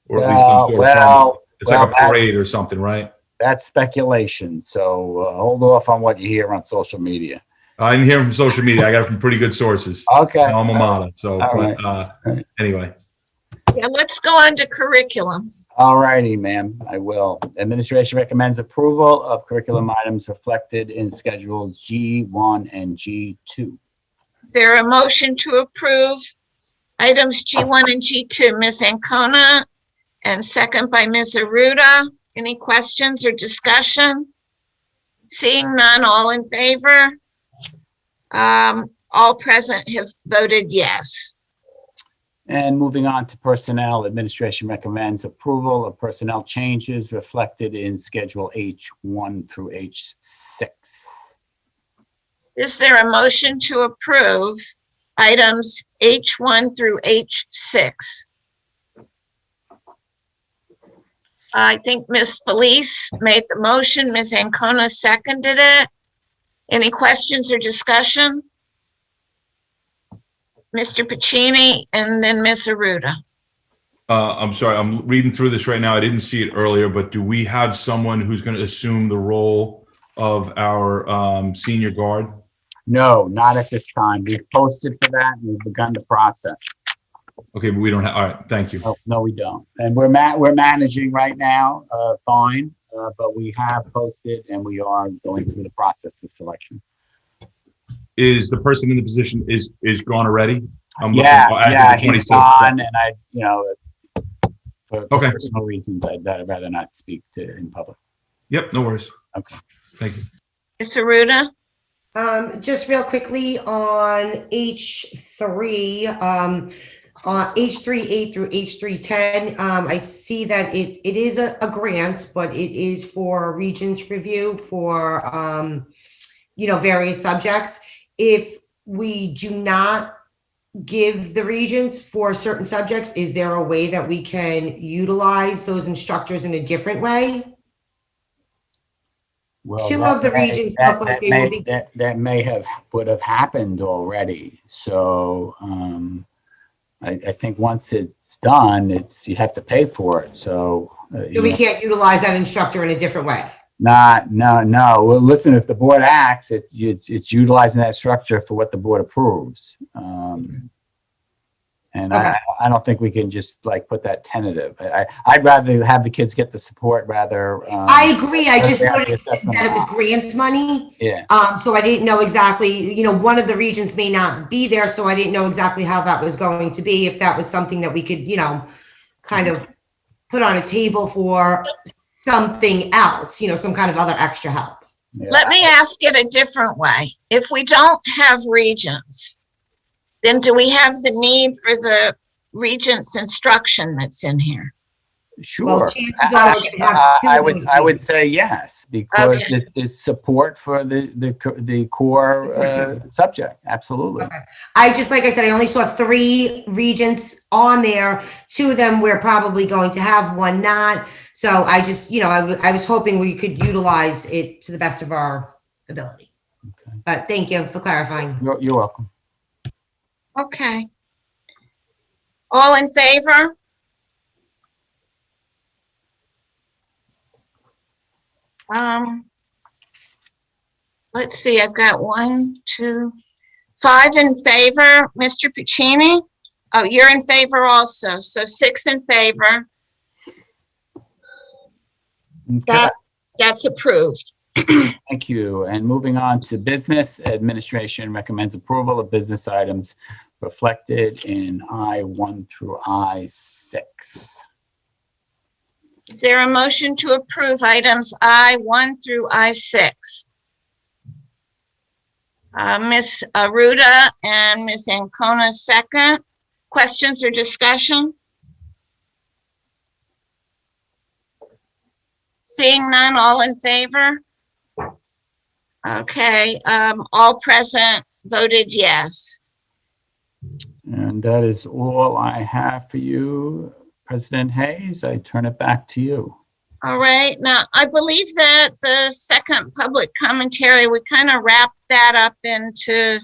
or at least some sort of prom. It's like a parade or something, right? That's speculation. So hold off on what you hear on social media. I didn't hear from social media. I got it from pretty good sources. Okay. Alma mater. So All right. Anyway. Yeah, let's go on to curriculum. All righty, ma'am. I will. Administration recommends approval of curriculum items reflected in schedules G1 and G2. Is there a motion to approve items G1 and G2? Ms. Ancona, and second by Ms. Aruda. Any questions or discussion? Seeing none, all in favor? All present have voted yes. And moving on to personnel, administration recommends approval of personnel changes reflected in schedule H1 through H6. Is there a motion to approve items H1 through H6? I think Ms. Felice made the motion. Ms. Ancona seconded it. Any questions or discussion? Mr. Pacini and then Ms. Aruda. I'm sorry, I'm reading through this right now. I didn't see it earlier, but do we have someone who's going to assume the role of our senior guard? No, not at this time. We've posted for that and we've begun the process. Okay, but we don't have, all right, thank you. No, we don't. And we're managing right now, fine, but we have posted and we are going through the process of selection. Is the person in the position is gone already? Yeah, he's gone, and for Okay. personal reasons, I'd rather not speak to in public. Yep, no worries. Okay. Thank you. Ms. Aruda? Just real quickly on H3, on H3.8 through H3.10, I see that it is a grant, but it is for Regents review for, various subjects. If we do not give the Regents for certain subjects, is there a way that we can utilize those instructors in a different way? Well, Two of the Regents look like they will be. That would have happened already. So I think once it's done, you have to pay for it. So We can't utilize that instructor in a different way. No. Well, listen, if the board acts, it's utilizing that structure for what the board approves. And Okay. I don't think we can just put that tentative. I'd rather have the kids get the support rather. I agree. I just rather noticed the assessment that it was model. grant money. Yeah. So I didn't know exactly, one of the Regents may not be there, so I didn't know exactly how that was going to be, if that was something that we could, kind of put on a table for something else, some kind of other extra help. Yeah. Let me ask it a different way. If we don't have Regents, then do we have the need for the Regents instruction that's in here? Sure. chances are we're gonna have two I of would those I would say yes, because Okay. it's support for the core subject. Absolutely. Okay. Like I said, I only saw 3 Regents on there. 2 of them we're probably going to have, 1 not. So I just, I was hoping we could utilize it to the best of our ability. Okay. But thank you for clarifying. You're welcome. Okay. All in favor? Let's see, I've got 1, 2, 5 in favor. Mr. Pacini? Oh, you're in favor also. So 6 in favor. Okay. That's approved. Thank you. And moving on to business, administration recommends approval of business items reflected in I1 through I6. Is there a motion to approve items I1 through I6? Ms. Aruda and Ms. Ancona second. Questions or discussion? Seeing none, all in favor? Okay, all present voted yes. And that is all I have for you, President Hayes. I turn it back to you. All right, now, I believe that the second public commentary, we kind of wrapped that up into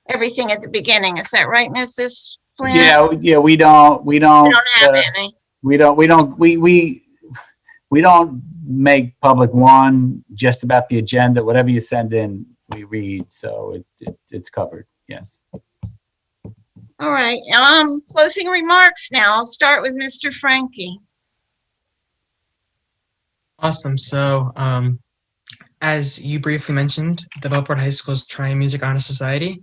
everything at the beginning. Is that right, Mrs. Flynn? Yeah, we don't have any. we don't make public one just about the agenda. Whatever you send in, we read, so it's covered. Yes. All right, closing remarks now. I'll start with Mr. Frankie. Awesome. So, as you briefly mentioned, the Bellport High School's Trying Music Honor Society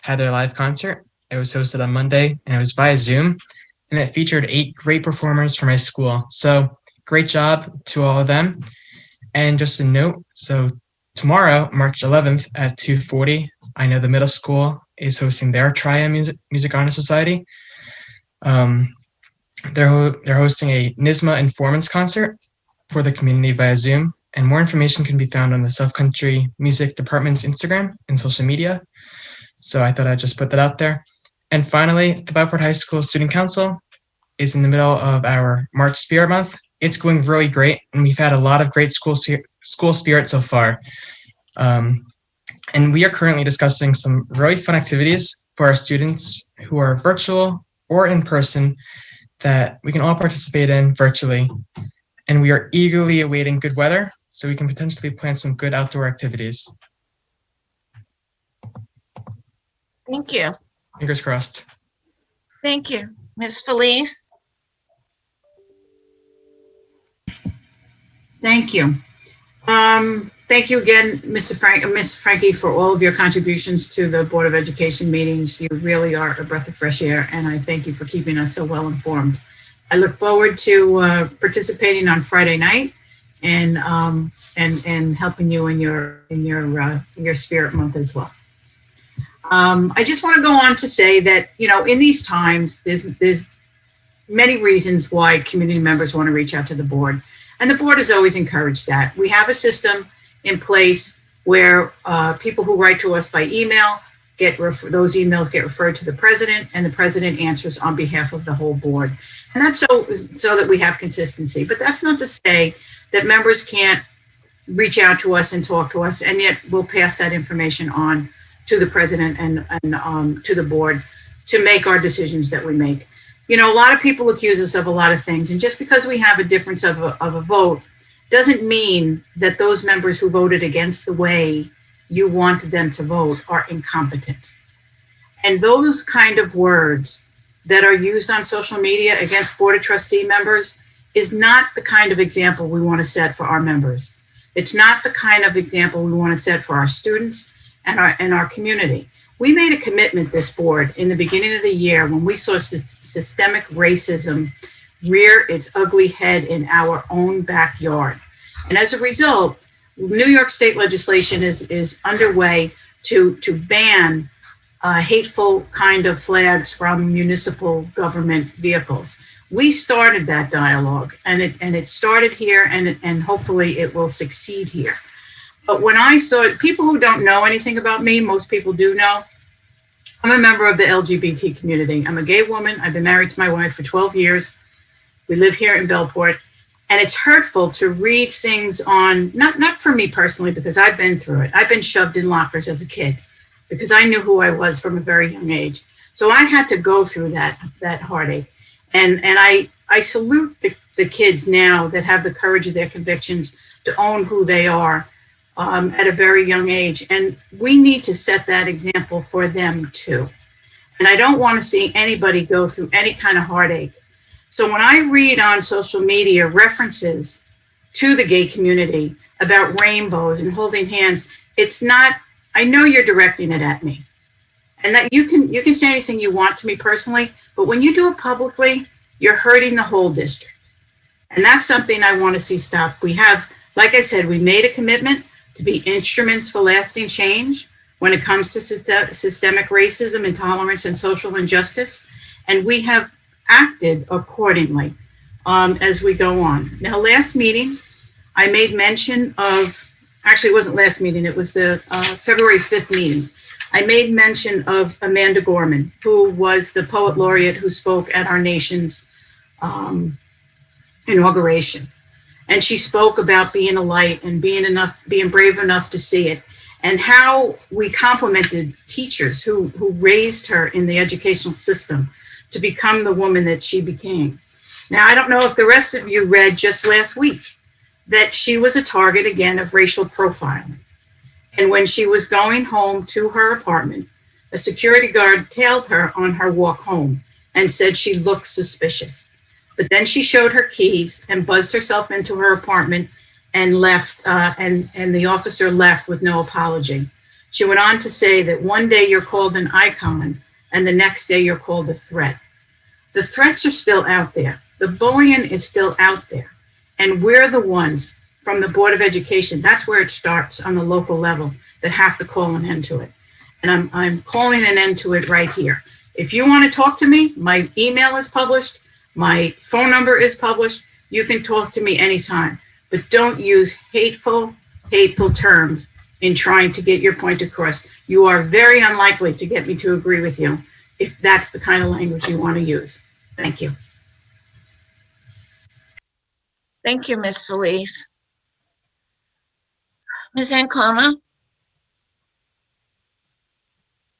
had their live concert. It was hosted on Monday, and it was via Zoom, and it featured 8 great performers from my school. So, great job to all of them. And just a note, so tomorrow, March 11th at 2:40, I know the middle school is hosting their Trying Music Honor Society. They're hosting a NYSSMA Informants concert for the community via Zoom, and more information can be found on the South Country Music Department's Instagram and social media. So I thought I'd just put that out there. And finally, the Bellport High School Student Council is in the middle of our March Spirit Month. It's going really great, and we've had a lot of great school spirit so far. And we are currently discussing some really fun activities for our students who are virtual or in person that we can all participate in virtually. And we are eagerly awaiting good weather so we can potentially plan some good outdoor activities. Thank you. Fingers crossed. Thank you. Ms. Felice? Thank you. Thank you again, Miss Frankie, for all of your contributions to the Board of Education meetings. You really are a breath of fresh air, and I thank you for keeping us so well informed. I look forward to participating on Friday night and helping you in your Spirit Month as well. I just want to go on to say that, you know, in these times, there's many reasons why community members want to reach out to the board, and the board has always encouraged that. We have a system in place where people who write to us by email those emails get referred to the president, and the president answers on behalf of the whole board. And that's so that we have consistency. But that's not to say that members can't reach out to us and talk to us, and yet we'll pass that information on to the president and to the board to make our decisions that we make. You know, a lot of people accuse us of a lot of things, and just because we have a difference of a vote doesn't mean that those members who voted against the way you want them to vote are incompetent. And those kind of words that are used on social media against Board of Trustee members is not the kind of example we want to set for our members. It's not the kind of example we want to set for our students and our community. We made a commitment, this board, in the beginning of the year when we saw systemic racism rear its ugly head in our own backyard. And as a result, New York state legislation is underway to ban hateful kind of flags from municipal government vehicles. We started that dialogue, and it started here, and hopefully it will succeed here. But when I saw it, people who don't know anything about me, most people do know, I'm a member of the LGBT community. I'm a gay woman. I've been married to my wife for 12 years. We live here in Bellport. And it's hurtful to read things on, not for me personally, because I've been through it. I've been shoved in lockers as a kid because I knew who I was from a very young age. So I had to go through that heartache. And I salute the kids now that have the courage of their convictions to own who they are at a very young age. And we need to set that example for them too. And I don't want to see anybody go through any kind of heartache. So when I read on social media references to the gay community about rainbows and holding hands, it's not, I know you're directing it at me. And that you can say anything you want to me personally, but when you do it publicly, you're hurting the whole district. And that's something I want to see stopped. We have, like I said, we made a commitment to be instruments for lasting change when it comes to systemic racism, intolerance, and social injustice. And we have acted accordingly as we go on. Now, last meeting, I made mention of, actually, it wasn't last meeting, it was the February 5th meeting. I made mention of Amanda Gorman, who was the poet laureate who spoke at our nation's inauguration. And she spoke about being a light and being brave enough to see it, and how we complimented teachers who raised her in the educational system to become the woman that she became. Now, I don't know if the rest of you read just last week that she was a target again of racial profiling. And when she was going home to her apartment, a security guard tailed her on her walk home and said she looked suspicious. But then she showed her keys and buzzed herself into her apartment and left, and the officer left with no apology. She went on to say that one day you're called an icon and the next day you're called a threat. The threats are still out there. The bullying is still out there. And we're the ones from the Board of Education, that's where it starts on the local level, that have to call an end to it. And I'm calling an end to it right here. If you want to talk to me, my email is published, my phone number is published. You can talk to me anytime, but don't use hateful terms in trying to get your point across. You are very unlikely to get me to agree with you if that's the kind of language you want to use. Thank you. Thank you, Ms. Felice. Ms. Ancona?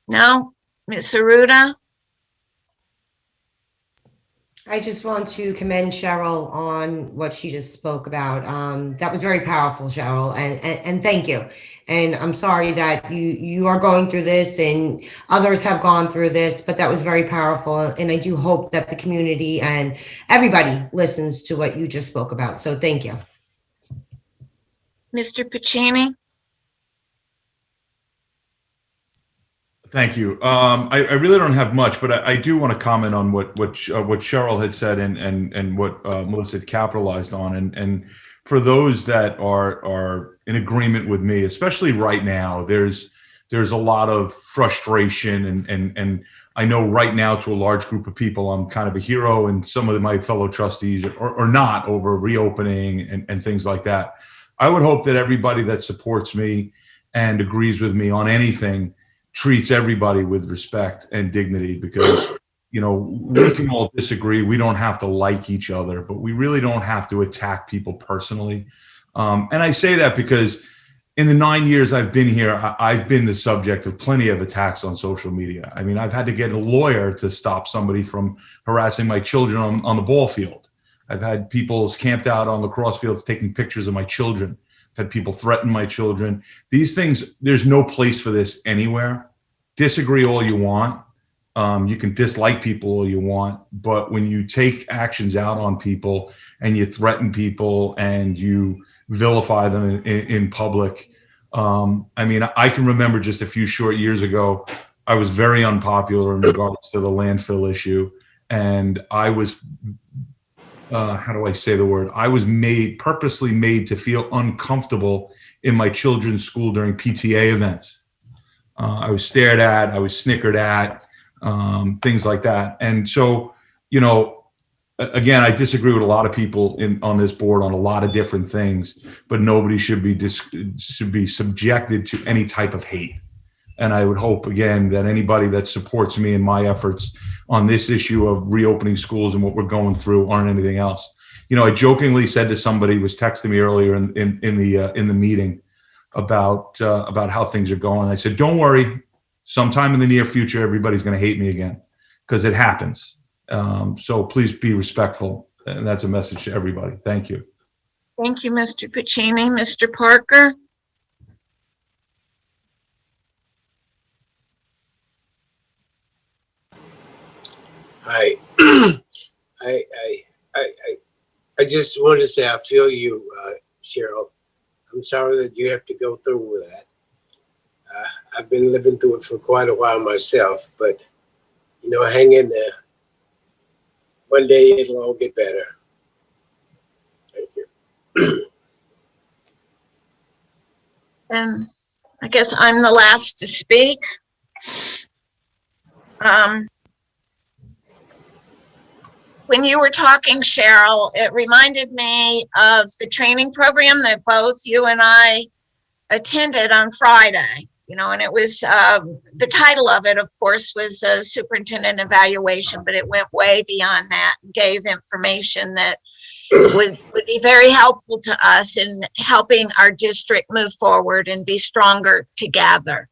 No? Ms. Aruda? I just want to commend Cheryl on what she just spoke about. That was very powerful, Cheryl, and thank you. And I'm sorry that you are going through this and others have gone through this, but that was very powerful. And I do hope that the community and everybody listens to what you just spoke about. So thank you. Mr. Pacini? Thank you. I really don't have much, but I do want to comment on what Cheryl had said and what Melissa had capitalized on. And for those that are in agreement with me, especially right now, there's a lot of frustration and I know right now to a large group of people, I'm kind of a hero, and some of my fellow trustees are not, over reopening and things like that. I would hope that everybody that supports me and agrees with me on anything treats everybody with respect and dignity, because, you know, we can all disagree. We don't have to like each other, but we really don't have to attack people personally. And I say that because in the 9 years I've been here, I've been the subject of plenty of attacks on social media. I mean, I've had to get a lawyer to stop somebody from harassing my children on the ball field. I've had people camped out on lacrosse fields taking pictures of my children. I've had people threaten my children. These things, there's no place for this anywhere. Disagree all you want. You can dislike people all you want, but when you take actions out on people and you threaten people and you vilify them in public, I mean, I can remember just a few short years ago, I was very unpopular in regards to the landfill issue, and I was, how do I say the word? I was purposely made to feel uncomfortable in my children's school during PTA events. I was stared at, I was snickered at, things like that. And so, you know, again, I disagree with a lot of people on this board on a lot of different things, but nobody should be subjected to any type of hate. And I would hope, again, that anybody that supports me in my efforts on this issue of reopening schools and what we're going through aren't anything else. You know, I jokingly said to somebody who was texting me earlier in the meeting about how things are going. I said, don't worry, sometime in the near future, everybody's going to hate me again, because it happens. So please be respectful. And that's a message to everybody. Thank you. Thank you, Mr. Pacini. Mr. Parker? Hi. I just wanted to say I feel you, Cheryl. I'm sorry that you have to go through with that. I've been living through it for quite a while myself, but, you know, hang in there. One day it'll all get better. Thank you. And I guess I'm the last to speak. when you were talking, Cheryl, it reminded me of the training program that both you and I attended on Friday. You know, and it was, the title of it, of course, was Superintendent Evaluation, but it went way beyond that and gave information that would be very helpful to us in helping our district move forward and be stronger together.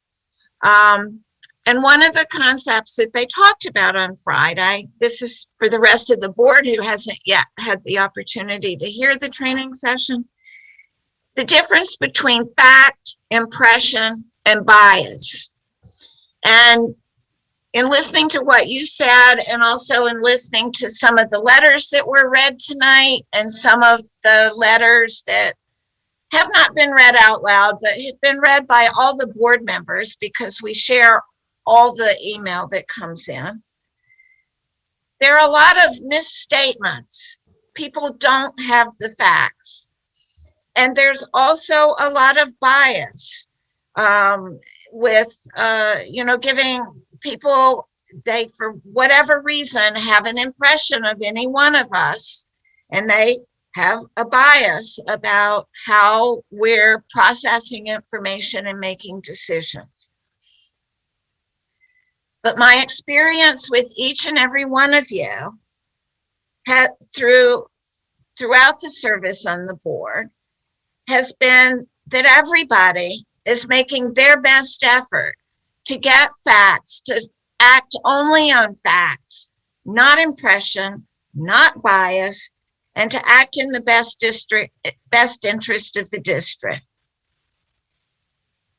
And one of the concepts that they talked about on Friday, this is for the rest of the board who hasn't yet had the opportunity to hear the training session, the difference between fact, impression, and bias. And in listening to what you said, and also in listening to some of the letters that were read tonight, and some of the letters that have not been read out loud, but have been read by all the board members because we share all the email that comes in. There are a lot of misstatements. People don't have the facts. And there's also a lot of bias with, giving people, they, for whatever reason, have an impression of any one of us, and they have a bias about how we're processing information and making decisions. But my experience with each and every one of you throughout the service on the board has been that everybody is making their best effort to get facts, to act only on facts, not impression, not bias, and to act in the best interest of the district.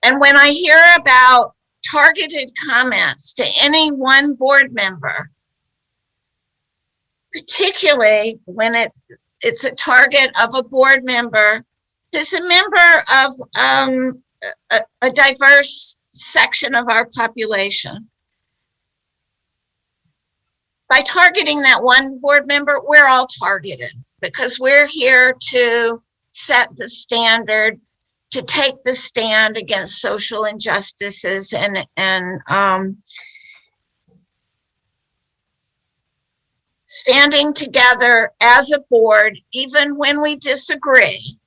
And when I hear about targeted comments to any one board member, particularly when it's a target of a board member who's a member of a diverse section of our population, by targeting that one board member, we're all targeted because we're here to set the standard, to take the stand against social injustices and standing together as a board, even when we disagree,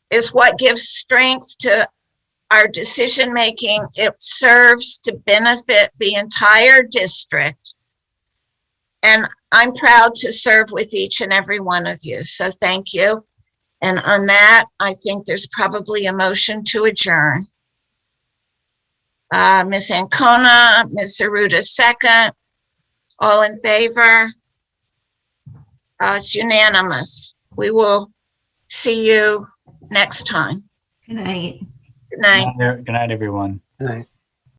is what gives strength to our decision making. It serves to benefit the entire district. And I'm proud to serve with each and every one of you. So thank you. And on that, I think there's probably a motion to adjourn. Ms. Ancona, Ms. Zaruda, second. All in favor? It's unanimous. We will see you next time. Good night. Good night. Good night, everyone. Good night.